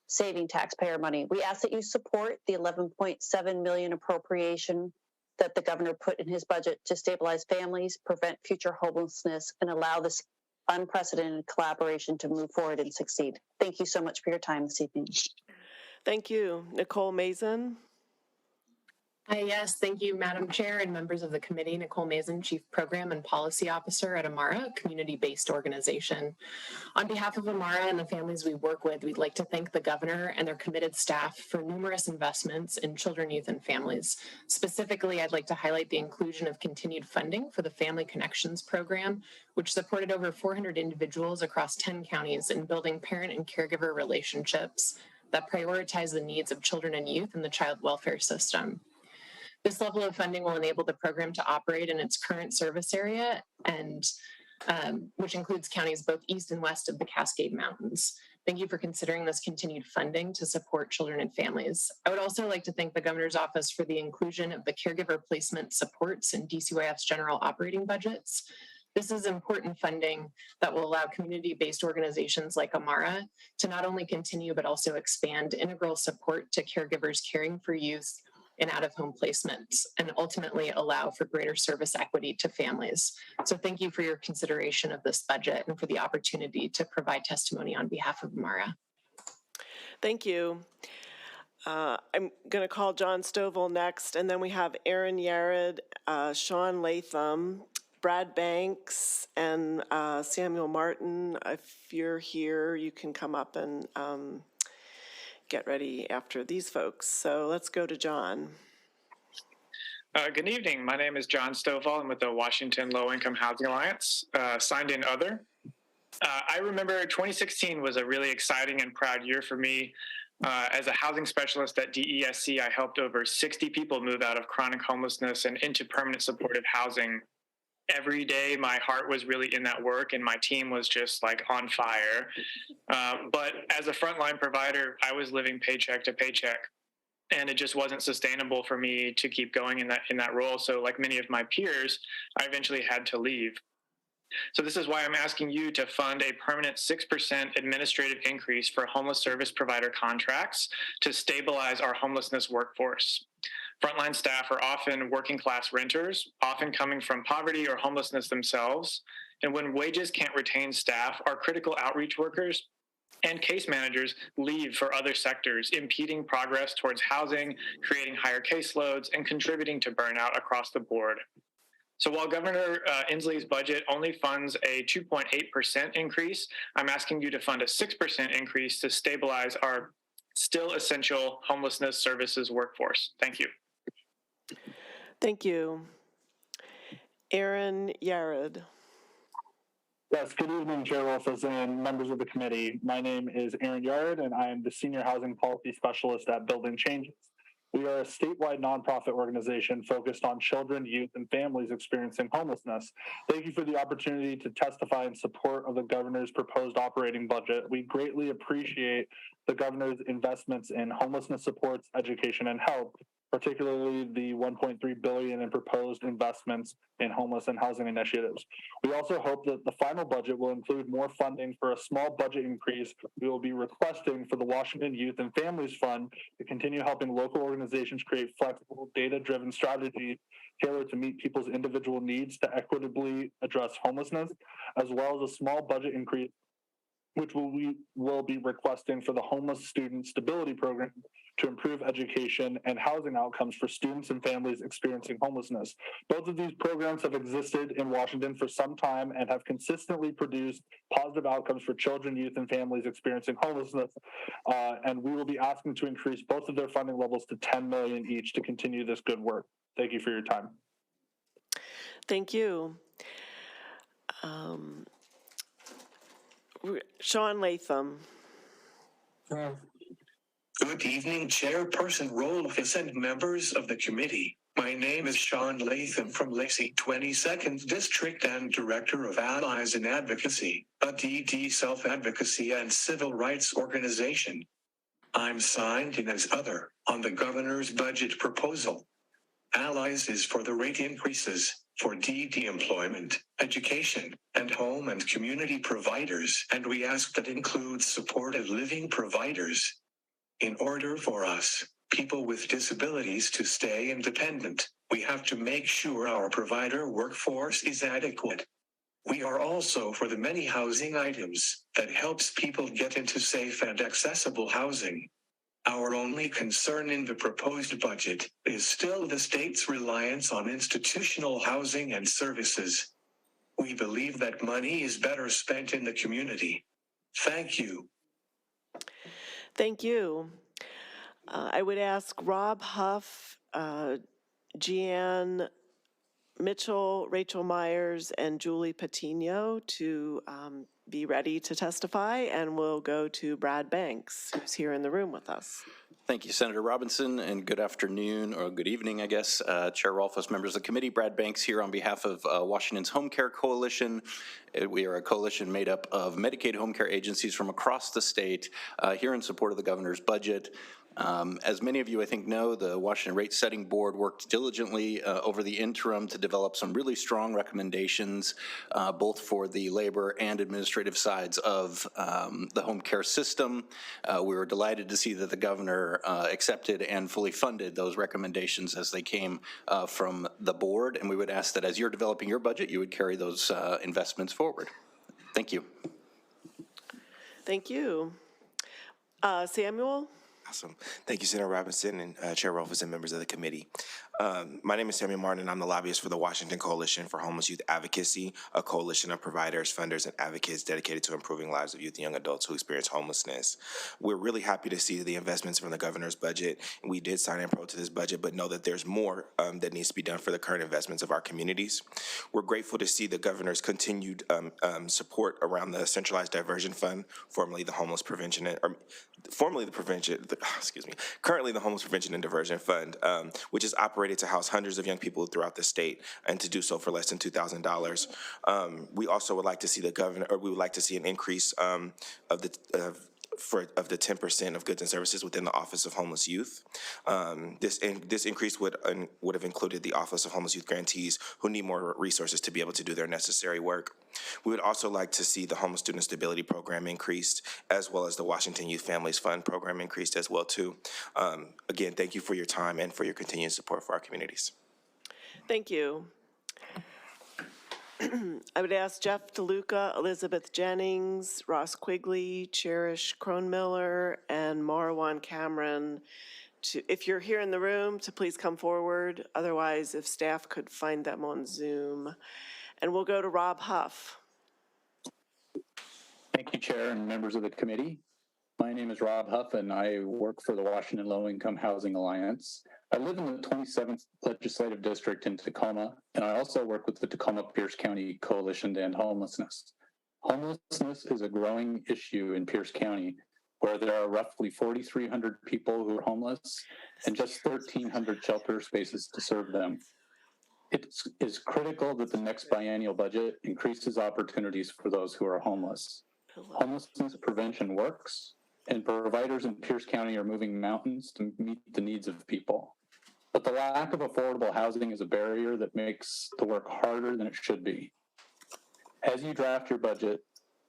saving taxpayer money. We ask that you support the $11.7 million appropriation that the governor put in his budget to stabilize families, prevent future homelessness, and allow the unprecedented collaboration to move forward and succeed. Thank you so much for your time this evening. Thank you. Nicole Mazin. Yes, thank you, Madam Chair and members of the committee. Nicole Mazin, Chief Program and Policy Officer at AMARA, a community-based organization. On behalf of AMARA and the families we work with, we'd like to thank the governor and their committed staff for numerous investments in children, youth, and families. Specifically, I'd like to highlight the inclusion of continued funding for the Family Connections program, which supported over 400 individuals across 10 counties in building parent and caregiver relationships that prioritize the needs of children and youth in the child welfare system. This level of funding will enable the program to operate in its current service area, and which includes counties both east and west of the Cascade Mountains. Thank you for considering this continued funding to support children and families. I would also like to thank the Governor's Office for the inclusion of the caregiver placement supports in DCYF's general operating budgets. This is important funding that will allow community-based organizations like AMARA to not only continue but also expand integral support to caregivers caring for youth in out-of-home placements and ultimately allow for greater service equity to families. So thank you for your consideration of this budget and for the opportunity to provide testimony on behalf of AMARA. Thank you. I'm going to call John Stovall next, and then we have Aaron Yared, Sean Latham, Brad Banks, and Samuel Martin. If you're here, you can come up and get ready after these folks. So let's go to John. Good evening. My name is John Stovall. I'm with the Washington Low Income Housing Alliance, signed in other. I remember 2016 was a really exciting and proud year for me. As a housing specialist at DESC, I helped over 60 people move out of chronic homelessness and into permanent supportive housing. Every day, my heart was really in that work, and my team was just like on fire. But as a frontline provider, I was living paycheck to paycheck, and it just wasn't sustainable for me to keep going in that role. So, like many of my peers, I eventually had to leave. So this is why I'm asking you to fund a permanent 6% administrative increase for homeless service provider contracts to stabilize our homelessness workforce. Frontline staff are often working class renters, often coming from poverty or homelessness themselves. And when wages can't retain staff, our critical outreach workers and case managers leave for other sectors, impeding progress towards housing, creating higher caseloads, and contributing to burnout across the board. So while Governor Inslee's budget only funds a 2.8% increase, I'm asking you to fund a 6% increase to stabilize our still essential homelessness services workforce. Thank you. Thank you. Aaron Yared. Yes, good evening, Chair Rolfes and members of the committee. My name is Aaron Yared, and I am the Senior Housing Policy Specialist at Building Changes. We are a statewide nonprofit organization focused on children, youth, and families experiencing homelessness. Thank you for the opportunity to testify in support of the governor's proposed operating budget. We greatly appreciate the governor's investments in homelessness supports, education, and health, particularly the $1.3 billion in proposed investments in homeless and housing initiatives. We also hope that the final budget will include more funding for a small budget increase we will be requesting for the Washington Youth and Families Fund to continue helping local organizations create flexible, data-driven strategies tailored to meet people's individual needs to equitably address homelessness, as well as a small budget increase which we will be requesting for the Homeless Student Stability Program to improve education and housing outcomes for students and families experiencing homelessness. Both of these programs have existed in Washington for some time and have consistently produced positive outcomes for children, youth, and families experiencing homelessness. And we will be asking to increase both of their funding levels to $10 million each to continue this good work. Thank you for your time. Thank you. Sean Latham. Good evening, Chairperson Rolfes and members of the committee. My name is Sean Latham from Lacey 22nd District and Director of Allies in Advocacy, a DD self-advocacy and civil rights organization. I'm signed in as other on the governor's budget proposal. Allies is for the rate increases for DD employment, education, and home and community providers, and we ask that includes supported living providers. In order for us, people with disabilities, to stay independent, we have to make sure our provider workforce is adequate. We are also for the many housing items that helps people get into safe and accessible housing. Our only concern in the proposed budget is still the state's reliance on institutional housing and services. We believe that money is better spent in the community. Thank you. Thank you. I would ask Rob Huff, Jeanne Mitchell, Rachel Myers, and Julie Patino to be ready to testify, and we'll go to Brad Banks, who's here in the room with us. Thank you, Senator Robinson, and good afternoon, or good evening, I guess. Chair Rolfes, members of the committee, Brad Banks here on behalf of Washington's Home Care Coalition. We are a coalition made up of Medicaid home care agencies from across the state here in support of the governor's budget. As many of you, I think, know, the Washington Rate Setting Board worked diligently over the interim to develop some really strong recommendations, both for the labor and administrative sides of the home care system. We were delighted to see that the governor accepted and fully funded those recommendations as they came from the board, and we would ask that as you're developing your budget, you would carry those investments forward. Thank you. Thank you. Samuel? Awesome. Thank you, Senator Robinson and Chair Rolfes and members of the committee. My name is Samuel Martin, and I'm the lobbyist for the Washington Coalition for Homeless Youth Advocacy, a coalition of providers, funders, and advocates dedicated to improving lives of youth and young adults who experience homelessness. We're really happy to see the investments from the governor's budget. We did sign in pro to this budget, but know that there's more that needs to be done for the current investments of our communities. We're grateful to see the governor's continued support around the Centralized Diversion Fund, formerly the Homeless Prevention, currently the Homeless Prevention and Diversion Fund, which is operated to house hundreds of young people throughout the state, and to do so for less than $2,000. We also would like to see we would like to see an increase of the 10% of goods and services within the Office of Homeless Youth. This increase would have included the Office of Homeless Youth grantees who need more resources to be able to do their necessary work. We would also like to see the Homeless Student Stability Program increased, as well as the Washington Youth Families Fund program increased as well too. Again, thank you for your time and for your continued support for our communities. Thank you. I would ask Jeff DeLuca, Elizabeth Jennings, Ross Quigley, Cherish Kronmiller, and Marwan Cameron, if you're here in the room, to please come forward. Otherwise, if staff could find them on Zoom. And we'll go to Rob Huff. Thank you, Chair and members of the committee. My name is Rob Huff, and I work for the Washington Low-Income Housing Alliance. I live in the 27th Legislative District in Tacoma, and I also work with the Tacoma-Pierce County Coalition to End Homelessness. Homelessness is a growing issue in Pierce County, where there are roughly 4,300 people who are homeless and just 1,300 shelter spaces to serve them. It is critical that the next biennial budget increases opportunities for those who are homeless. Homelessness prevention works, and providers in Pierce County are moving mountains to meet the needs of people. But the lack of affordable housing is a barrier that makes the work harder than it should be. As you draft your budget,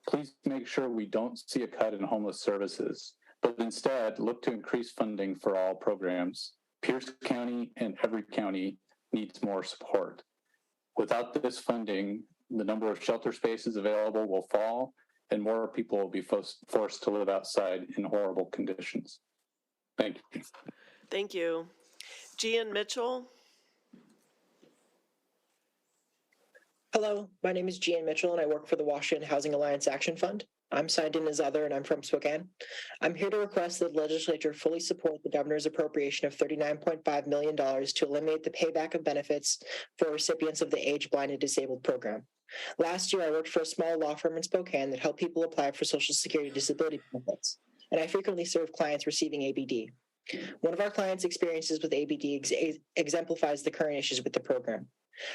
please make sure we don't see a cut in homeless services, but instead look to increase funding for all programs. Pierce County and every county needs more support. Without this funding, the number of shelter spaces available will fall, and more people will be forced to live outside in horrible conditions. Thank you. Thank you. Jeanne Mitchell. Hello, my name is Jeanne Mitchell, and I work for the Washington Housing Alliance Action Fund. I'm signed in as other, and I'm from Spokane. I'm here to request that the legislature fully support the governor's appropriation of $39.5 million to eliminate the payback of benefits for recipients of the Age, Blind, and Disabled program. Last year, I worked for a small law firm in Spokane that helped people apply for Social Security disability benefits, and I frequently serve clients receiving ABD. One of our clients' experiences with ABD exemplifies the current issues with the program.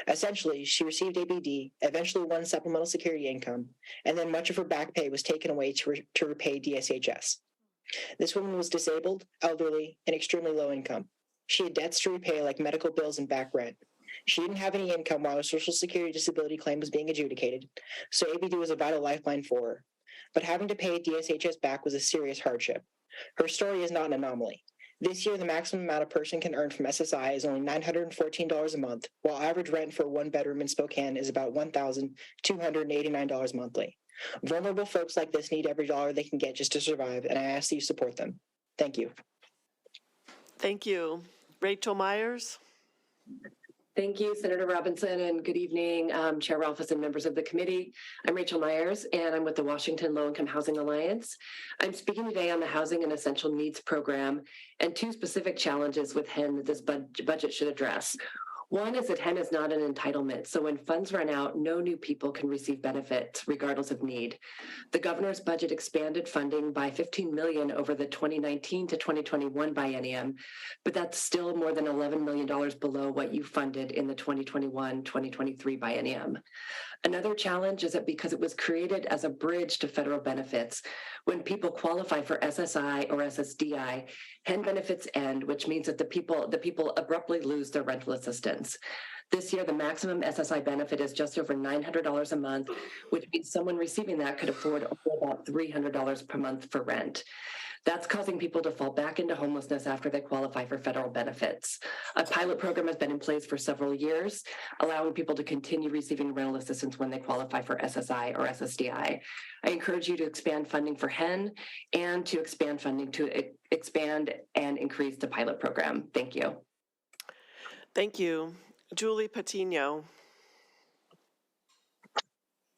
Essentially, she received ABD, eventually won supplemental security income, and then much of her back pay was taken away to repay DSHS. This woman was disabled, elderly, and extremely low income. She had debts to repay like medical bills and back rent. She didn't have any income while her Social Security disability claim was being adjudicated, so ABD was a vital lifeline for her. But having to pay DSHS back was a serious hardship. Her story is not an anomaly. This year, the maximum amount a person can earn from SSI is only $914 a month, while average rent for a one-bedroom in Spokane is about $1,289 monthly. Vulnerable folks like this need every dollar they can get just to survive, and I ask that you support them. Thank you. Thank you. Rachel Myers. Thank you, Senator Robinson, and good evening, Chair Rolfes and members of the committee. I'm Rachel Myers, and I'm with the Washington Low-Income Housing Alliance. I'm speaking today on the Housing and Essential Needs Program and two specific challenges with HEN that this budget should address. One is that HEN is not an entitlement, so when funds run out, no new people can receive benefits regardless of need. The governor's budget expanded funding by $15 million over the 2019 to 2021 biennium, but that's still more than $11 million below what you funded in the 2021-2023 biennium. Another challenge is that because it was created as a bridge to federal benefits, when people qualify for SSI or SSDI, HEN benefits end, which means that the people abruptly lose their rental assistance. This year, the maximum SSI benefit is just over $900 a month, which means someone receiving that could afford about $300 per month for rent. That's causing people to fall back into homelessness after they qualify for federal benefits. A pilot program has been in place for several years, allowing people to continue receiving rental assistance when they qualify for SSI or SSDI. I encourage you to expand funding for HEN and to expand funding to expand and increase the pilot program. Thank you. Thank you. Julie Patino.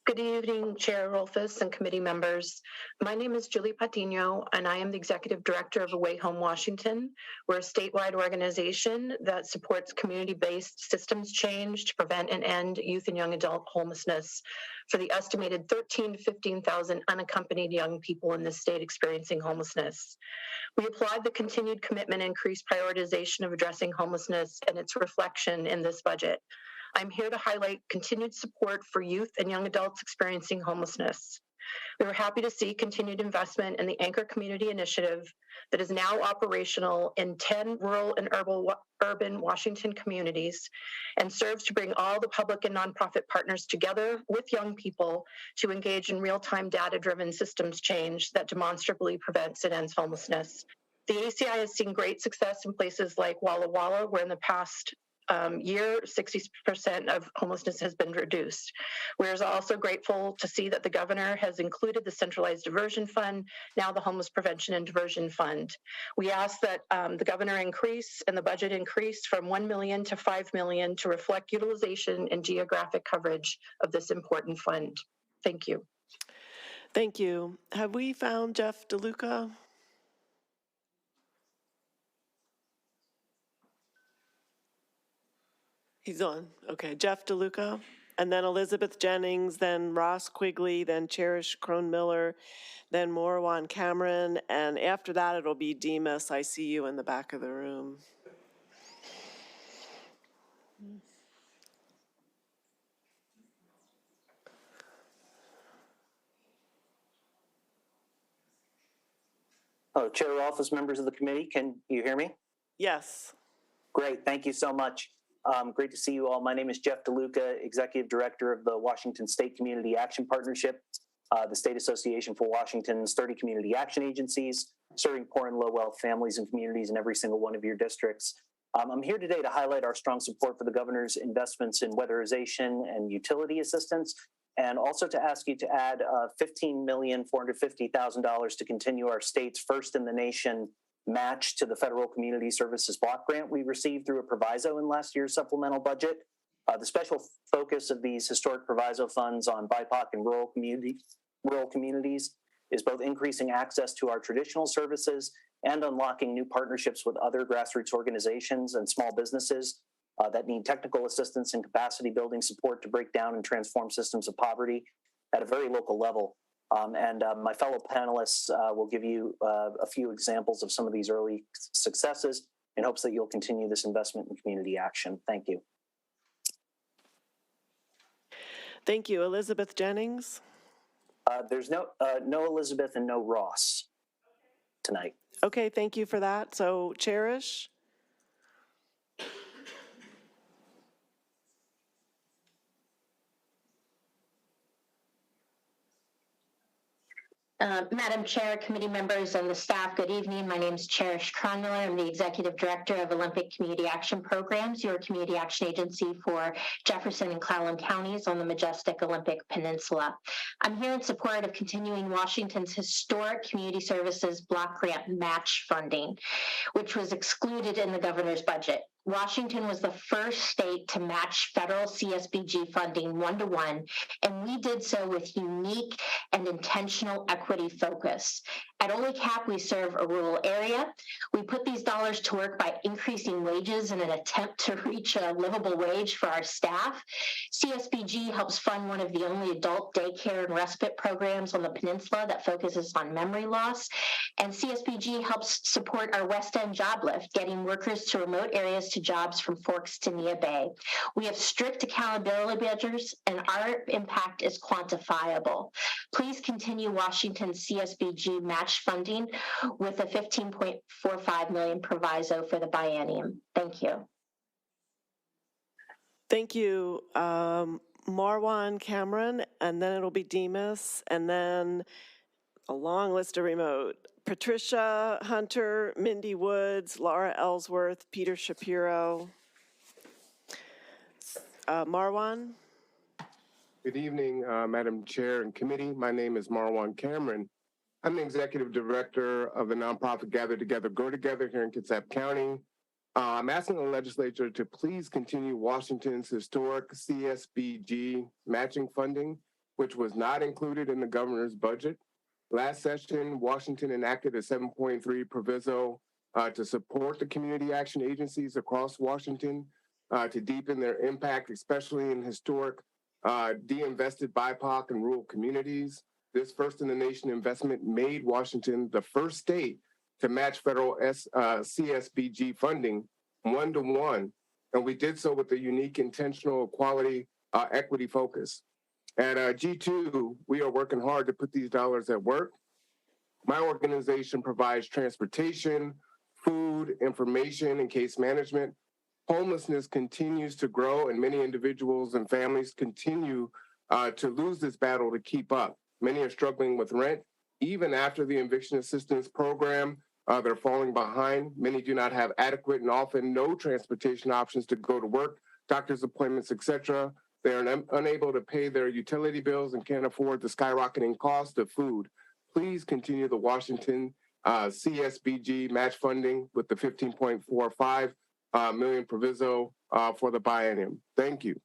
Good evening, Chair Rolfes and committee members. My name is Julie Patino, and I am the Executive Director of Away Home Washington. We're a statewide organization that supports community-based systems change to prevent and end youth and young adult homelessness for the estimated 13,000 to 15,000 unaccompanied young people in this state experiencing homelessness. We applaud the continued commitment and increased prioritization of addressing homelessness and its reflection in this budget. I'm here to highlight continued support for youth and young adults experiencing homelessness. We were happy to see continued investment in the Anchor Community Initiative that is now operational in 10 rural and urban Washington communities and serves to bring all the public and nonprofit partners together with young people to engage in real-time data-driven systems change that demonstrably prevents and ends homelessness. The ACI has seen great success in places like Walla Walla, where in the past year, 60% of homelessness has been reduced. We're also grateful to see that the governor has included the Centralized Diversion Fund, now the Homeless Prevention and Diversion Fund. We ask that the governor increase and the budget increase from $1 million to $5 million to reflect utilization and geographic coverage of this important fund. Thank you. Thank you. Have we found Jeff DeLuca? He's on. Okay, Jeff DeLuca, and then Elizabeth Jennings, then Ross Quigley, then Cherish Crone-Miller, then Marwan Cameron, and after that it'll be Demas. I see you in the back of the room. Oh, Chair Rolfes, members of the committee, can you hear me? Yes. Great, thank you so much. Great to see you all. My name is Jeff DeLuca, Executive Director of the Washington State Community Action Partnership, the State Association for Washington's 30 community action agencies, serving poor and low-wealth families and communities in every single one of your districts. I'm here today to highlight our strong support for the governor's investments in weatherization and utility assistance, and also to ask you to add $15,450,000 to continue our state's first in the nation match to the Federal Community Services Block Grant we received through a proviso in last year's supplemental budget. The special focus of these historic proviso funds on BIPOC and rural communities is both increasing access to our traditional services and unlocking new partnerships with other grassroots organizations and small businesses that need technical assistance and capacity building support to break down and transform systems of poverty at a very local level. My fellow panelists will give you a few examples of some of these early successes in hopes that you'll continue this investment in community action. Thank you. Thank you. Elizabeth Jennings? There's no Elizabeth and no Ross tonight. Okay, thank you for that. So, Cherish? Madam Chair, committee members, and the staff, good evening. My name is Cherish Kronmiller. I'm the Executive Director of Olympic Community Action Programs, your community action agency for Jefferson and Clallam counties on the majestic Olympic Peninsula. I'm here in support of continuing Washington's historic community services block grant match funding, which was excluded in the governor's budget. Washington was the first state to match federal CSBG funding 1-to-1, and we did so with unique and intentional equity focus. At OLICAP, we serve a rural area. We put these dollars to work by increasing wages in an attempt to reach a livable wage for our staff. CSBG helps fund one of the only adult daycare and respite programs on the peninsula that focuses on memory loss. And CSBG helps support our West End job lift, getting workers to remote areas to jobs from Forks to Nia Bay. We have strict accountability measures, and our impact is quantifiable. Please continue Washington's CSBG match funding with a $15.45 million proviso for the biennium. Thank you. Thank you, Marwan Cameron, and then it'll be Demas, and then a long list of remote. Patricia Hunter, Mindy Woods, Laura Ellsworth, Peter Shapiro. Marwan. Good evening, Madam Chair and Committee. My name is Marwan Cameron. I'm the Executive Director of the nonprofit Gather Together, Go Together here in Kitsap County. I'm asking the legislature to please continue Washington's historic CSBG matching funding, which was not included in the governor's budget. Last session, Washington enacted a 7.3 proviso to support the community action agencies across Washington to deepen their impact, especially in historic de-invested BIPOC and rural communities. This first-in-the-nation investment made Washington the first state to match federal CSBG funding 1-to-1, and we did so with a unique intentional equality equity focus. At G2, we are working hard to put these dollars at work. My organization provides transportation, food, information, and case management. Homelessness continues to grow, and many individuals and families continue to lose this battle to keep up. Many are struggling with rent. Even after the eviction assistance program, they're falling behind. Many do not have adequate and often no transportation options to go to work, doctor's appointments, etc. They are unable to pay their utility bills and can't afford the skyrocketing cost of food. Please continue the Washington CSBG match funding with the $15.45 million proviso for the biennium. Thank you.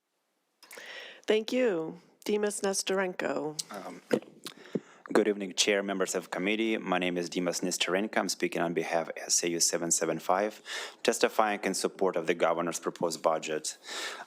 Thank you. Demas Nestorenko. Good evening, Chair, members of committee. My name is Demas Nestorenko. I'm speaking on behalf of SAU 775, testifying in support of the governor's proposed budget.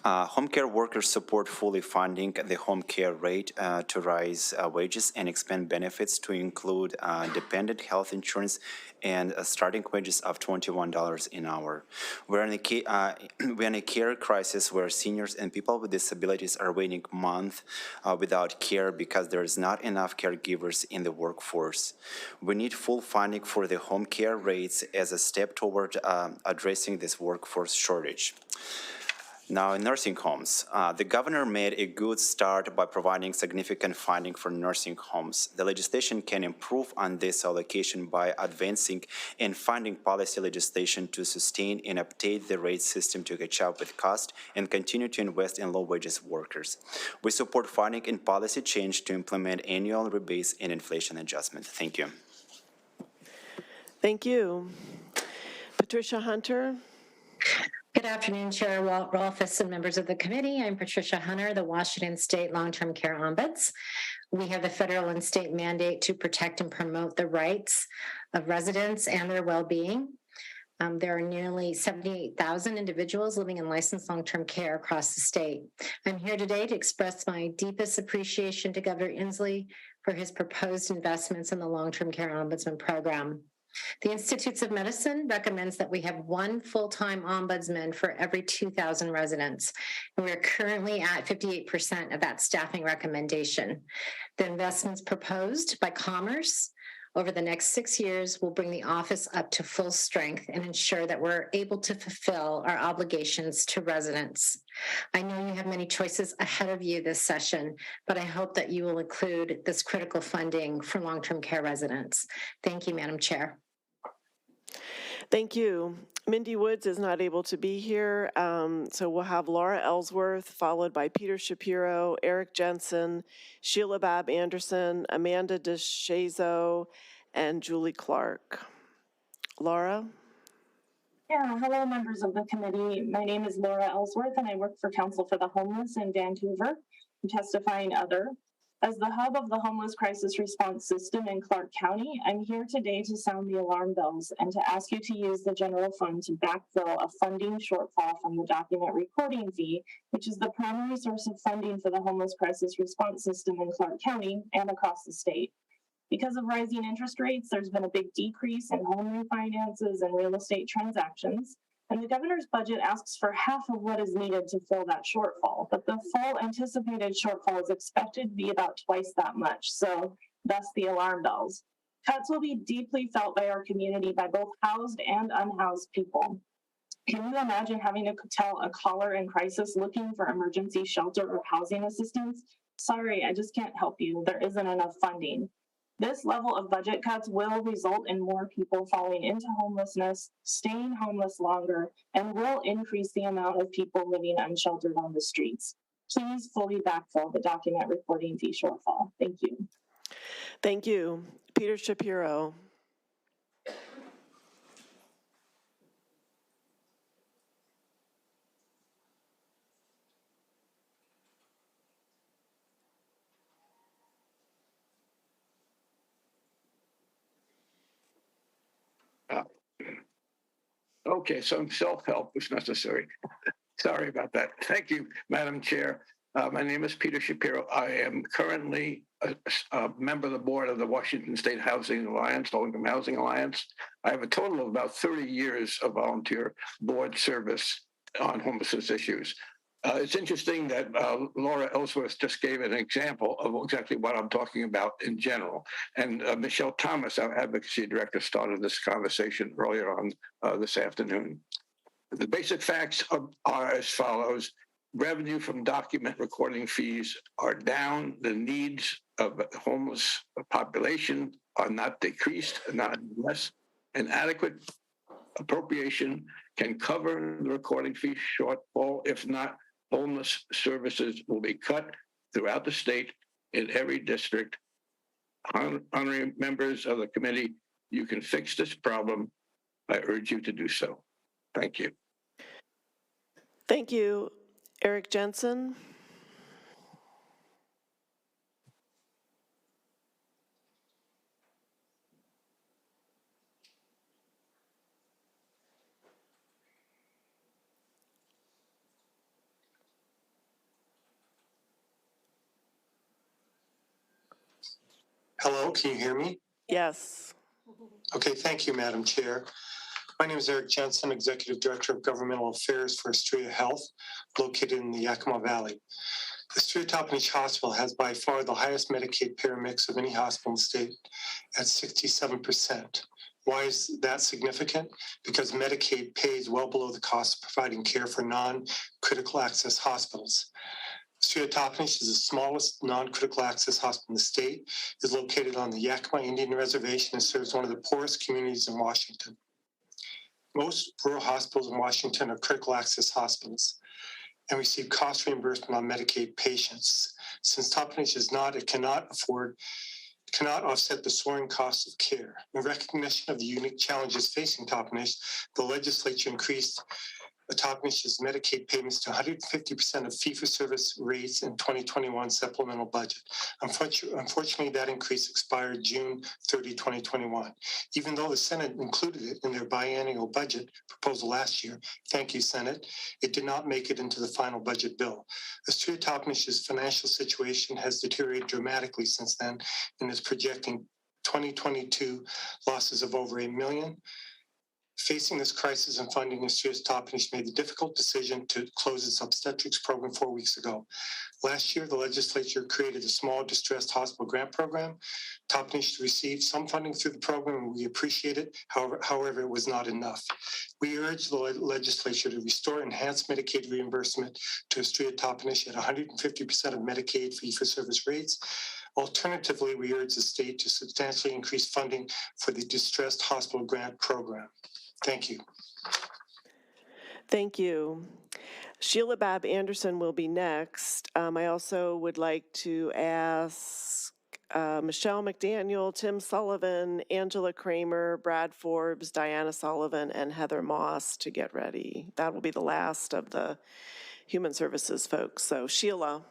Home care workers support fully funding the home care rate to rise wages and expand benefits to include dependent health insurance and starting wages of $21 an hour. We're in a care crisis where seniors and people with disabilities are waiting months without care because there is not enough caregivers in the workforce. We need full funding for the home care rates as a step toward addressing this workforce shortage. Now, in nursing homes, the governor made a good start by providing significant funding for nursing homes. The legislation can improve on this allocation by advancing and funding policy legislation to sustain and update the rate system to catch up with cost and continue to invest in low-wages workers. We support funding and policy change to implement annual rebates and inflation adjustment. Thank you. Thank you. Patricia Hunter. Good afternoon, Chair Rolfes and members of the committee. I'm Patricia Hunter, the Washington State Long-Term Care Ombuds. We have the federal and state mandate to protect and promote the rights of residents and their well-being. There are nearly 78,000 individuals living in licensed long-term care across the state. I'm here today to express my deepest appreciation to Governor Inslee for his proposed investments in the Long-Term Care Ombudsman Program. The Institutes of Medicine recommends that we have one full-time ombudsman for every 2,000 residents, and we are currently at 58% of that staffing recommendation. The investments proposed by Commerce, Over the next 6 years, we'll bring the office up to full strength and ensure that we're able to fulfill our obligations to residents. I know you have many choices ahead of you this session, but I hope that you will include this critical funding for long-term care residents. Thank you, Madam Chair. Thank you. Mindy Woods is not able to be here, so we'll have Laura Ellsworth, followed by Peter Shapiro, Eric Jensen, Sheila Babb Anderson, Amanda DeShazo, and Julie Clark. Laura? Yeah, hello, members of the committee. My name is Laura Ellsworth, and I work for Council for the Homeless in Vancouver. I'm testifying other. As the hub of the homeless crisis response system in Clark County, I'm here today to sound the alarm bells and to ask you to use the general fund to backfill a funding shortfall from the document recording fee, which is the primary source of funding for the homeless crisis response system in Clark County and across the state. Because of rising interest rates, there's been a big decrease in home refinances and real estate transactions. And the governor's budget asks for half of what is needed to fill that shortfall, but the full anticipated shortfall is expected to be about twice that much, so thus the alarm bells. Cuts will be deeply felt by our community by both housed and unhoused people. Can you imagine having to tell a caller in crisis looking for emergency shelter or housing assistance? Sorry, I just can't help you. There isn't enough funding. This level of budget cuts will result in more people falling into homelessness, staying homeless longer, and will increase the amount of people living unsheltered on the streets. Please fully backfill the document reporting fee shortfall. Thank you. Thank you. Peter Shapiro. Okay, some self-help is necessary. Sorry about that. Thank you, Madam Chair. My name is Peter Shapiro. I am currently a member of the board of the Washington State Housing Alliance, Low-Income Housing Alliance. I have a total of about 30 years of volunteer board service on homelessness issues. It's interesting that Laura Ellsworth just gave an example of exactly what I'm talking about in general. And Michelle Thomas, our advocacy director, started this conversation earlier on this afternoon. The basic facts are as follows. Revenue from document recording fees are down. The needs of the homeless population are not decreased, not less. An adequate appropriation can cover the recording fee shortfall. If not, homeless services will be cut throughout the state in every district. Honoring members of the committee, you can fix this problem. I urge you to do so. Thank you. Thank you. Eric Jensen. Hello, can you hear me? Yes. Okay, thank you, Madam Chair. My name is Eric Jensen, Executive Director of Governmental Affairs for Astoria Health, located in the Yakima Valley. Astoria-Toppenish Hospital has by far the highest Medicaid payer mix of any hospital in the state at 67%. Why is that significant? Because Medicaid pays well below the cost of providing care for non-critical access hospitals. Astoria-Toppenish is the smallest non-critical access hospital in the state, is located on the Yakima Indian Reservation and serves one of the poorest communities in Washington. Most rural hospitals in Washington are critical access hospitals and receive cost reimbursement on Medicaid patients. Since Toppenish is not, it cannot offset the soaring costs of care. In recognition of the unique challenges facing Toppenish, the legislature increased Toppenish's Medicaid payments to 150% of fee-for-service rates in 2021 supplemental budget. Unfortunately, that increase expired June 30, 2021. Even though the Senate included it in their biennial budget proposal last year, thank you, Senate, it did not make it into the final budget bill. Astoria-Toppenish's financial situation has deteriorated dramatically since then and is projecting 2022 losses of over $1 million. Facing this crisis in funding, Estrella Toppenish made the difficult decision to close its obstetrics program 4 weeks ago. Last year, the legislature created a small distressed hospital grant program. Toppenish received some funding through the program, and we appreciate it. However, it was not enough. We urge the legislature to restore enhanced Medicaid reimbursement to Estrella Toppenish at 150% of Medicaid fee-for-service rates. Alternatively, we urge the state to substantially increase funding for the distressed hospital grant program. Thank you. Thank you. Sheila Babb Anderson will be next. I also would like to ask Michelle McDaniel, Tim Sullivan, Angela Kramer, Brad Forbes, Diana Sullivan, and Heather Moss to get ready. That will be the last of the Human Services folks. So Sheila.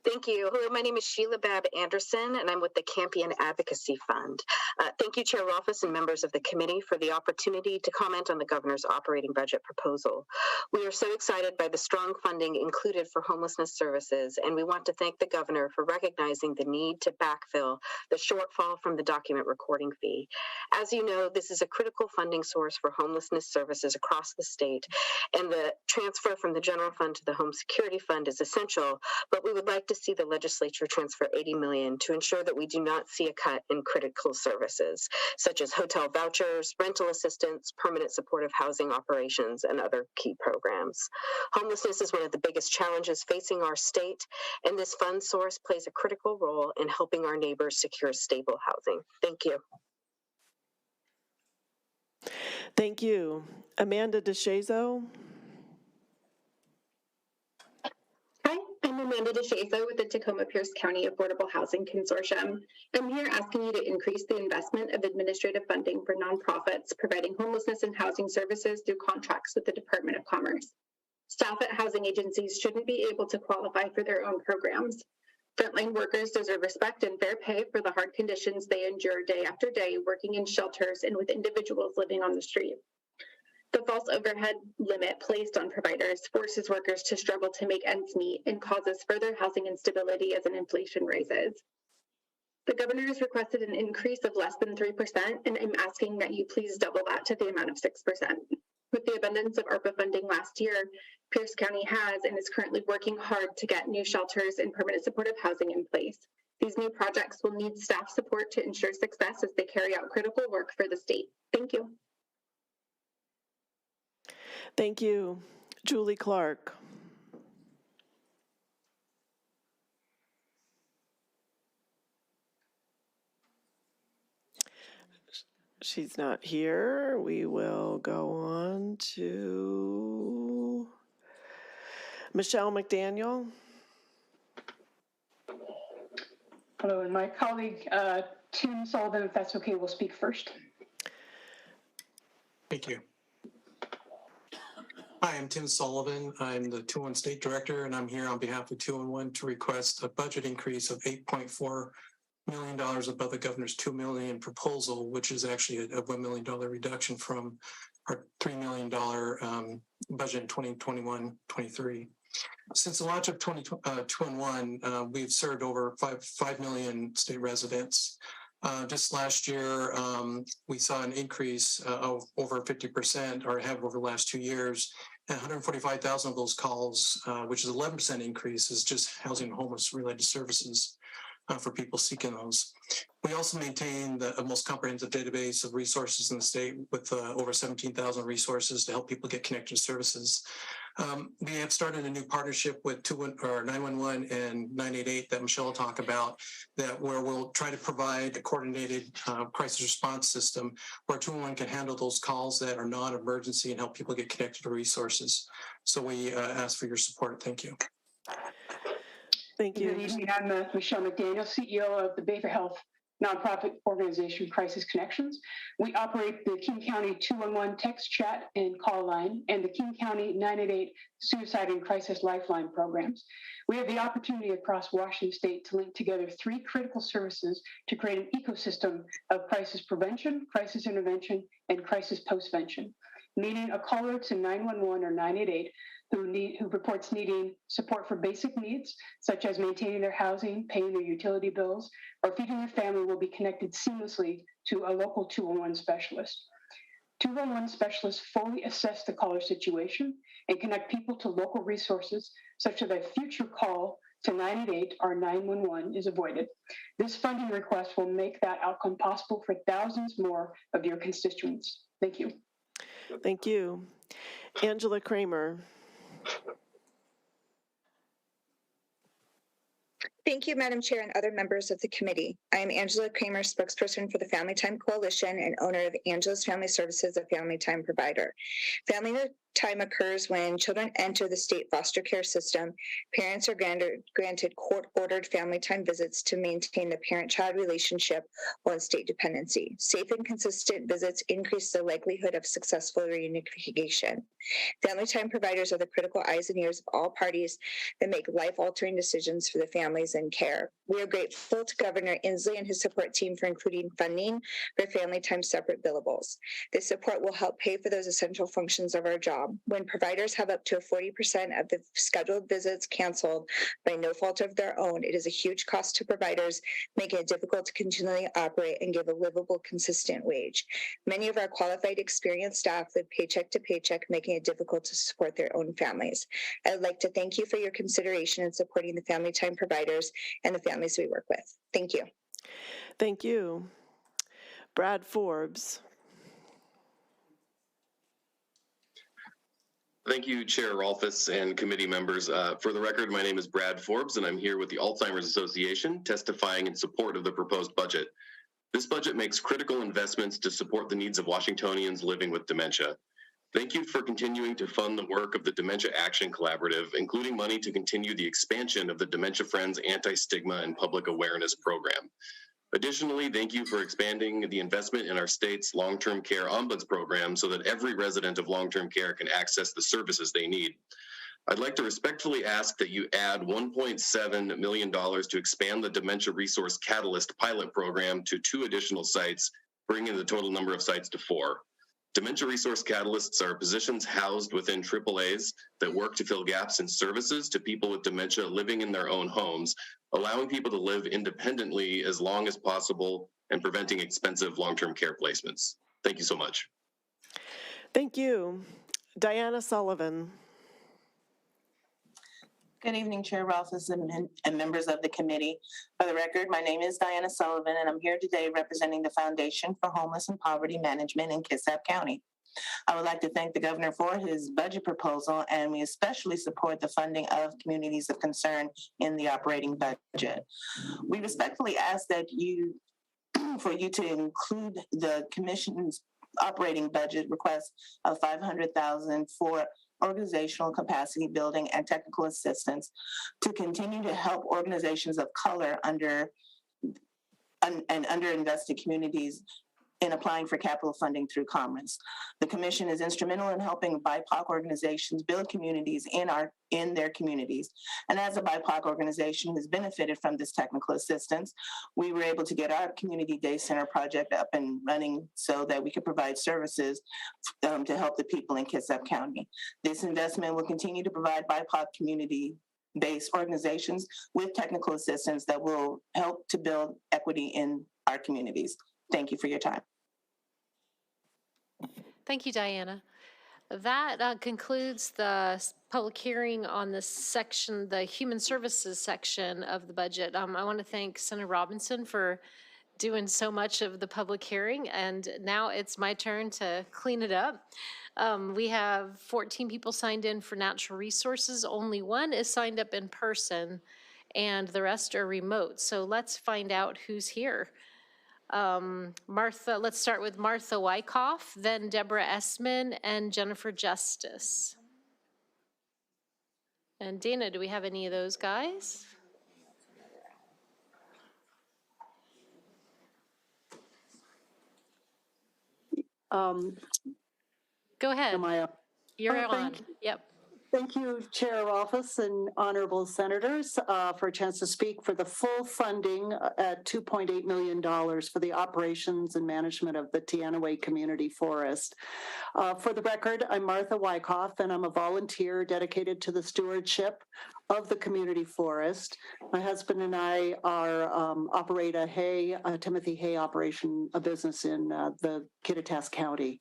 Thank you. Hello, my name is Sheila Babb Anderson, and I'm with the Campion Advocacy Fund. Thank you, Chair Rolfes and members of the committee for the opportunity to comment on the governor's operating budget proposal. We are so excited by the strong funding included for homelessness services, and we want to thank the governor for recognizing the need to backfill the shortfall from the document recording fee. As you know, this is a critical funding source for homelessness services across the state, and the transfer from the general fund to the Home Security Fund is essential, but we would like to see the legislature transfer $80 million to ensure that we do not see a cut in critical services, such as hotel vouchers, rental assistance, permanent supportive housing operations, and other key programs. Homelessness is one of the biggest challenges facing our state, and this fund source plays a critical role in helping our neighbors secure stable housing. Thank you. Thank you. Amanda DeShazo. I'm Amanda DeShazo with the Tacoma Pierce County Affordable Housing Consortium. I'm here asking you to increase the investment of administrative funding for nonprofits providing homelessness and housing services through contracts with the Department of Commerce. Staff at housing agencies shouldn't be able to qualify for their own programs. Frontline workers deserve respect and fair pay for the hard conditions they endure day after day working in shelters and with individuals living on the street. The false overhead limit placed on providers forces workers to struggle to make ends meet and causes further housing instability as inflation rises. The governor has requested an increase of less than 3%, and I'm asking that you please double that to the amount of 6%. With the abundance of ARPA funding last year, Pierce County has and is currently working hard to get new shelters and permanent supportive housing in place. These new projects will need staff support to ensure success as they carry out critical work for the state. Thank you. Thank you. Julie Clark. She's not here. We will go on to Michelle McDaniel. Hello, and my colleague, Tim Sullivan, if that's okay, will speak first. Thank you. Hi, I'm Tim Sullivan. I'm the 2-1 State Director, and I'm here on behalf of 2-1 to request a budget increase of $8.4 million above the governor's $2 million proposal, which is actually a $1 million reduction from our $3 million budget in 2021-23. Since the launch of 2-1, we've served over 5 million state residents. Just last year, we saw an increase of over 50%, or have over the last 2 years, and 145,000 of those calls, which is 11% increase, is just housing and homeless related services for people seeking those. We also maintain the most comprehensive database of resources in the state with over 17,000 resources to help people get connected to services. We have started a new partnership with 911 and 988 that Michelle will talk about, where we'll try to provide a coordinated crisis response system where 211 can handle those calls that are non-emergency and help people get connected to resources. So we ask for your support. Thank you. Thank you. Good evening. I'm Michelle McDaniel, CEO of the Behavioral Health nonprofit organization Crisis Connections. We operate the King County 211 text chat and call line and the King County 988 suicide and crisis lifeline programs. We have the opportunity across Washington state to link together 3 critical services to create an ecosystem of crisis prevention, crisis intervention, and crisis postvention, meaning a caller to 911 or 988 who reports needing support for basic needs, such as maintaining their housing, paying their utility bills, or feeding their family will be connected seamlessly to a local 211 specialist. 211 specialists fully assess the caller situation and connect people to local resources such that a future call to 988 or 911 is avoided. This funding request will make that outcome possible for thousands more of your constituents. Thank you. Thank you. Angela Kramer. Thank you, Madam Chair and other members of the committee. I am Angela Kramer, spokesperson for the Family Time Coalition and owner of Angela's Family Services, a family time provider. Family time occurs when children enter the state foster care system. Parents are granted court-ordered family time visits to maintain the parent-child relationship while in state dependency. Safe and consistent visits increase the likelihood of successful reunification. Family time providers are the critical eyes and ears of all parties that make life-altering decisions for the families in care. We are grateful to Governor Inslee and his support team for including funding for family time separate billables. This support will help pay for those essential functions of our job. When providers have up to 40% of the scheduled visits canceled by no fault of their own, it is a huge cost to providers, making it difficult to continually operate and give a livable, consistent wage. Many of our qualified, experienced staff live paycheck to paycheck, making it difficult to support their own families. I would like to thank you for your consideration in supporting the family time providers and the families we work with. Thank you. Thank you. Brad Forbes. Thank you, Chair Rolfes and committee members. For the record, my name is Brad Forbes, and I'm here with the Alzheimer's Association, testifying in support of the proposed budget. This budget makes critical investments to support the needs of Washingtonians living with dementia. Thank you for continuing to fund the work of the Dementia Action Collaborative, including money to continue the expansion of the Dementia Friends Anti-Stigma and Public Awareness Program. Additionally, thank you for expanding the investment in our state's long-term care ombuds program so that every resident of long-term care can access the services they need. I'd like to respectfully ask that you add $1.7 million to expand the Dementia Resource Catalyst pilot program to 2 additional sites, bringing the total number of sites to 4. Dementia Resource Catalysts are positions housed within AAAs that work to fill gaps in services to people with dementia living in their own homes, allowing people to live independently as long as possible and preventing expensive long-term care placements. Thank you so much. Thank you. Diana Sullivan. Good evening, Chair Rolfes and members of the committee. For the record, my name is Diana Sullivan, and I'm here today representing the Foundation for Homeless and Poverty Management in Kitsap County. I would like to thank the governor for his budget proposal, and we especially support the funding of communities of concern in the operating budget. We respectfully ask for you to include the commission's operating budget request of $500,000 for organizational capacity building and technical assistance to continue to help organizations of color and underinvested communities in applying for capital funding through Commerce. The Commission is instrumental in helping BIPOC organizations build communities in their communities. And as a BIPOC organization who's benefited from this technical assistance, we were able to get our Community Day Center project up and running so that we could provide services to help the people in Kitsap County. This investment will continue to provide BIPOC community-based organizations with technical assistance that will help to build equity in our communities. Thank you for your time. Thank you, Diana. That concludes the public hearing on this section, the Human Services section of the budget. I want to thank Senator Robinson for doing so much of the public hearing, and now it's my turn to clean it up. We have 14 people signed in for natural resources. Only 1 is signed up in person, and the rest are remote. So let's find out who's here. Let's start with Martha Wyckoff, then Deborah Essman, and Jennifer Justice. And Dana, do we have any of those guys? Go ahead. Am I up? You're on. Yep. Thank you, Chair Rolfes and honorable senators, for a chance to speak for the full funding at $2.8 million for the operations and management of the Teanaway Community Forest. For the record, I'm Martha Wyckoff, and I'm a volunteer dedicated to the stewardship of the community forest. My husband and I operate a Timothy Hay operation, a business in the Kittitas County.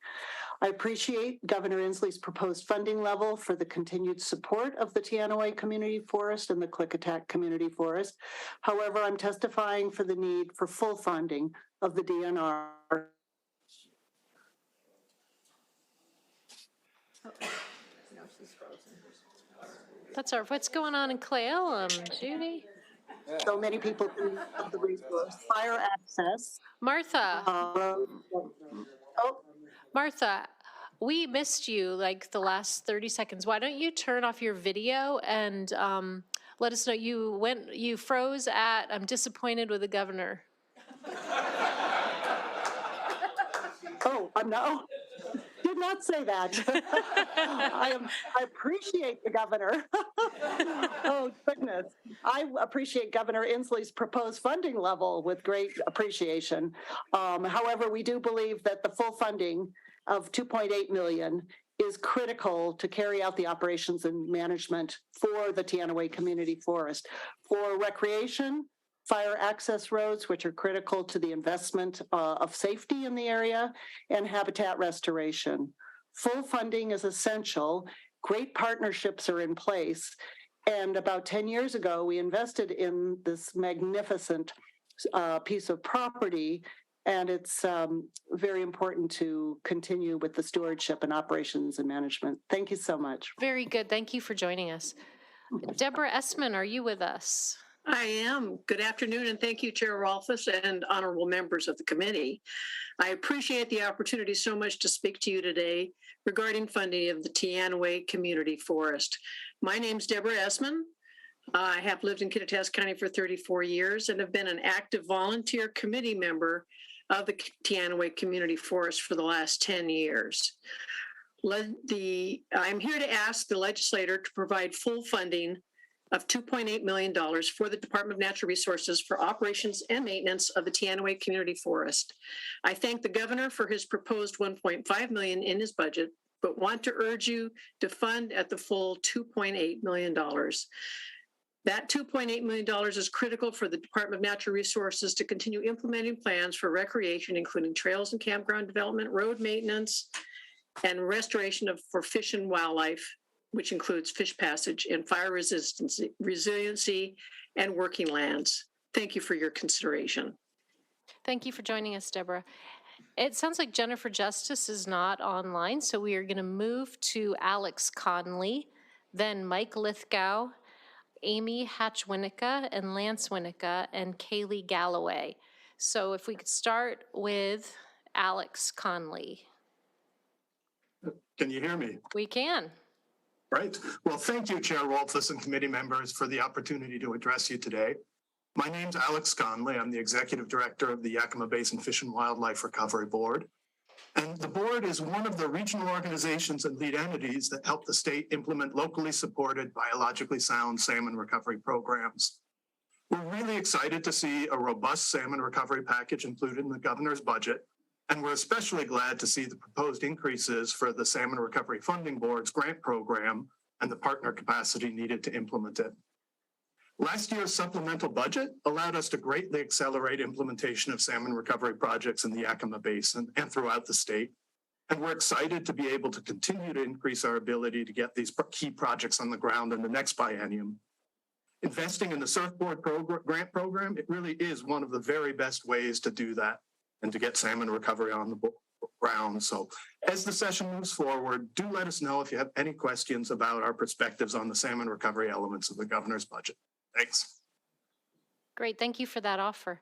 I appreciate Governor Inslee's proposed funding level for the continued support of the Teanaway Community Forest and the Klickitat Community Forest. However, I'm testifying for the need for full funding of the DNR. That's our, what's going on in Clallam, Judy? So many people can have the resource. Fire access. Martha. Martha, we missed you like the last 30 seconds. Why don't you turn off your video and let us know you froze at, I'm disappointed with the governor. Oh, I'm not. Did not say that. I appreciate the governor. Oh, goodness. I appreciate Governor Inslee's proposed funding level with great appreciation. However, we do believe that the full funding of $2.8 million is critical to carry out the operations and management for the Teanaway Community Forest. For recreation, fire access roads, which are critical to the investment of safety in the area, and habitat restoration. Full funding is essential. Great partnerships are in place. And about 10 years ago, we invested in this magnificent piece of property, and it's very important to continue with the stewardship and operations and management. Thank you so much. Very good. Thank you for joining us. Deborah Essman, are you with us? I am. Good afternoon, and thank you, Chair Rolfes and honorable members of the committee. I appreciate the opportunity so much to speak to you today regarding funding of the Teanaway Community Forest. My name's Deborah Essman. I have lived in Kittitas County for 34 years and have been an active volunteer committee member of the Teanaway Community Forest for the last 10 years. I'm here to ask the legislator to provide full funding of $2.8 million for the Department of Natural Resources for operations and maintenance of the Teanaway Community Forest. I thank the governor for his proposed $1.5 million in his budget, but want to urge you to fund at the full $2.8 million. That $2.8 million is critical for the Department of Natural Resources to continue implementing plans for recreation, including trails and campground development, road maintenance, and restoration for fish and wildlife, which includes fish passage and fire resiliency and working lands. Thank you for your consideration. Thank you for joining us, Deborah. It sounds like Jennifer Justice is not online, so we are going to move to Alex Conley, then Mike Lithgow, Amy Hatch-Winnica, and Lance Winnica, and Kaylee Galloway. So if we could start with Alex Conley. Can you hear me? We can. Right. Well, thank you, Chair Rolfes and committee members, for the opportunity to address you today. My name's Alex Conley. I'm the Executive Director of the Yakima Basin Fish and Wildlife Recovery Board. And the board is one of the regional organizations and lead entities that help the state implement locally supported biologically sound salmon recovery programs. We're really excited to see a robust salmon recovery package included in the governor's budget. And we're especially glad to see the proposed increases for the Salmon Recovery Funding Board's grant program and the partner capacity needed to implement it. Last year's supplemental budget allowed us to greatly accelerate implementation of salmon recovery projects in the Yakima Basin and throughout the state. And we're excited to be able to continue to increase our ability to get these key projects on the ground in the next biennium. Investing in the Surfboard grant program, it really is one of the very best ways to do that and to get salmon recovery on the ground. So as the session moves forward, do let us know if you have any questions about our perspectives on the salmon recovery elements of the governor's budget. Thanks. Great, thank you for that offer.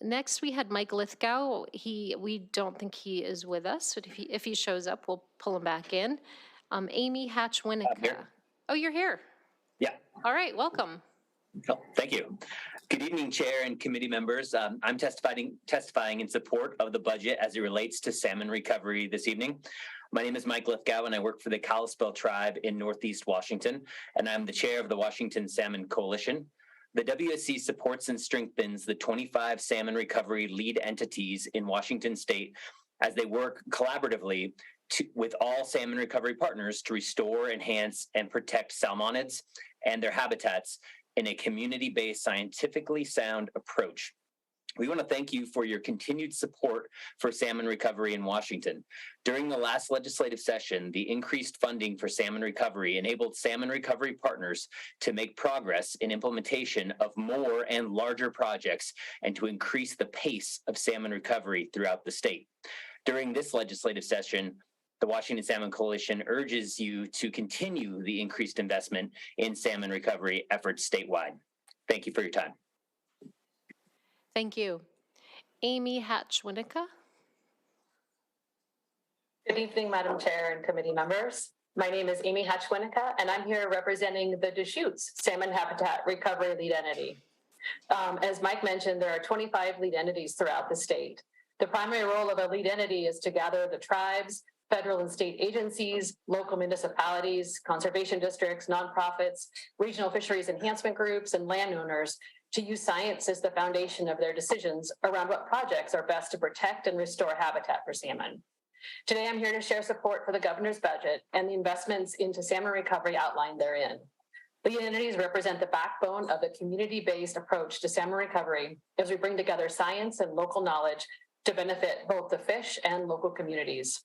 Next, we had Mike Lithgow. We don't think he is with us, but if he shows up, we'll pull him back in. Amy Hatch-Winnica. Oh, you're here. Yeah. All right, welcome. Oh, thank you. Good evening, Chair and committee members. I'm testifying in support of the budget as it relates to salmon recovery this evening. My name is Mike Lithgow, and I work for the Kalispel tribe in Northeast Washington, and I'm the chair of the Washington Salmon Coalition. The WSC supports and strengthens the 25 salmon recovery lead entities in Washington state as they work collaboratively with all salmon recovery partners to restore, enhance, and protect salmonids and their habitats in a community-based, scientifically sound approach. We want to thank you for your continued support for salmon recovery in Washington. During the last legislative session, the increased funding for salmon recovery enabled salmon recovery partners to make progress in implementation of more and larger projects and to increase the pace of salmon recovery throughout the state. During this legislative session, the Washington Salmon Coalition urges you to continue the increased investment in salmon recovery efforts statewide. Thank you for your time. Thank you. Amy Hatch-Winica. Good evening, Madam Chair and committee members. My name is Amy Hatch-Winica, and I'm here representing the Deschutes Salmon Habitat Recovery Lead Entity. As Mike mentioned, there are 25 lead entities throughout the state. The primary role of a lead entity is to gather the tribes, federal and state agencies, local municipalities, conservation districts, nonprofits, regional fisheries enhancement groups, and landowners to use science as the foundation of their decisions around what projects are best to protect and restore habitat for salmon. Today, I'm here to share support for the governor's budget and the investments into salmon recovery outlined therein. Lead entities represent the backbone of the community-based approach to salmon recovery as we bring together science and local knowledge to benefit both the fish and local communities.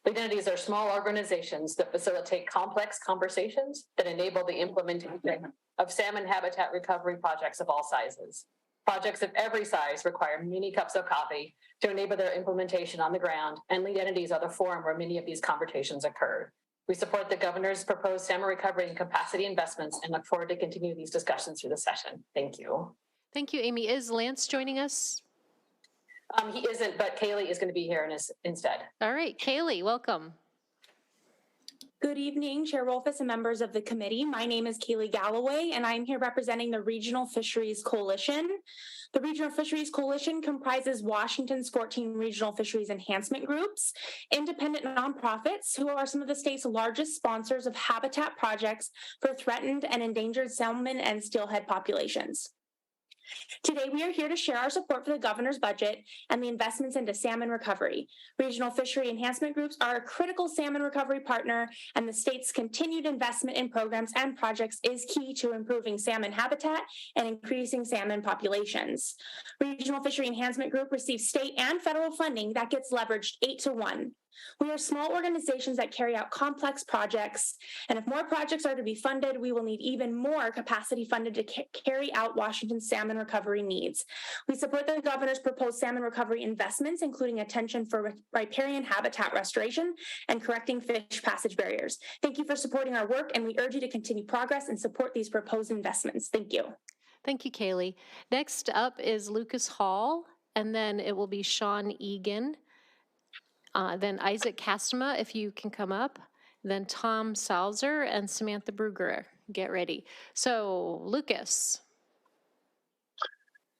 Lead entities are small organizations that facilitate complex conversations that enable the implementation of salmon habitat recovery projects of all sizes. Projects of every size require many cups of coffee to enable their implementation on the ground, and lead entities are the forum where many of these conversations occur. We support the governor's proposed salmon recovery and capacity investments and look forward to continue these discussions through the session. Thank you. Thank you, Amy. Is Lance joining us? He isn't, but Kaylee is going to be here instead. All right, Kaylee, welcome. Good evening, Chair Rolfes and members of the committee. My name is Kaylee Galloway, and I'm here representing the Regional Fisheries Coalition. The Regional Fisheries Coalition comprises Washington's 14 regional fisheries enhancement groups, independent nonprofits who are some of the state's largest sponsors of habitat projects for threatened and endangered salmon and steelhead populations. Today, we are here to share our support for the governor's budget and the investments into salmon recovery. Regional fishery enhancement groups are a critical salmon recovery partner, and the state's continued investment in programs and projects is key to improving salmon habitat and increasing salmon populations. Regional fishery enhancement group receives state and federal funding that gets leveraged 8-to-1. We are small organizations that carry out complex projects, and if more projects are to be funded, we will need even more capacity funded to carry out Washington's salmon recovery needs. We support the governor's proposed salmon recovery investments, including attention for riparian habitat restoration and correcting fish passage barriers. Thank you for supporting our work, and we urge you to continue progress and support these proposed investments. Thank you. Thank you, Kaylee. Next up is Lucas Hall, and then it will be Sean Egan. Then Isaac Castema, if you can come up, then Tom Salzer and Samantha Bruger. Get ready. So, Lucas.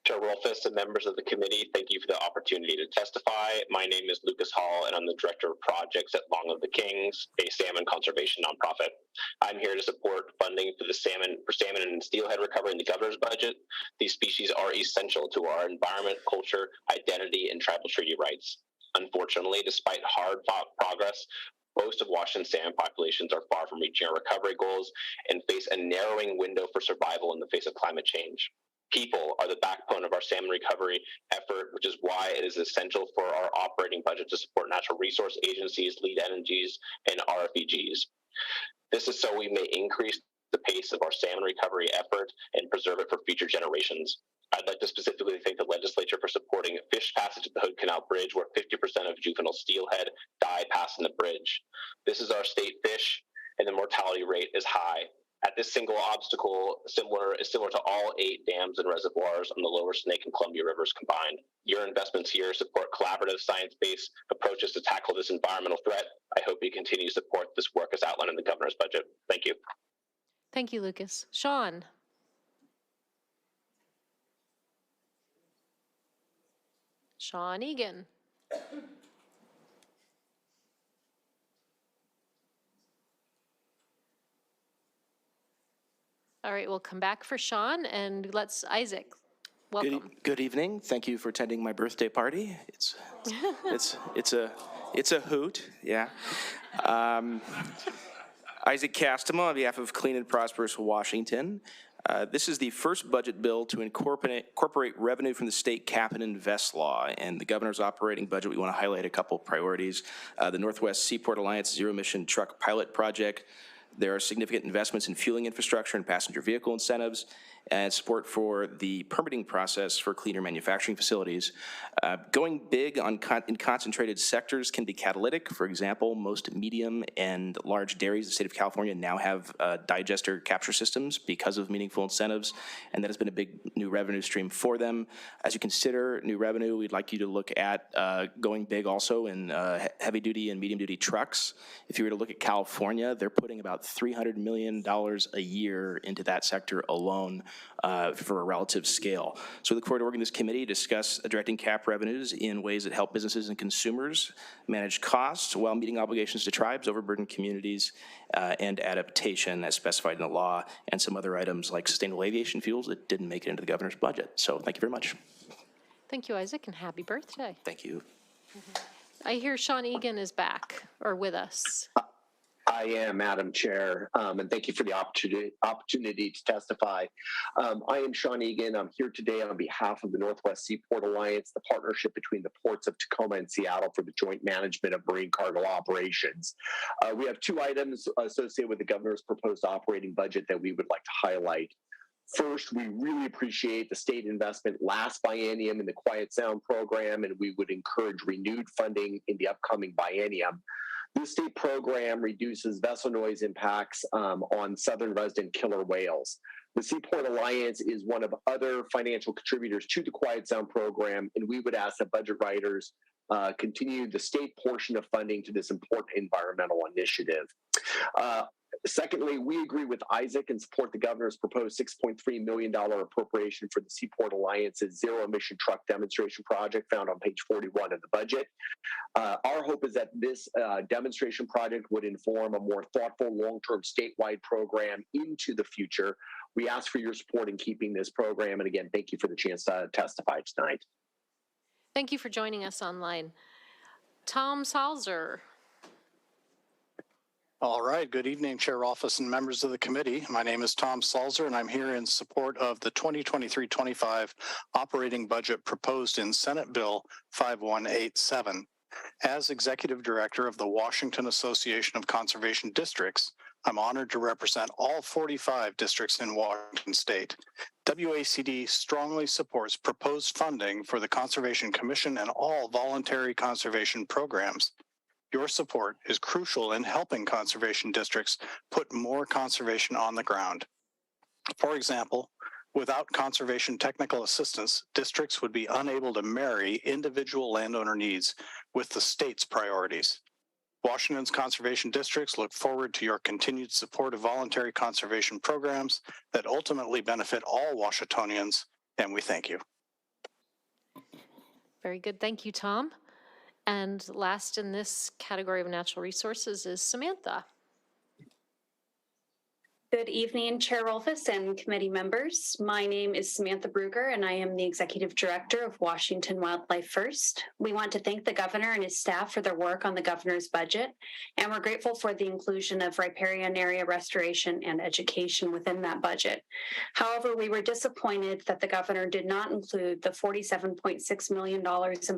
Chair Rolfes and members of the committee, thank you for the opportunity to testify. My name is Lucas Hall, and I'm the Director of Projects at Long of the Kings, a salmon conservation nonprofit. I'm here to support funding for salmon and steelhead recovery in the governor's budget. These species are essential to our environment, culture, identity, and tribal treaty rights. Unfortunately, despite hard-fought progress, most of Washington's salmon populations are far from reaching our recovery goals and face a narrowing window for survival in the face of climate change. People are the backbone of our salmon recovery effort, which is why it is essential for our operating budget to support natural resource agencies, lead entities, and RFEGs. This is so we may increase the pace of our salmon recovery effort and preserve it for future generations. I'd like to specifically thank the legislature for supporting fish passage at the Hood Canal Bridge, where 50% of juvenile steelhead die passing the bridge. This is our state fish, and the mortality rate is high. At this single obstacle is similar to all 8 dams and reservoirs on the lower Snake and Columbia rivers combined. Your investments here support collaborative science-based approaches to tackle this environmental threat. I hope you continue to support this work as outlined in the governor's budget. Thank you. Thank you, Lucas. Sean. Sean Egan. All right, we'll come back for Sean, and let's Isaac. Welcome. Good evening. Thank you for attending my birthday party. It's a hoot. Yeah. Isaac Castema on behalf of Clean and Prosperous Washington. This is the first budget bill to incorporate revenue from the state cap and invest law. And the governor's operating budget, we want to highlight a couple priorities. The Northwest Seaport Alliance Zero Emission Truck Pilot Project. There are significant investments in fueling infrastructure and passenger vehicle incentives, and support for the permitting process for cleaner manufacturing facilities. Going big in concentrated sectors can be catalytic. For example, most medium and large dairies in the state of California now have digester capture systems because of meaningful incentives, and that has been a big new revenue stream for them. As you consider new revenue, we'd like you to look at going big also in heavy duty and medium duty trucks. If you were to look at California, they're putting about $300 million a year into that sector alone. For a relative scale. So we look forward to working with this committee to discuss directing cap revenues in ways that help businesses and consumers manage costs while meeting obligations to tribes, overburdened communities, and adaptation as specified in the law, and some other items like sustainable aviation fuels that didn't make it into the governor's budget. So thank you very much. Thank you, Isaac, and happy birthday. Thank you. I hear Sean Egan is back or with us. I am, Madam Chair, and thank you for the opportunity to testify. I am Sean Egan. I'm here today on behalf of the Northwest Seaport Alliance, the partnership between the ports of Tacoma and Seattle for the joint management of marine cargo operations. We have two items associated with the governor's proposed operating budget that we would like to highlight. First, we really appreciate the state investment last biennium in the Quiet Sound program, and we would encourage renewed funding in the upcoming biennium. This state program reduces vessel noise impacts on southern resident killer whales. The Seaport Alliance is one of other financial contributors to the Quiet Sound program, and we would ask that budget writers continue the state portion of funding to this important environmental initiative. Secondly, we agree with Isaac and support the governor's proposed $6.3 million appropriation for the Seaport Alliance's zero-emission truck demonstration project found on page 41 of the budget. Our hope is that this demonstration project would inform a more thoughtful, long-term statewide program into the future. We ask for your support in keeping this program, and again, thank you for the chance to testify tonight. Thank you for joining us online. Tom Salzer. All right. Good evening, Chair Rolfes and members of the committee. My name is Tom Salzer, and I'm here in support of the 2023-25 operating budget proposed in Senate Bill 5187. As Executive Director of the Washington Association of Conservation Districts, I'm honored to represent all 45 districts in Washington State. WACD strongly supports proposed funding for the Conservation Commission and all voluntary conservation programs. Your support is crucial in helping conservation districts put more conservation on the ground. For example, without conservation technical assistance, districts would be unable to marry individual landowner needs with the state's priorities. Washington's conservation districts look forward to your continued support of voluntary conservation programs that ultimately benefit all Washingtonians, and we thank you. Very good. Thank you, Tom. And last in this category of natural resources is Samantha. Good evening, Chair Rolfes and committee members. My name is Samantha Bruger, and I am the Executive Director of Washington Wildlife First. We want to thank the governor and his staff for their work on the governor's budget, and we're grateful for the inclusion of riparian area restoration and education within that budget. However, we were disappointed that the governor did not include the $47.6 million in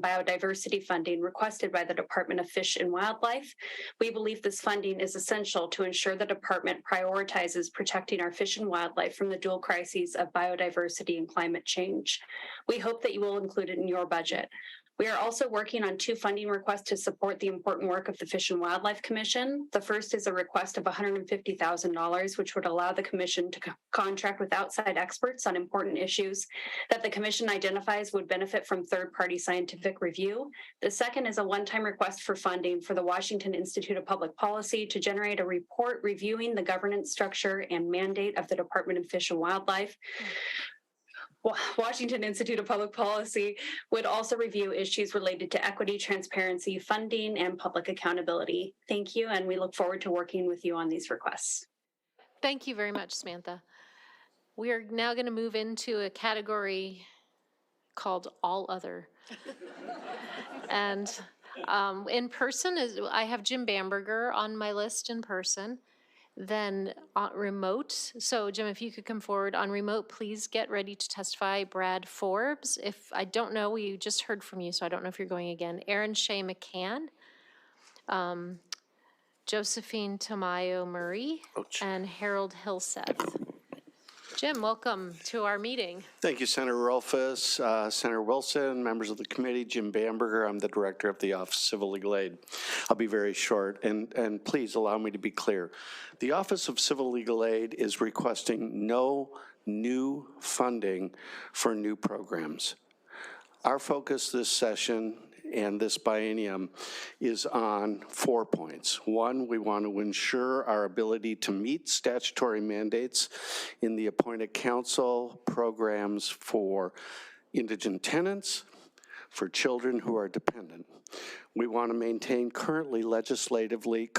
biodiversity funding requested by the Department of Fish and Wildlife. We believe this funding is essential to ensure the department prioritizes protecting our fish and wildlife from the dual crises of biodiversity and climate change. We hope that you will include it in your budget. We are also working on two funding requests to support the important work of the Fish and Wildlife Commission. The first is a request of $150,000, which would allow the commission to contract with outside experts on important issues that the commission identifies would benefit from third-party scientific review. The second is a one-time request for funding for the Washington Institute of Public Policy to generate a report reviewing the governance structure and mandate of the Department of Fish and Wildlife. Washington Institute of Public Policy would also review issues related to equity, transparency, funding, and public accountability. Thank you, and we look forward to working with you on these requests. Thank you very much, Samantha. We are now going to move into a category called All Other. And in person, I have Jim Bamberger on my list in person. Then remote. So Jim, if you could come forward on remote, please get ready to testify. Brad Forbes. If I don't know, we just heard from you, so I don't know if you're going again. Aaron Shea McCann, Josephine Tamayo Murray, and Harold Hillseth. Jim, welcome to our meeting. Thank you, Senator Rolfes, Senator Wilson, members of the committee, Jim Bamberger. I'm the director of the Office of Civil Legal Aid. I'll be very short, and please allow me to be clear. The Office of Civil Legal Aid is requesting no new funding for new programs. Our focus this session and this biennium is on 4 points. One, we want to ensure our ability to meet statutory mandates in the appointed council programs for indigent tenants, for children who are dependent. We want to maintain current legislatively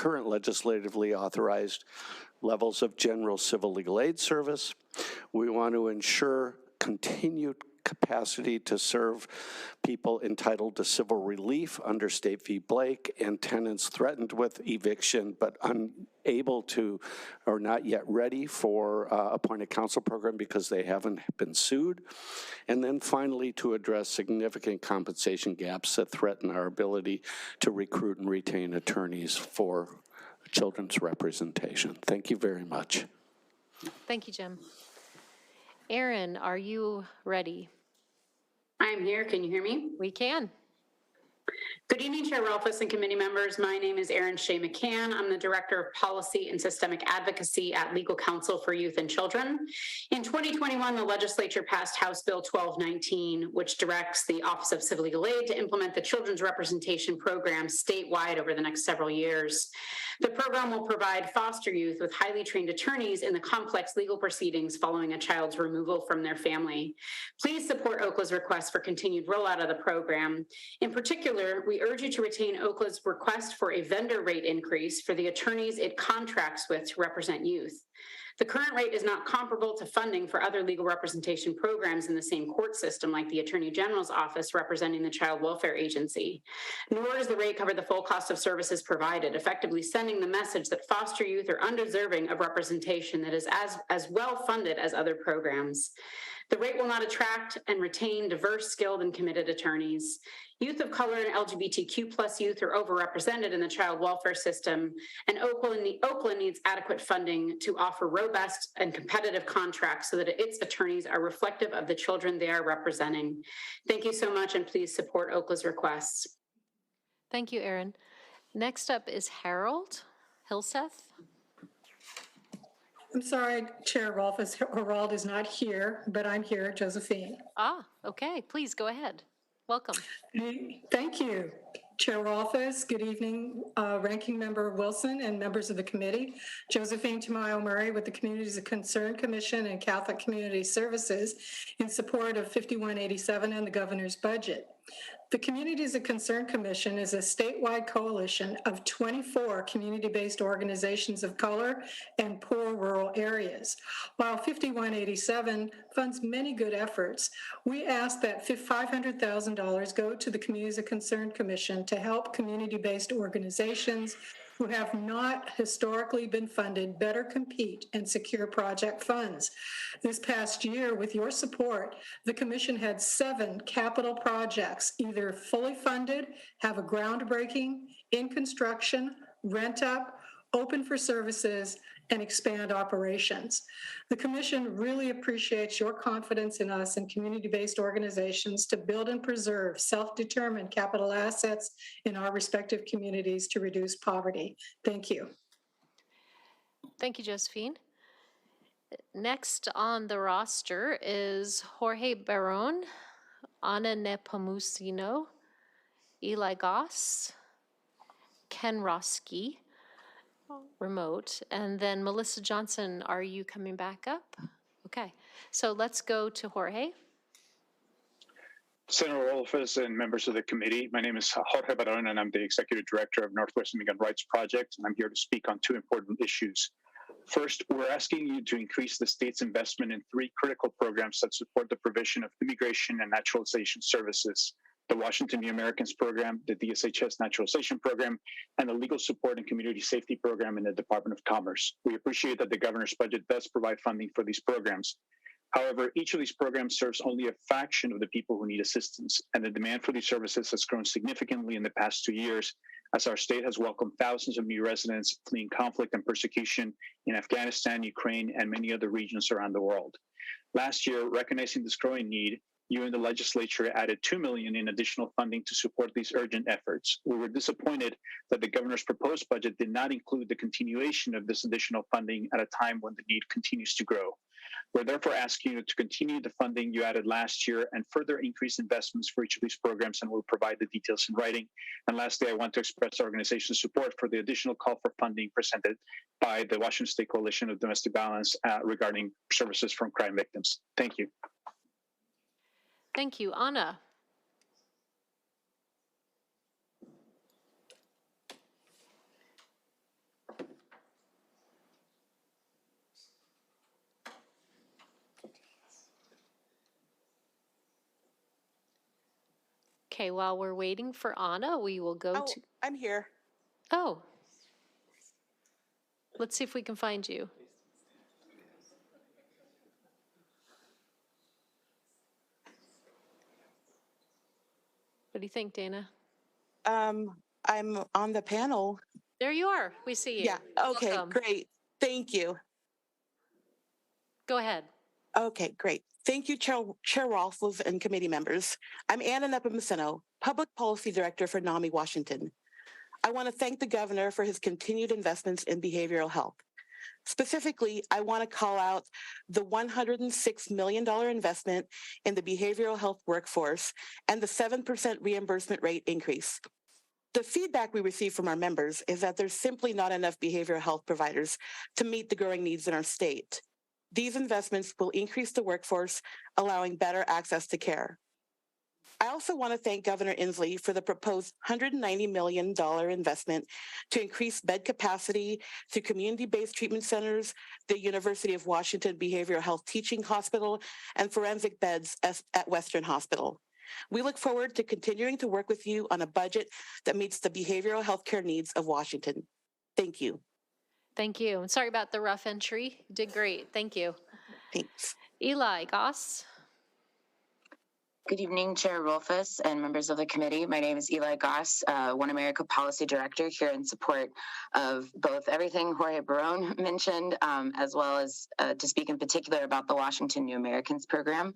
authorized levels of general civil legal aid service. We want to ensure continued capacity to serve people entitled to civil relief under State v. Blake and tenants threatened with eviction but unable to or not yet ready for appointed counsel program because they haven't been sued. And then finally, to address significant compensation gaps that threaten our ability to recruit and retain attorneys for children's representation. Thank you very much. Thank you, Jim. Aaron, are you ready? I'm here. Can you hear me? We can. Good evening, Chair Rolfes and committee members. My name is Erin Shea McCann. I'm the Director of Policy and Systemic Advocacy at Legal Counsel for Youth and Children. In 2021, the legislature passed House Bill 1219, which directs the Office of Civil Legal Aid to implement the Children's Representation Program statewide over the next several years. The program will provide foster youth with highly trained attorneys in the complex legal proceedings following a child's removal from their family. Please support OCLA's request for continued rollout of the program. In particular, we urge you to retain OCLA's request for a vendor rate increase for the attorneys it contracts with to represent youth. The current rate is not comparable to funding for other legal representation programs in the same court system, like the Attorney General's office representing the Child Welfare Agency. Nor does the rate cover the full cost of services provided, effectively sending the message that foster youth are undeserving of representation that is as well funded as other programs. The rate will not attract and retain diverse, skilled, and committed attorneys. Youth of color and LGBTQ+ youth are overrepresented in the child welfare system, and Oakland needs adequate funding to offer robust and competitive contracts so that its attorneys are reflective of the children they are representing. Thank you so much, and please support Oakland's requests. Thank you, Erin. Next up is Harold Hillseth. I'm sorry, Chair Rolfes, Harold is not here, but I'm here, Josephine. Ah, okay, please go ahead. Welcome. Thank you, Chair Rolfes. Good evening, Ranking Member Wilson and members of the committee. Josephine Tamayo Murray with the Communities of Concern Commission and Catholic Community Services in support of 5187 and the governor's budget. The Communities of Concern Commission is a statewide coalition of 24 community-based organizations of color and poor rural areas. While 5187 funds many good efforts, we ask that $500,000 go to the Communities of Concern Commission to help community-based organizations who have not historically been funded better compete and secure project funds. This past year, with your support, the Commission had 7 capital projects, either fully funded, have a groundbreaking, in construction, rent up, open for services, and expand operations. The Commission really appreciates your confidence in us and community-based organizations to build and preserve self-determined capital assets in our respective communities to reduce poverty. Thank you. Thank you, Josephine. Next on the roster is Jorge Barron, Ana Nepomuceno, Eli Goss, Ken Roski, remote, and then Melissa Johnson. Are you coming back up? Okay, so let's go to Jorge. Senator Rolfes and members of the committee, my name is Jorge Barron, and I'm the Executive Director of Northwest Immigrant Rights Project, and I'm here to speak on 2 important issues. First, we're asking you to increase the state's investment in 3 critical programs that support the provision of immigration and naturalization services. the Washington New Americans Program, the DSHS Naturalization Program, and the Legal Support and Community Safety Program in the Department of Commerce. We appreciate that the governor's budget does provide funding for these programs. However, each of these programs serves only a fraction of the people who need assistance, and the demand for these services has grown significantly in the past 2 years as our state has welcomed thousands of new residents fleeing conflict and persecution in Afghanistan, Ukraine, and many other regions around the world. Last year, recognizing this growing need, you and the legislature added $2 million in additional funding to support these urgent efforts. We were disappointed that the governor's proposed budget did not include the continuation of this additional funding at a time when the need continues to grow. We're therefore asking you to continue the funding you added last year and further increase investments for each of these programs, and we'll provide the details in writing. And lastly, I want to express our organization's support for the additional call for funding presented by the Washington State Coalition of Domestic Violence regarding services from crime victims. Thank you. Thank you. Anna. Okay, while we're waiting for Anna, we will go to... I'm here. Oh. Let's see if we can find you. What do you think, Dana? I'm on the panel. There you are. We see you. Yeah. Okay, Welcome. great. Thank you. Go ahead. Okay, great. Thank you, Chair Rolfes and committee members. I'm Anna Nepomuceno, Public Policy Director for NAMI Washington. I want to thank the governor for his continued investments in behavioral health. Specifically, I want to call out the $106 million investment in the behavioral health workforce and the 7% reimbursement rate increase. The feedback we receive from our members is that there's simply not enough behavioral health providers to meet the growing needs in our state. These investments will increase the workforce, allowing better access to care. I also want to thank Governor Inslee for the proposed $190 million investment to increase bed capacity through community-based treatment centers, the University of Washington Behavioral Health Teaching Hospital, and forensic beds at Western Hospital. We look forward to continuing to work with you on a budget that meets the behavioral health care needs of Washington. Thank you. Thank you. I'm sorry about the rough entry. You did great. Thank you. Thanks. Eli Goss. Good evening, Chair Rolfes and members of the committee. My name is Eli Goss, One America Policy Director, here in support of both everything Jorge Barone mentioned, as well as to speak in particular about the Washington New Americans Program.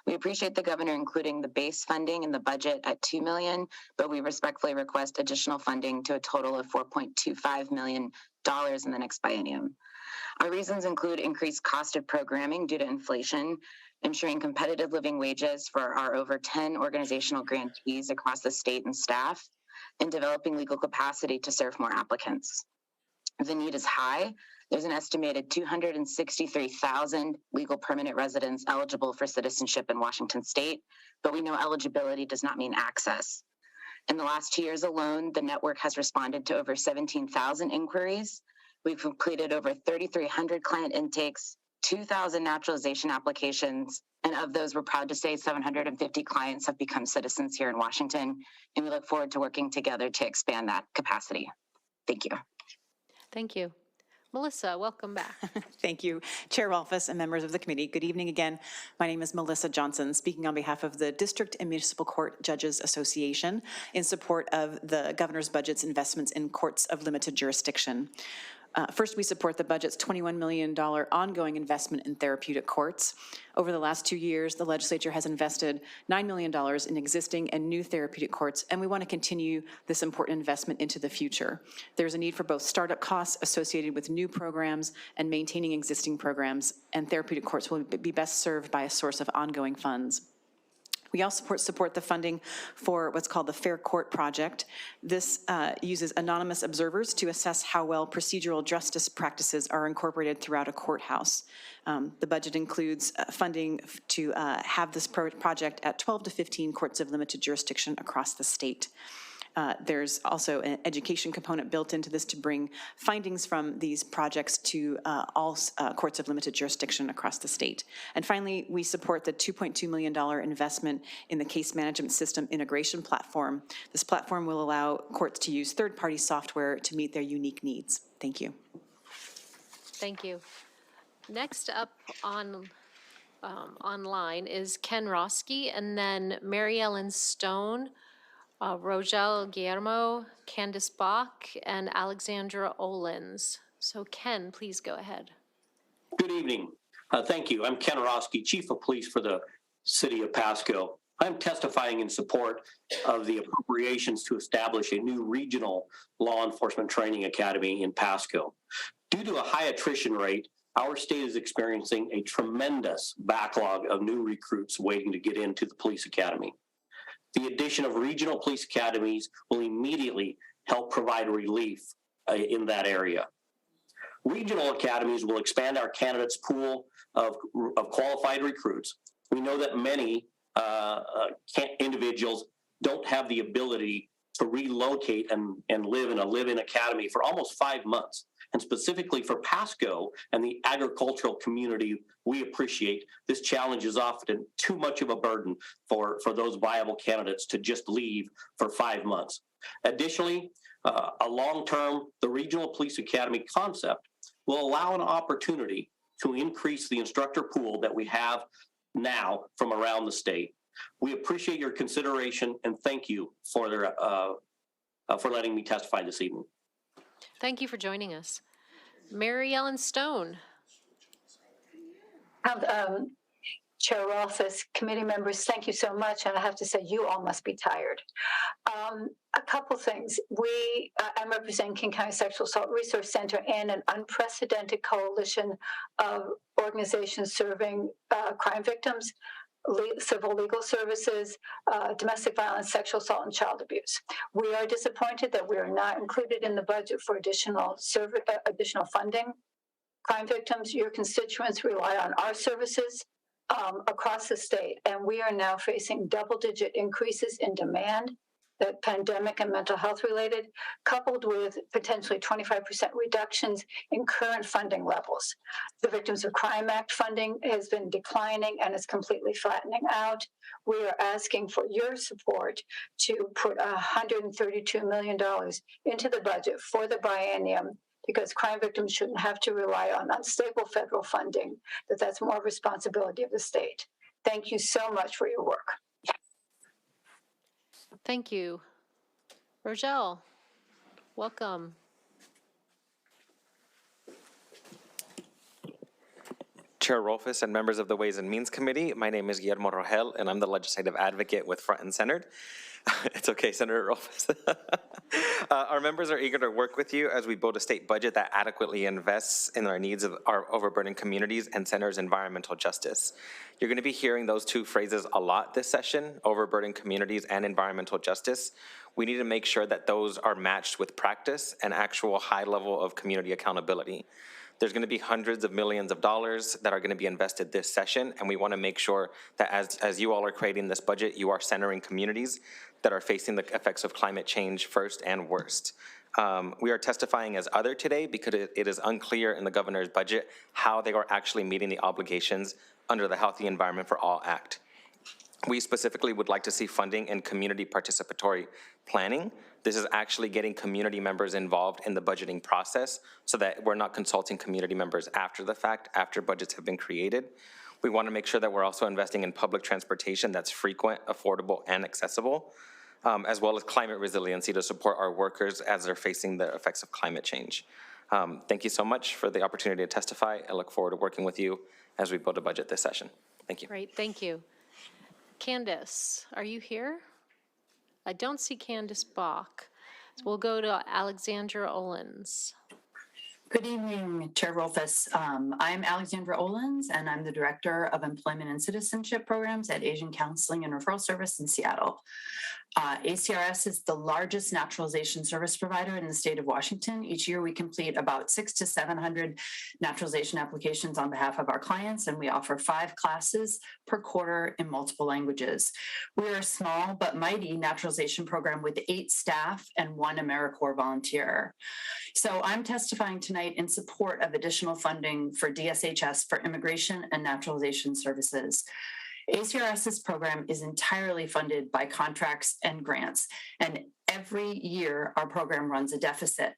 We appreciate the governor including the base funding in the budget at $2 million, but we respectfully request additional funding to a total of $4.25 million in the next biennium. Our reasons include increased cost of programming due to inflation, ensuring competitive living wages for our over 10 organizational grantees across the state and staff, and developing legal capacity to serve more applicants. The need is high. There's an estimated 263,000 legal permanent residents eligible for citizenship in Washington state, but we know eligibility does not mean access. In the last 2 years alone, the network has responded to over 17,000 inquiries. We've completed over 3,300 client intakes, 2,000 naturalization applications, and of those, we're proud to say 750 clients have become citizens here in Washington, and we look forward to working together to expand that capacity. Thank you. Thank you. Melissa, welcome back. Thank you, Chair Rolfes and members of the committee. Good evening again. My name is Melissa Johnson, speaking on behalf of the District and Municipal Court Judges Association in support of the governor's budget's investments in courts of limited jurisdiction. First, we support the budget's $21 million ongoing investment in therapeutic courts. Over the last 2 years, the legislature has invested $9 million in existing and new therapeutic courts, and we want to continue this important investment into the future. There's a need for both startup costs associated with new programs and maintaining existing programs, and therapeutic courts will be best served by a source of ongoing funds. We also support the funding for what's called the Fair Court Project. This uses anonymous observers to assess how well procedural justice practices are incorporated throughout a courthouse. The budget includes funding to have this project at 12 to 15 courts of limited jurisdiction across the state. There's also an education component built into this to bring findings from these projects to all courts of limited jurisdiction across the state. And finally, we support the $2.2 million investment in the case management system integration platform. This platform will allow courts to use third-party software to meet their unique needs. Thank you. Thank you. Next up online is Ken Roski, and then Mary Ellen Stone, Rogel Guillermo, Candice Bach, and Alexandra Olens. So Ken, please go ahead. Good evening. Thank you. I'm Ken Roski, Chief of Police for the City of Pasco. I'm testifying in support of the appropriations to establish a new regional law enforcement training academy in Pasco. Due to a high attrition rate, our state is experiencing a tremendous backlog of new recruits waiting to get into the police academy. The addition of regional police academies will immediately help provide relief in that area. Regional academies will expand our candidates' pool of qualified recruits. We know that many individuals don't have the ability to relocate and live in a live-in academy for almost 5 months. And specifically for Pasco and the agricultural community, we appreciate this challenge is often too much of a burden for those viable candidates to just leave for 5 months. Additionally, a long-term, the Regional Police Academy concept will allow an opportunity to increase the instructor pool that we have now from around the state. We appreciate your consideration and thank you for letting me testify this evening. Thank you for joining us. Mary Ellen Stone. Chair Rolfes, committee members, thank you so much. And I have to say, you all must be tired. A couple things. I'm representing King County Sexual Assault Resource Center and an unprecedented coalition of organizations serving crime victims, civil legal services, domestic violence, sexual assault, and child abuse. We are disappointed that we are not included in the budget for additional funding. Crime victims, your constituents rely on our services across the state, and we are now facing double-digit increases in demand, that pandemic and mental health related, coupled with potentially 25% reductions in current funding levels. The Victims of Crime Act funding has been declining and is completely flattening out. We are asking for your support to put $132 million into the budget for the biennium, because crime victims shouldn't have to rely on unstable federal funding, that's more responsibility of the state. Thank you so much for your work. Thank you. Rogel, welcome. Chair Rolfes and members of the Ways and Means Committee, my name is Guillermo Rogel, and I'm the legislative advocate with Front and Centered. It's okay, Senator Rolfes. Our members are eager to work with you as we build a state budget that adequately invests in our needs of our overburdened communities and centers environmental justice. You're going to be hearing those two phrases a lot this session, overburdened communities and environmental justice. We need to make sure that those are matched with practice and actual high level of community accountability. There's going to be hundreds of millions of dollars that are going to be invested this session, and we want to make sure that as you all are creating this budget, you are centering communities that are facing the effects of climate change first and worst. We are testifying as other today because it is unclear in the governor's budget how they are actually meeting the obligations under the Healthy Environment for All Act. We specifically would like to see funding in community participatory planning. This is actually getting community members involved in the budgeting process so that we're not consulting community members after the fact, after budgets have been created. We want to make sure that we're also investing in public transportation that's frequent, affordable, and accessible, as well as climate resiliency to support our workers as they're facing the effects of climate change. Thank you so much for the opportunity to testify. I look forward to working with you as we build a budget this session. Thank you. Great, thank you. Candice, are you here? I don't see Candice Bach. So we'll go to Alexandra Olens. Good evening, Chair Rolfes. I'm Alexandra Olens, and I'm the Director of Employment and Citizenship Programs at Asian Counseling and Referral Service in Seattle. ACRS is the largest naturalization service provider in the state of Washington. Each year we complete about 600 to 700 naturalization applications on behalf of our clients, and we offer 5 classes per quarter in multiple languages. We are a small but mighty naturalization program with 8 staff and 1 AmeriCorps volunteer. So I'm testifying tonight in support of additional funding for DSHS for immigration and naturalization services. ACRS's program is entirely funded by contracts and grants, and every year our program runs a deficit.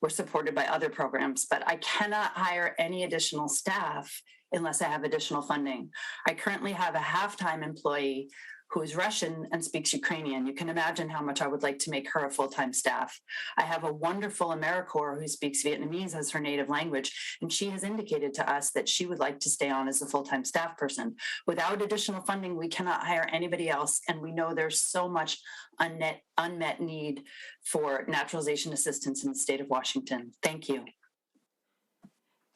We're supported by other programs, but I cannot hire any additional staff unless I have additional funding. I currently have a half-time employee who is Russian and speaks Ukrainian. You can imagine how much I would like to make her a full-time staff. I have a wonderful AmeriCorps who speaks Vietnamese as her native language, and she has indicated to us that she would like to stay on as a full-time staff person. Without additional funding, we cannot hire anybody else, and we know there's so much unmet need for naturalization assistance in the state of Washington. Thank you.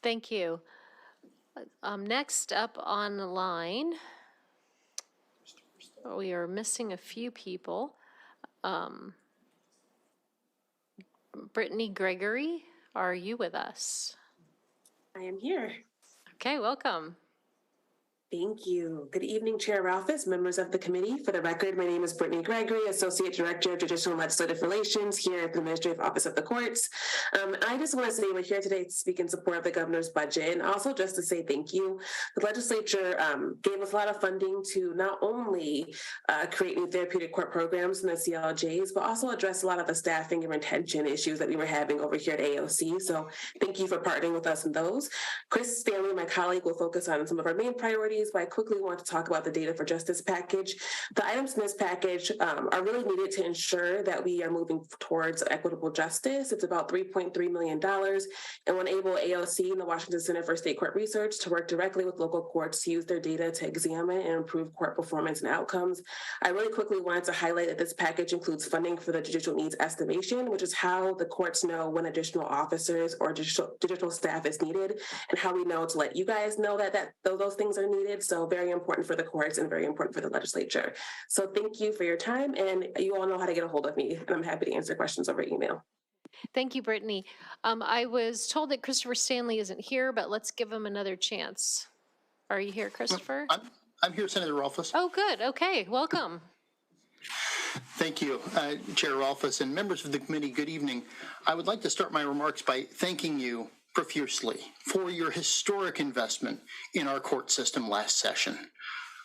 Thank you. Next up on the line, we are missing a few people. Brittany Gregory, are you with us? I am here. Okay, welcome. Thank you. Good evening, Chair Rolfes, members of the committee. For the record, my name is Brittany Gregory, Associate Director of Judicial and Legislative Relations here at the Administrative Office of the Courts. I just want to say we're here today to speak in support of the governor's budget, and also just to say thank you. The legislature gave us a lot of funding to not only create new therapeutic court programs in the CLJs, but also address a lot of the staffing and retention issues that we were having over here at AOC. So thank you for partnering with us in those. Chris Stanley, my colleague, will focus on some of our main priorities, but I quickly want to talk about the Data for Justice package. The items in this package are really needed to ensure that we are moving towards equitable justice. It's about $3.3 million and will enable AOC and the Washington Center for State Court Research to work directly with local courts to use their data to examine and improve court performance and outcomes. I really quickly wanted to highlight that this package includes funding for the judicial needs estimation, which is how the courts know when additional officers or digital staff is needed, and how we know to let you guys know that those things are needed. So very important for the courts and very important for the legislature. So thank you for your time, and you all know how to get a hold of me, and I'm happy to answer questions over email. Thank you, Brittany. I was told that Christopher Stanley isn't here, but let's give him another chance. Are you here, Christopher? I'm here, Senator Rolfes. Oh, good. Okay, welcome. Thank you, Chair Rolfes and members of the committee. Good evening. I would like to start my remarks by thanking you profusely for your historic investment in our court system last session.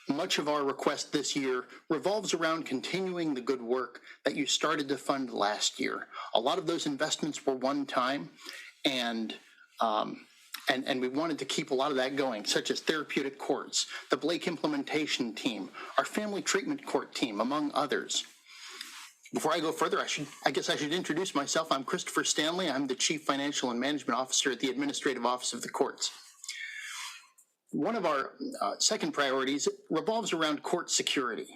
Much of our request this year revolves around continuing the good work that you started to fund last year. A lot of those investments were one time, and we wanted to keep a lot of that going, such as therapeutic courts, the Blake implementation team, our family treatment court team, among others. Before I go further, I guess I should introduce myself. I'm Christopher Stanley. I'm the Chief Financial and Management Officer at the Administrative Office of the Courts. One of our second priorities revolves around court security.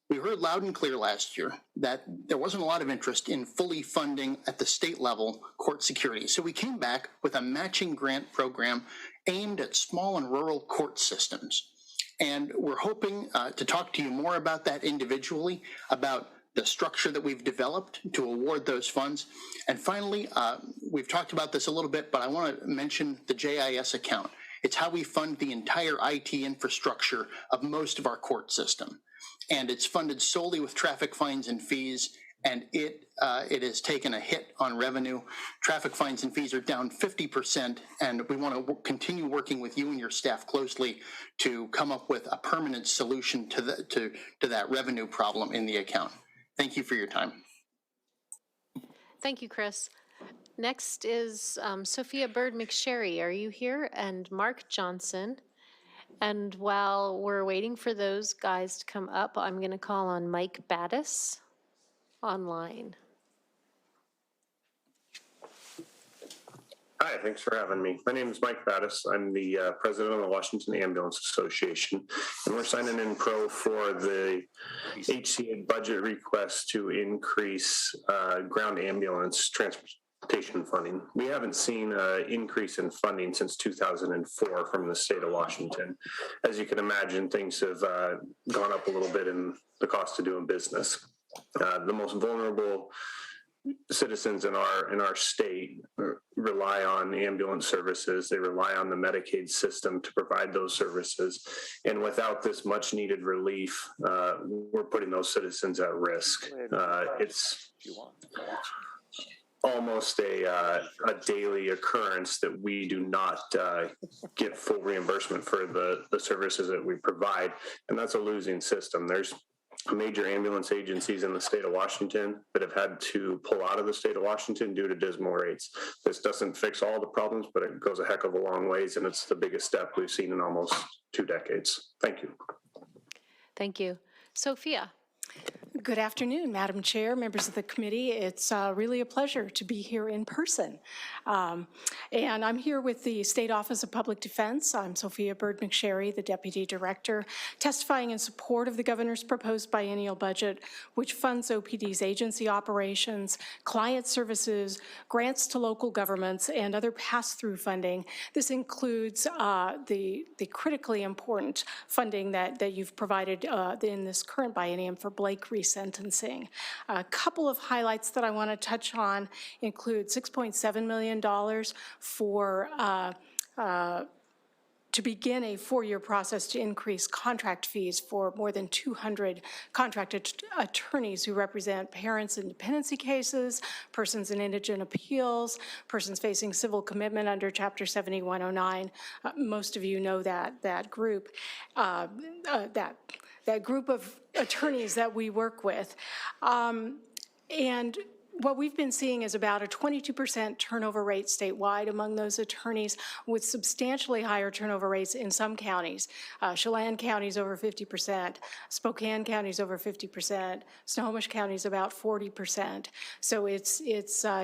We heard loud and clear last year that there wasn't a lot of interest in fully funding at the state level court security. So we came back with a matching grant program aimed at small and rural court systems. And we're hoping to talk to you more about that individually, about the structure that we've developed to award those funds. And finally, we've talked about this a little bit, but I want to mention the JIS account. It's how we fund the entire IT infrastructure of most of our court system. And it's funded solely with traffic fines and fees, and it has taken a hit on revenue. Traffic fines and fees are down 50%, and we want to continue working with you and your staff closely to come up with a permanent solution to that revenue problem in the account. Thank you for your time. Thank you, Chris. Next is Sophia Bird McSherry. Are you here? And Mark Johnson. And while we're waiting for those guys to come up, I'm going to call on Mike Battis online. Hi, thanks for having me. My name is Mike Battis. I'm the president of the Washington Ambulance Association, and we're signing in pro for the HCA budget request to increase ground ambulance transportation funding. We haven't seen an increase in funding since 2004 from the state of Washington. As you can imagine, things have gone up a little bit in the cost of doing business. The most vulnerable citizens in our state rely on ambulance services. They rely on the Medicaid system to provide those services. And without this much needed relief, we're putting those citizens at risk. It's almost a daily occurrence that we do not get full reimbursement for the services that we provide. And that's a losing system. There's major ambulance agencies in the state of Washington that have had to pull out of the state of Washington due to dismal rates. This doesn't fix all the problems, but it goes a heck of a long ways, and it's the biggest step we've seen in almost 2 decades. Thank you. Thank you. Sophia. Good afternoon, Madam Chair, members of the committee. It's really a pleasure to be here in person. And I'm here with the State Office of Public Defense. I'm Sophia Bird McSherry, the Deputy Director, testifying in support of the governor's proposed biennial budget, which funds OPD's agency operations, client services, grants to local governments, and other pass-through funding. This includes the critically important funding that you've provided in this current biennium for Blake resentencing. A couple of highlights that I want to touch on include $6.7 million for to begin a 4-year process to increase contract fees for more than 200 contracted attorneys who represent parents in dependency cases, persons in indigent appeals, persons facing civil commitment under Chapter 7109. Most of you know that group. That group of attorneys that we work with. And what we've been seeing is about a 22% turnover rate statewide among those attorneys, with substantially higher turnover rates in some counties. Chelan County is over 50%, Spokane County is over 50%, Snohomish County is about 40%. So it's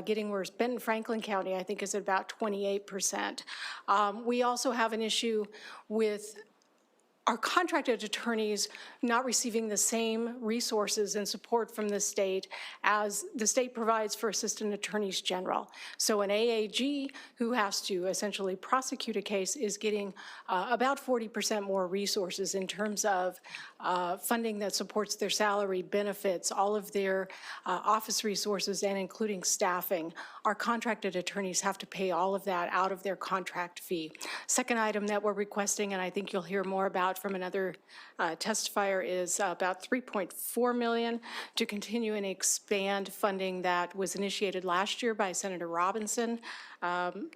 getting worse. Benton Franklin County, I think, is at about 28%. We also have an issue with our contracted attorneys not receiving the same resources and support from the state as the state provides for assistant attorneys general. So an AAG who has to essentially prosecute a case is getting about 40% more resources in terms of funding that supports their salary, benefits, all of their office resources, and including staffing. Our contracted attorneys have to pay all of that out of their contract fee. Second item that we're requesting, and I think you'll hear more about from another testifier, is about $3.4 million to continue and expand funding that was initiated last year by Senator Robinson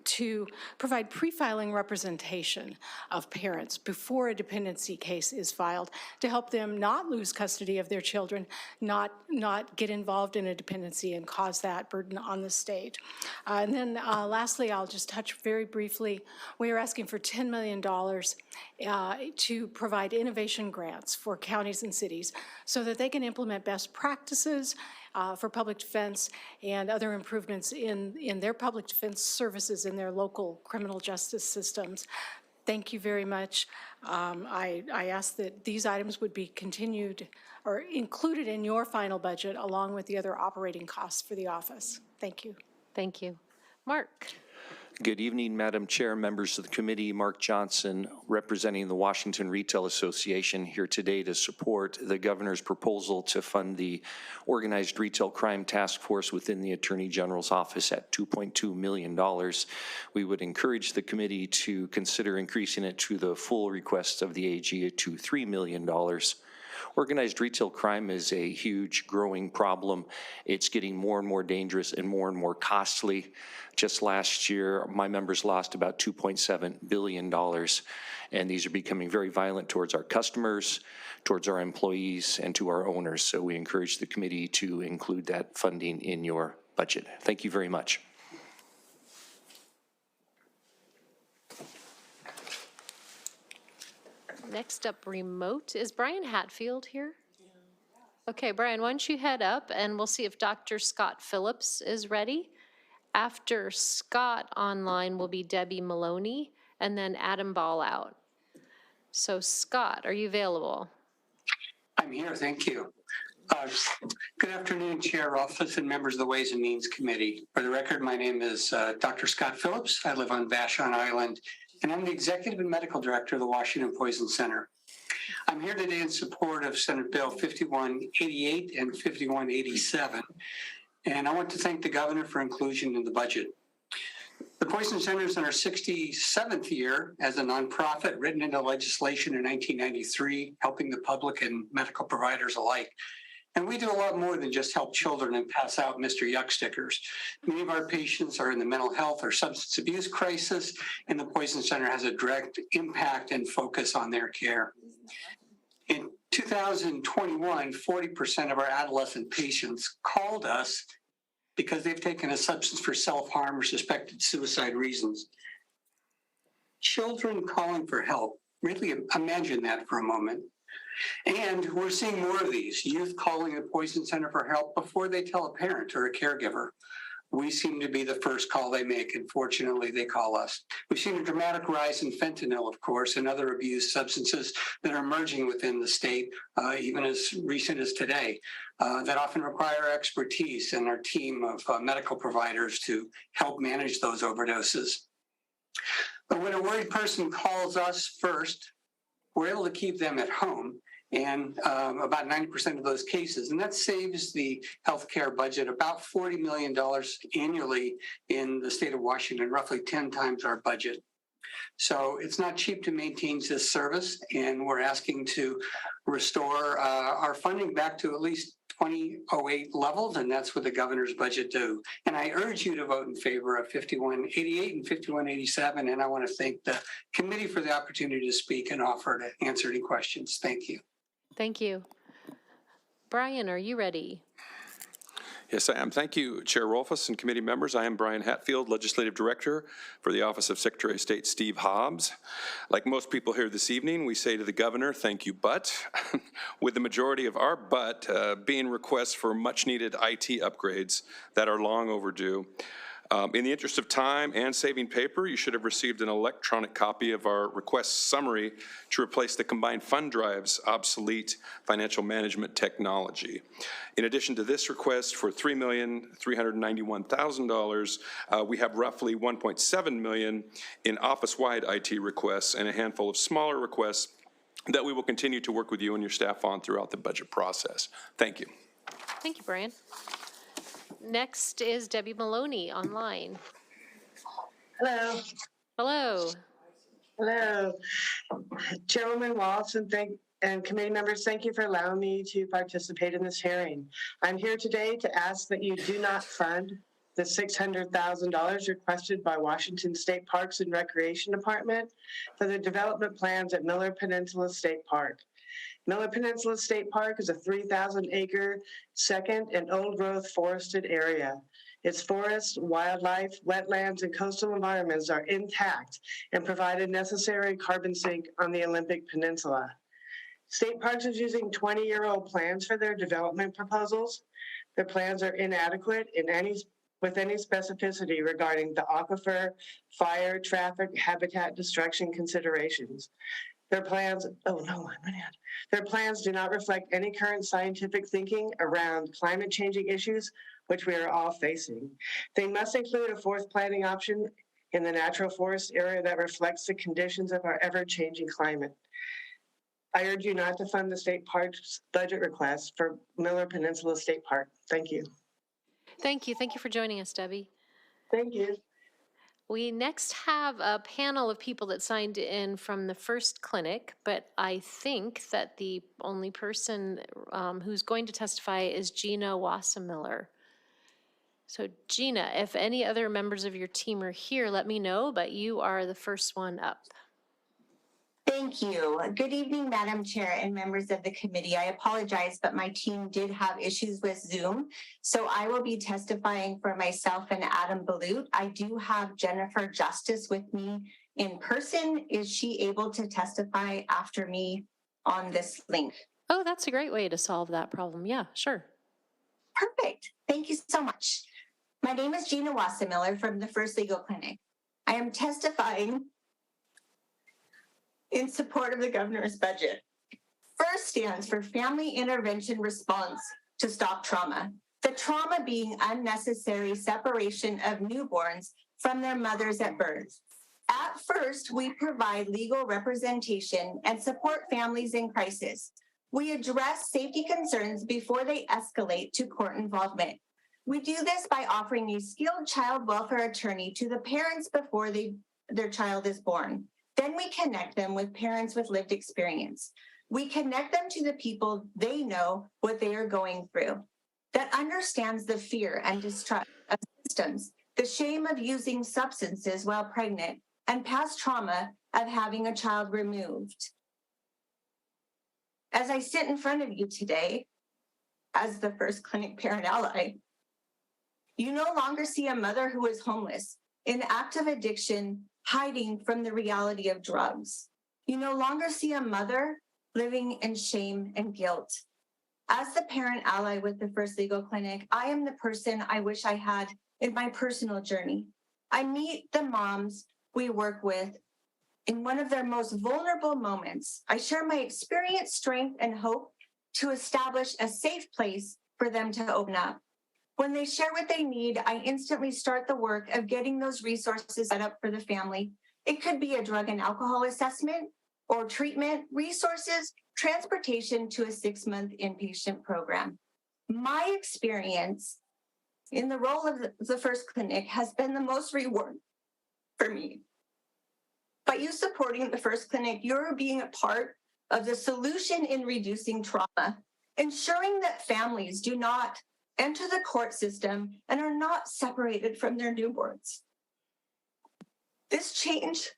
to provide pre-filing representation of parents before a dependency case is filed to help them not lose custody of their children, not get involved in a dependency and cause that burden on the state. And then lastly, I'll just touch very briefly. We are asking for $10 million to provide innovation grants for counties and cities so that they can implement best practices for public defense and other improvements in their public defense services in their local criminal justice systems. Thank you very much. I ask that these items would be continued or included in your final budget along with the other operating costs for the office. Thank you. Thank you. Mark. Good evening, Madam Chair, members of the committee. Mark Johnson, representing the Washington Retail Association, here today to support the governor's proposal to fund the Organized Retail Crime Task Force within the Attorney General's office at $2.2 million. We would encourage the committee to consider increasing it to the full request of the AG to $3 million. Organized retail crime is a huge growing problem. It's getting more and more dangerous and more costly. Just last year, my members lost about $2.7 billion, and these are becoming very violent towards our customers, towards our employees, and to our owners. So we encourage the committee to include that funding in your budget. Thank you very much. Next up, remote. Is Brian Hatfield here? Okay, Brian, why don't you head up and we'll see if Dr. Scott Phillips is ready. After Scott online will be Debbie Maloney and then Adam Ball out. So Scott, are you available? I'm here, thank you. Good afternoon, Chair Rolfes and members of the Ways and Means Committee. For the record, my name is Dr. Scott Phillips. I live on Vashon Island and I'm the Executive and Medical Director of the Washington Poison Center. I'm here today in support of Senate Bill 5188 and 5187, and I want to thank the Governor for inclusion in the budget. The Poison Center is in our 67th year as a nonprofit, written into legislation in 1993, helping the public and medical providers alike. And we do a lot more than just help children and pass out Mr. Yuck stickers. Many of our patients are in the mental health or substance abuse crisis, and the Poison Center has a direct impact and focus on their care. In 2021, 40% of our adolescent patients called us because they've taken a substance for self-harm or suspected suicide reasons. Children calling for help, really imagine that for a moment. And we're seeing more of these, youth calling the Poison Center for help before they tell a parent or a caregiver. We seem to be the first call they make, and fortunately they call us. We've seen a dramatic rise in fentanyl, of course, and other abused substances that are emerging within the state, even as recent as today, that often require expertise and our team of medical providers to help manage those overdoses. But when a worried person calls us first, we're able to keep them at home, and about 90% of those cases. And that saves the healthcare budget about $40 million annually in the state of Washington, roughly 10 times our budget. So it's not cheap to maintain this service, and we're asking to restore our funding back to at least 2008 levels, and that's what the governor's budget do. And I urge you to vote in favor of 5188 and 5187, and I want to thank the committee for the opportunity to speak and offer to answer any questions. Thank you. Thank you. Brian, are you ready? Yes, I am. Thank you, Chair Rolfes and committee members. I am Brian Hatfield, Legislative Director for the Office of Secretary of State Steve Hobbs. Like most people here this evening, we say to the governor, thank you, but, with the majority of our but being requests for much-needed IT upgrades that are long overdue. In the interest of time and saving paper, you should have received an electronic copy of our request summary to replace the combined fund drive's obsolete financial management technology. In addition to this request for $3,391,000, we have roughly $1.7 million in office-wide IT requests and a handful of smaller requests that we will continue to work with you and your staff on throughout the budget process. Thank you. Thank you, Brian. Next is Debbie Maloney online. Hello. Hello. Hello. Chairwoman Walsh and committee members, thank you for allowing me to participate in this hearing. I'm here today to ask that you do not fund the $600,000 requested by Washington State Parks and Recreation Department for the development plans at Miller Peninsula State Park. Miller Peninsula State Park is a 3,000-acre second and old-growth forested area. Its forests, wildlife, wetlands, and coastal environments are intact and provide a necessary carbon sink on the Olympic Peninsula. State Parks is using 20-year-old plans for their development proposals. Their plans are inadequate with any specificity regarding the aquifer, fire, traffic, habitat destruction considerations. Their plans, Their plans do not reflect any current scientific thinking around climate changing issues, which we are all facing. They must include a fourth planting option in the natural forest area that reflects the conditions of our ever-changing climate. I urge you not to fund the state park's budget request for Miller Peninsula State Park. Thank you. Thank you. Thank you for joining us, Debbie. Thank you. We next have a panel of people that signed in from the first clinic, but I think that the only person who's going to testify is Gina Wassermiller. So Gina, if any other members of your team are here, let me know, but you are the first one up. Thank you. Good evening, Madam Chair and members of the committee. I apologize, but my team did have issues with Zoom, so I will be testifying for myself and Adam Balut. I do have Jennifer Justice with me in person. Is she able to testify after me on this link? Oh, that's a great way to solve that problem. Yeah, sure. Perfect. Thank you so much. My name is Gina Wassermiller from the First Legal Clinic. I am testifying in support of the governor's budget. FIRST stands for Family Intervention Response to Stop Trauma. The trauma being unnecessary separation of newborns from their mothers at birth. At first, we provide legal representation and support families in crisis. We address safety concerns before they escalate to court involvement. We do this by offering a skilled child welfare attorney to the parents before their child is born. Then we connect them with parents with lived experience. We connect them to the people they know what they are going through, that understands the fear and distrust of systems, the shame of using substances while pregnant, and past trauma of having a child removed. As I sit in front of you today, as the first clinic parent ally, you no longer see a mother who is homeless, in active addiction, hiding from the reality of drugs. You no longer see a mother living in shame and guilt. As the parent ally with the First Legal Clinic, I am the person I wish I had in my personal journey. I meet the moms we work with in one of their most vulnerable moments. I share my experience, strength, and hope to establish a safe place for them to open up. When they share what they need, I instantly start the work of getting those resources set up for the family. It could be a drug and alcohol assessment or treatment, resources, transportation to a 6-month inpatient program. My experience in the role of the First Clinic has been the most rewarding for me. By you supporting the First Clinic, you're being a part of the solution in reducing trauma, ensuring that families do not enter the court system and are not separated from their newborns. This changes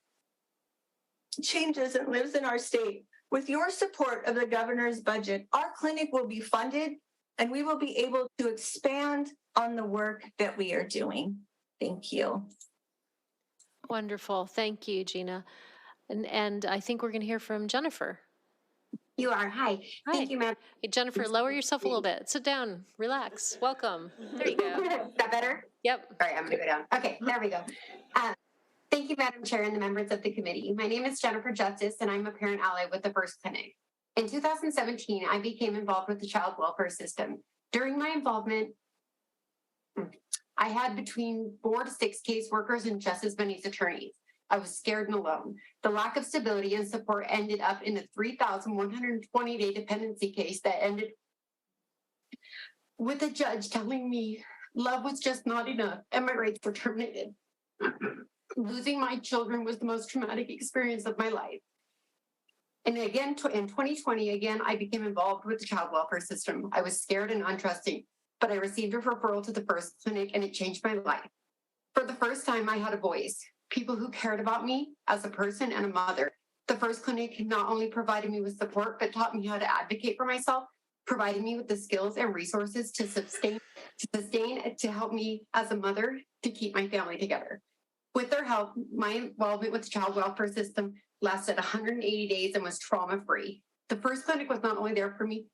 and lives in our state. With your support of the governor's budget, our clinic will be funded and we will be able to expand on the work that we are doing. Thank you. Wonderful. Thank you, Gina. And I think we're going to hear from Jennifer. You are. Hi. Thank you, ma'am. Hey, Jennifer, lower yourself a little bit. Sit down. Relax. Welcome. There you go. Is that better? Yep. All right, I'm going to go down. Okay, there we go. Thank you, Madam Chair and the members of the committee. My name is Jennifer Justice, and I'm a parent ally with the First Clinic. In 2017, I became involved with the child welfare system. During my involvement, I had between 4 to 6 caseworkers and just as many as attorneys. I was scared and alone. The lack of stability and support ended up in a 3,120-day dependency case that ended with a judge telling me love was just not enough and my rights were terminated. Losing my children was the most traumatic experience of my life. And again, in 2020, I became involved with the child welfare system. I was scared and untrusting, but I received a referral to the First Clinic and it changed my life. For the first time, I had a voice. People who cared about me as a person and a mother. The First Clinic not only provided me with support, but taught me how to advocate for myself, providing me with the skills and resources to sustain, to help me as a mother to keep my family together. With their help, my involvement with the child welfare system lasted 180 days and was trauma-free. The First Clinic was not only there for me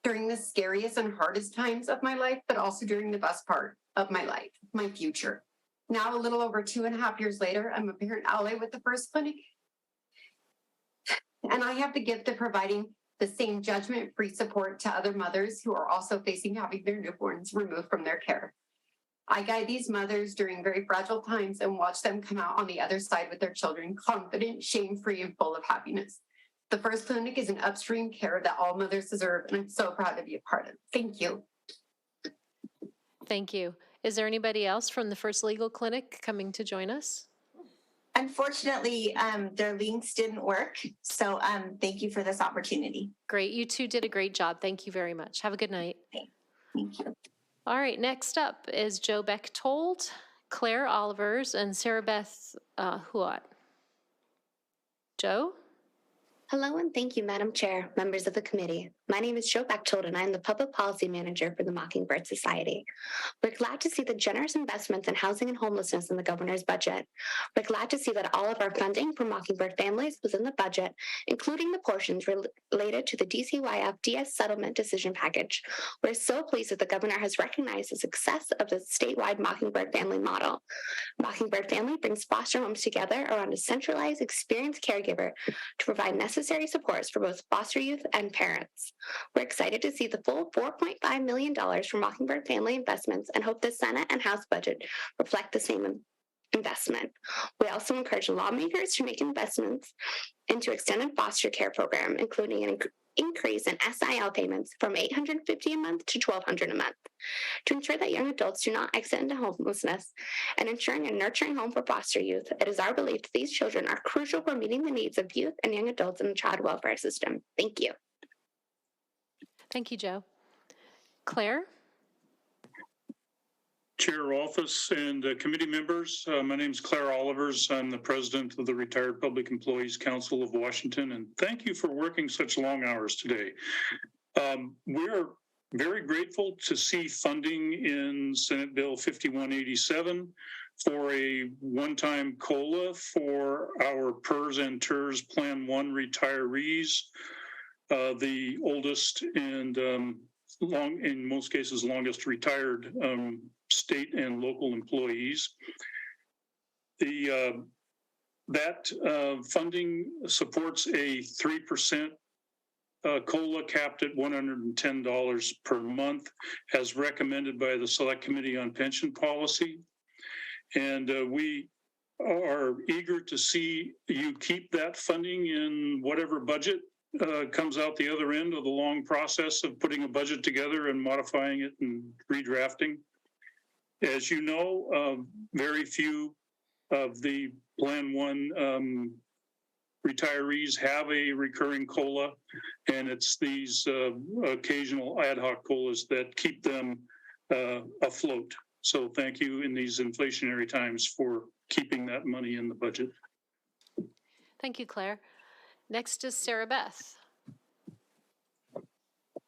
during the scariest and hardest times of my life, but also during the best part of my life, my future. Now, a little over 2.5 years later, I'm a parent ally with the First Clinic. And I have the gift of providing the same judgment-free support to other mothers who are also facing having their newborns removed from their care. I guide these mothers during very fragile times and watch them come out on the other side with their children, confident, shame-free, and full of happiness. The First Clinic is an upstream care that all mothers deserve, and I'm so proud to be a part of it. Thank you. Thank you. Is there anybody else from the First Legal Clinic coming to join us? Unfortunately, their links didn't work. So thank you for this opportunity. Great. You two did a great job. Thank you very much. Have a good night. Okay. Thank you. All right. Next up is Joe Bechtold, Claire Olivers, and Sarah Beth Huot. Joe? Hello and thank you, Madam Chair, members of the committee. My name is Jo Bechtold and I'm the Public Policy Manager for the Mockingbird Society. We're glad to see the generous investments in housing and homelessness in the governor's budget. We're glad to see that all of our funding for Mockingbird families was in the budget, including the portions related to the DCYF DS settlement decision package. We're so pleased that the governor has recognized the success of the statewide Mockingbird family model. Mockingbird Family brings foster homes together around a centralized, experienced caregiver to provide necessary supports for both foster youth and parents. We're excited to see the full $4.5 million for Mockingbird family investments and hope the Senate and House budget reflect the same investment. We also encourage lawmakers to make investments into extended foster care program, including an increase in SIL payments from $850 a month to $1,200 a month, to ensure that young adults do not exit into homelessness and ensuring a nurturing home for foster youth. It is our belief that these children are crucial for meeting the needs of youth and young adults in the child welfare system. Thank you. Thank you, Joe. Claire? Chair Rolfes and committee members, my name is Claire Olivers. I'm the president of the Retired Public Employees Council of Washington, and thank you for working such long hours today. We're very grateful to see funding in Senate Bill 5187 for a one-time COLA for our PERS and TERS Plan 1 retirees, the oldest and in most cases, longest retired state and local employees. That funding supports a 3% COLA capped at $110 per month, as recommended by the Select Committee on Pension Policy. And we are eager to see you keep that funding in whatever budget comes out the other end of the long process of putting a budget together and modifying it and redrafting. As you know, very few of the Plan 1 retirees have a recurring COLA, and it's these occasional ad hoc COLAs that keep them afloat. So thank you in these inflationary times for keeping that money in the budget. Thank you, Claire. Next is Sarah Beth.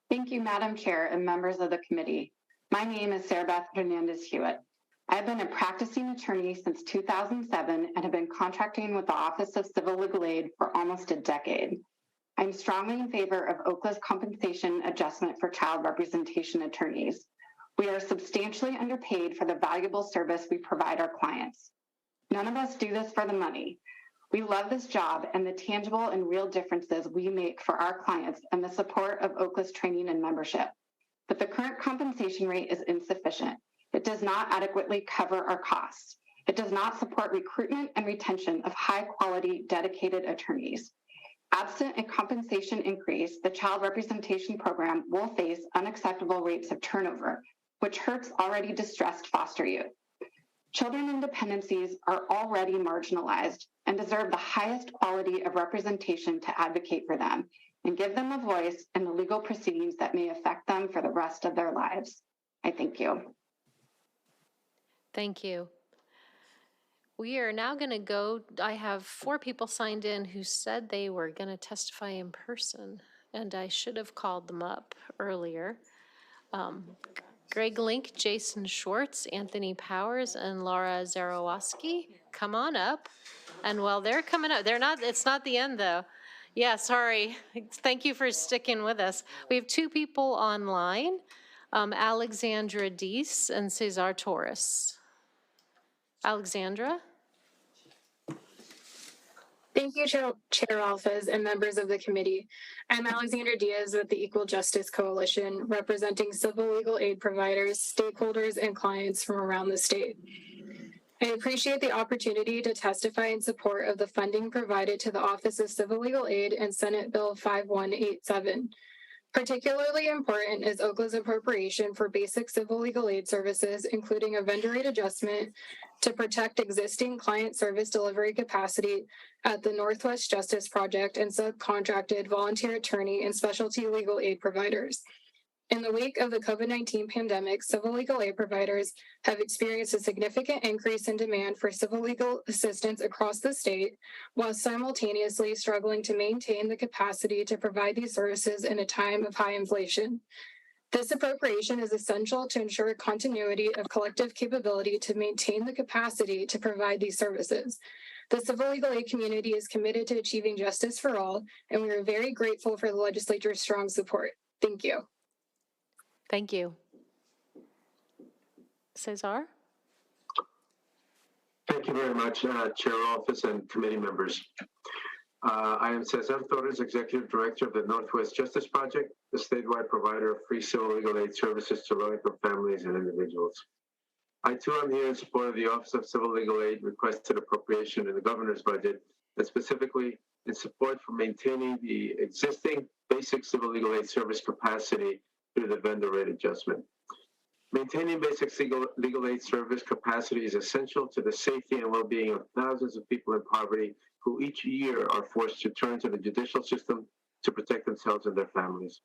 Thank you, Madam Chair and members of the committee. My name is Sarah Beth Hernandez-Hewitt. I've been a practicing attorney since 2007 and have been contracting with the Office of Civil Legal Aid for almost a decade. I'm strongly in favor of OCLA's compensation adjustment for child representation attorneys. We are substantially underpaid for the valuable service we provide our clients. None of us do this for the money. We love this job and the tangible and real differences we make for our clients and the support of OCLA's training and membership. But the current compensation rate is insufficient. It does not adequately cover our costs. It does not support recruitment and retention of high-quality, dedicated attorneys. Absent a compensation increase, the child representation program will face unacceptable rates of turnover, which hurts already distressed foster youth. Children in dependencies are already marginalized and deserve the highest quality of representation to advocate for them and give them a voice in the legal proceedings that may affect them for the rest of their lives. I thank you. Thank you. We are now going to go, I have 4 people signed in who said they were going to testify in person, and I should have called them up earlier. Greg Link, Jason Schwartz, Anthony Powers, and Laura Zarowaski, come on up. And while they're coming up, it's not the end though. Yeah, sorry. Thank you for sticking with us. We have 2 people online, Alexandra Deese and Cesar Torres. Alexandra? Thank you, Chair Rolfes and members of the committee. I'm Alexandra Diaz with the Equal Justice Coalition, representing civil legal aid providers, stakeholders, and clients from around the state. I appreciate the opportunity to testify in support of the funding provided to the Office of Civil Legal Aid and Senate Bill 5187. Particularly important is OCLA's appropriation for basic civil legal aid services, including a vendor rate adjustment to protect existing client service delivery capacity at the Northwest Justice Project and subcontracted volunteer attorney and specialty legal aid providers. In the wake of the COVID-19 pandemic, civil legal aid providers have experienced a significant increase in demand for civil legal assistance across the state, while simultaneously struggling to maintain the capacity to provide these services in a time of high inflation. This appropriation is essential to ensure continuity of collective capability to maintain the capacity to provide these services. The civil legal aid community is committed to achieving justice for all, and we are very grateful for the legislature's strong support. Thank you. Thank you. Cesar? Thank you very much, Chair Rolfes and committee members. I am Cesar Torres, Executive Director of the Northwest Justice Project, the statewide provider of free civil legal aid services to low-income families and individuals. I too am here in support of the Office of Civil Legal Aid requested appropriation in the governor's budget, and specifically in support for maintaining the existing basic civil legal aid service capacity through the vendor rate adjustment. Maintaining basic legal aid service capacity is essential to the safety and well-being of thousands of people in poverty who each year are forced to turn to the judicial system to protect themselves and their families.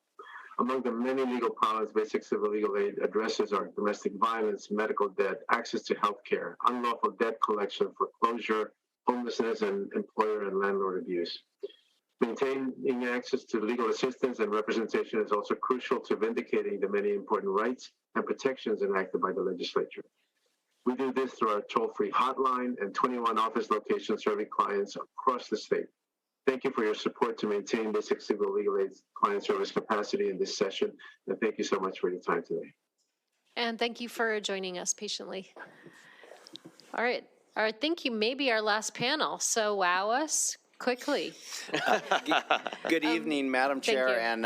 Among the many legal problems basic civil legal aid addresses are domestic violence, medical debt, access to health care, unlawful debt collection, foreclosure, homelessness, and employer and landlord abuse. Maintaining access to legal assistance and representation is also crucial to vindicating the many important rights and protections enacted by the legislature. We do this through our toll-free hotline and 21 office locations serving clients across the state. Thank you for your support to maintain basic civil legal aid client service capacity in this session, and thank you so much for your time today. And thank you for joining us patiently. All right, thank you. Maybe our last panel, so wow us quickly. Good evening, Madam Chair and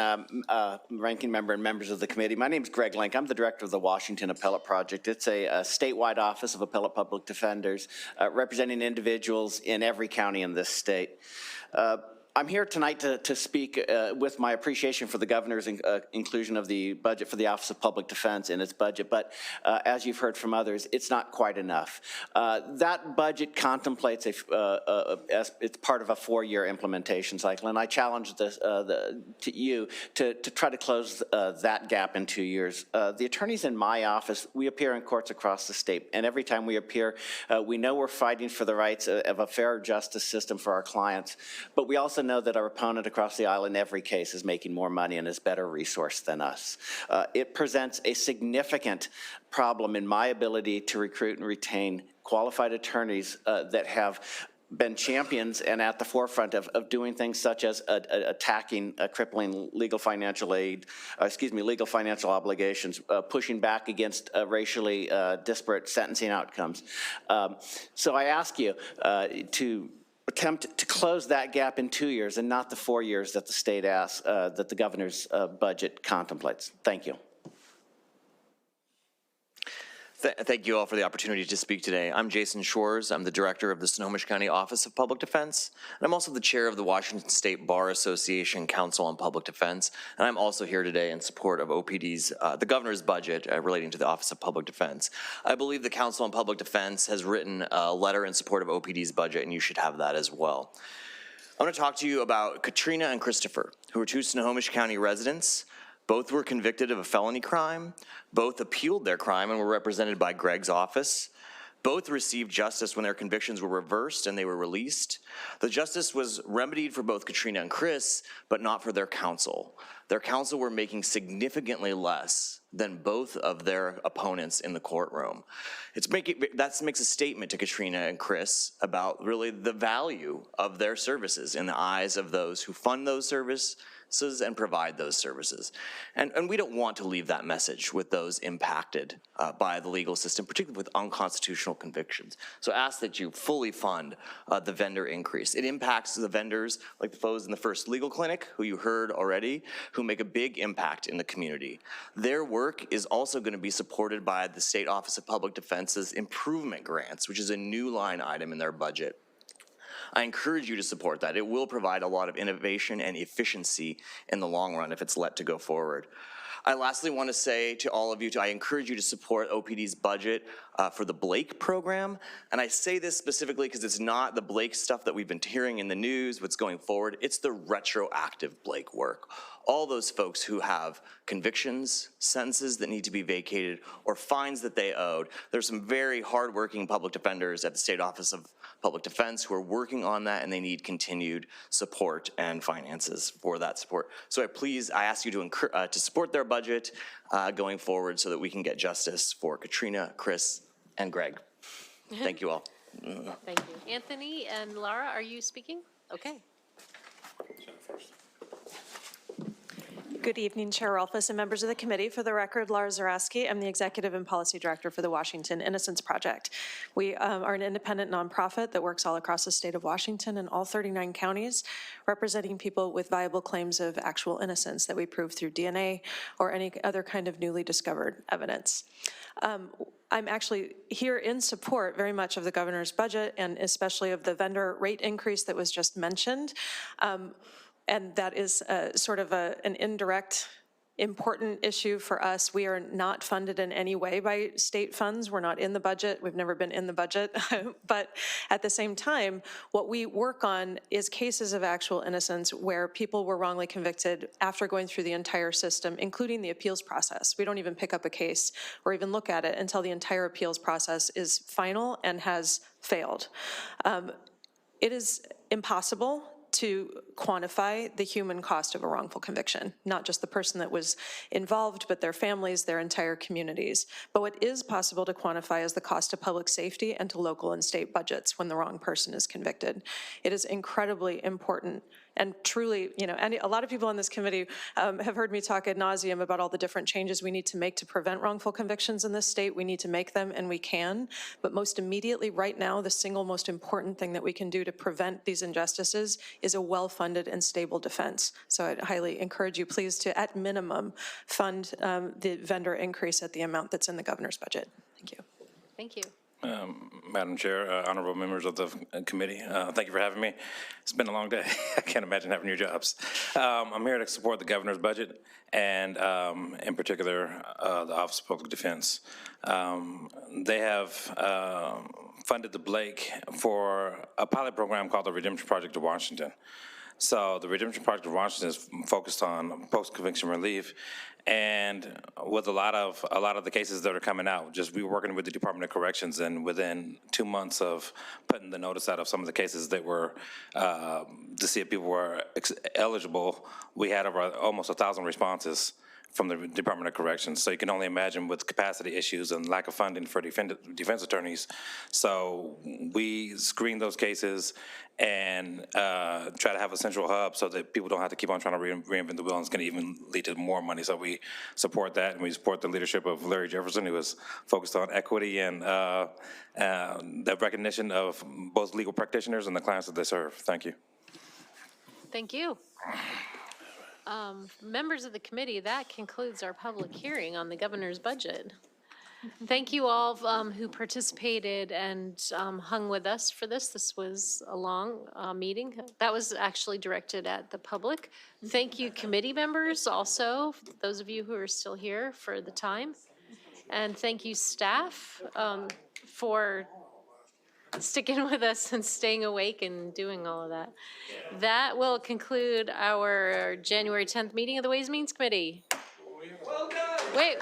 Ranking Member and members of the committee. My name is Greg Link. I'm the director of the Washington Appellate Project. It's a statewide office of appellate public defenders representing individuals in every county in this state. I'm here tonight to speak with my appreciation for the governor's inclusion of the budget for the Office of Public Defense in its budget, but as you've heard from others, it's not quite enough. That budget contemplates it's part of a 4-year implementation cycle, and I challenge you to try to close that gap in 2 years. The attorneys in my office, we appear in courts across the state, and every time we appear, we know we're fighting for the rights of a fair justice system for our clients, but we also know that our opponent across the aisle in every case is making more money and is better resourced than us. It presents a significant problem in my ability to recruit and retain qualified attorneys that have been champions and at the forefront of doing things such as attacking crippling legal financial obligations, pushing back against racially disparate sentencing outcomes. So I ask you to attempt to close that gap in 2 years and not the 4 years that the state asks, that the governor's budget contemplates. Thank you. Thank you all for the opportunity to speak today. I'm Jason Shores. I'm the director of the Snohomish County Office of Public Defense, and I'm also the chair of the Washington State Bar Association Council on Public Defense, and I'm also here today in support of OPD's, the governor's budget relating to the Office of Public Defense. I believe the Council on Public Defense has written a letter in support of OPD's budget, and you should have that as well. I want to talk to you about Katrina and Christopher, who are 2 Snohomish County residents. Both were convicted of a felony crime. Both appealed their crime and were represented by Greg's office. Both received justice when their convictions were reversed and they were released. The justice was remedied for both Katrina and Chris, but not for their counsel. Their counsel were making significantly less than both of their opponents in the courtroom. That makes a statement to Katrina and Chris about really the value of their services in the eyes of those who fund those services and provide those services. And we don't want to leave that message with those impacted by the legal system, particularly with unconstitutional convictions. So I ask that you fully fund the vendor increase. It impacts the vendors like the folks in the First Legal Clinic, who you heard already, who make a big impact in the community. Their work is also going to be supported by the State Office of Public Defense's improvement grants, which is a new line item in their budget. I encourage you to support that. It will provide a lot of innovation and efficiency in the long run if it's let to go forward. I lastly want to say to all of you, I encourage you to support OPD's budget for the Blake program. And I say this specifically because it's not the Blake stuff that we've been hearing in the news, what's going forward. It's the retroactive Blake work. All those folks who have convictions, sentences that need to be vacated, or fines that they owed. There's some very hardworking public defenders at the State Office of Public Defense who are working on that, and they need continued support and finances for that support. So I ask you to support their budget going forward so that we can get justice for Katrina, Chris, and Greg. Thank you all. Thank you. Anthony and Laura, are you speaking? Okay. Good evening, Chair Rolfes and members of the committee. For the record, Laura Zarowski. I'm the Executive and Policy Director for the Washington Innocence Project. We are an independent nonprofit that works all across the state of Washington in all 39 counties, representing people with viable claims of actual innocence that we prove through DNA or any other kind of newly discovered evidence. I'm actually here in support very much of the governor's budget and especially of the vendor rate increase that was just mentioned. And that is sort of an indirect, important issue for us. We are not funded in any way by state funds. We're not in the budget. We've never been in the budget. But at the same time, what we work on is cases of actual innocence where people were wrongly convicted after going through the entire system, including the appeals process. We don't even pick up a case or even look at it until the entire appeals process is final and has failed. It is impossible to quantify the human cost of a wrongful conviction, not just the person that was involved, but their families, their entire communities. But what is possible to quantify is the cost to public safety and to local and state budgets when the wrong person is convicted. It is incredibly important. And truly, you know, a lot of people on this committee have heard me talk ad nauseum about all the different changes we need to make to prevent wrongful convictions in this state. We need to make them, and we can. But most immediately, right now, the single most important thing that we can do to prevent these injustices is a well-funded and stable defense. So I'd highly encourage you, please, to, at minimum, fund the vendor increase at the amount that's in the governor's budget. Thank you. Thank you. Madam Chair, honorable members of the committee, thank you for having me. It's been a long day. I can't imagine having your jobs. I'm here to support the governor's budget and in particular the Office of Public Defense. They have funded the Blake for a pilot program called the Redemption Project of Washington. So the Redemption Project of Washington is focused on post-conviction relief, and with a lot of the cases that are coming out, just we were working with the Department of Corrections, and within 2 months of putting the notice out of some of the cases that were to see if people were eligible, we had over almost 1,000 responses from the Department of Corrections. So you can only imagine with capacity issues and lack of funding for defense attorneys. So we screen those cases and try to have a central hub so that people don't have to keep on trying to reinvent the wheel, and it's going to even lead to more money. So we support that, and we support the leadership of Larry Jefferson, who is focused on equity and the recognition of both legal practitioners and the clients that they serve. Thank you. Thank you. Members of the committee, that concludes our public hearing on the governor's budget. Thank you all who participated and hung with us for this. This was a long meeting. That was actually directed at the public. Thank you, committee members, also, those of you who are still here for the time. And thank you, staff, for sticking with us and staying awake and doing all of that. That will conclude our January 10th meeting of the Ways and Means Committee. Well done. Wait.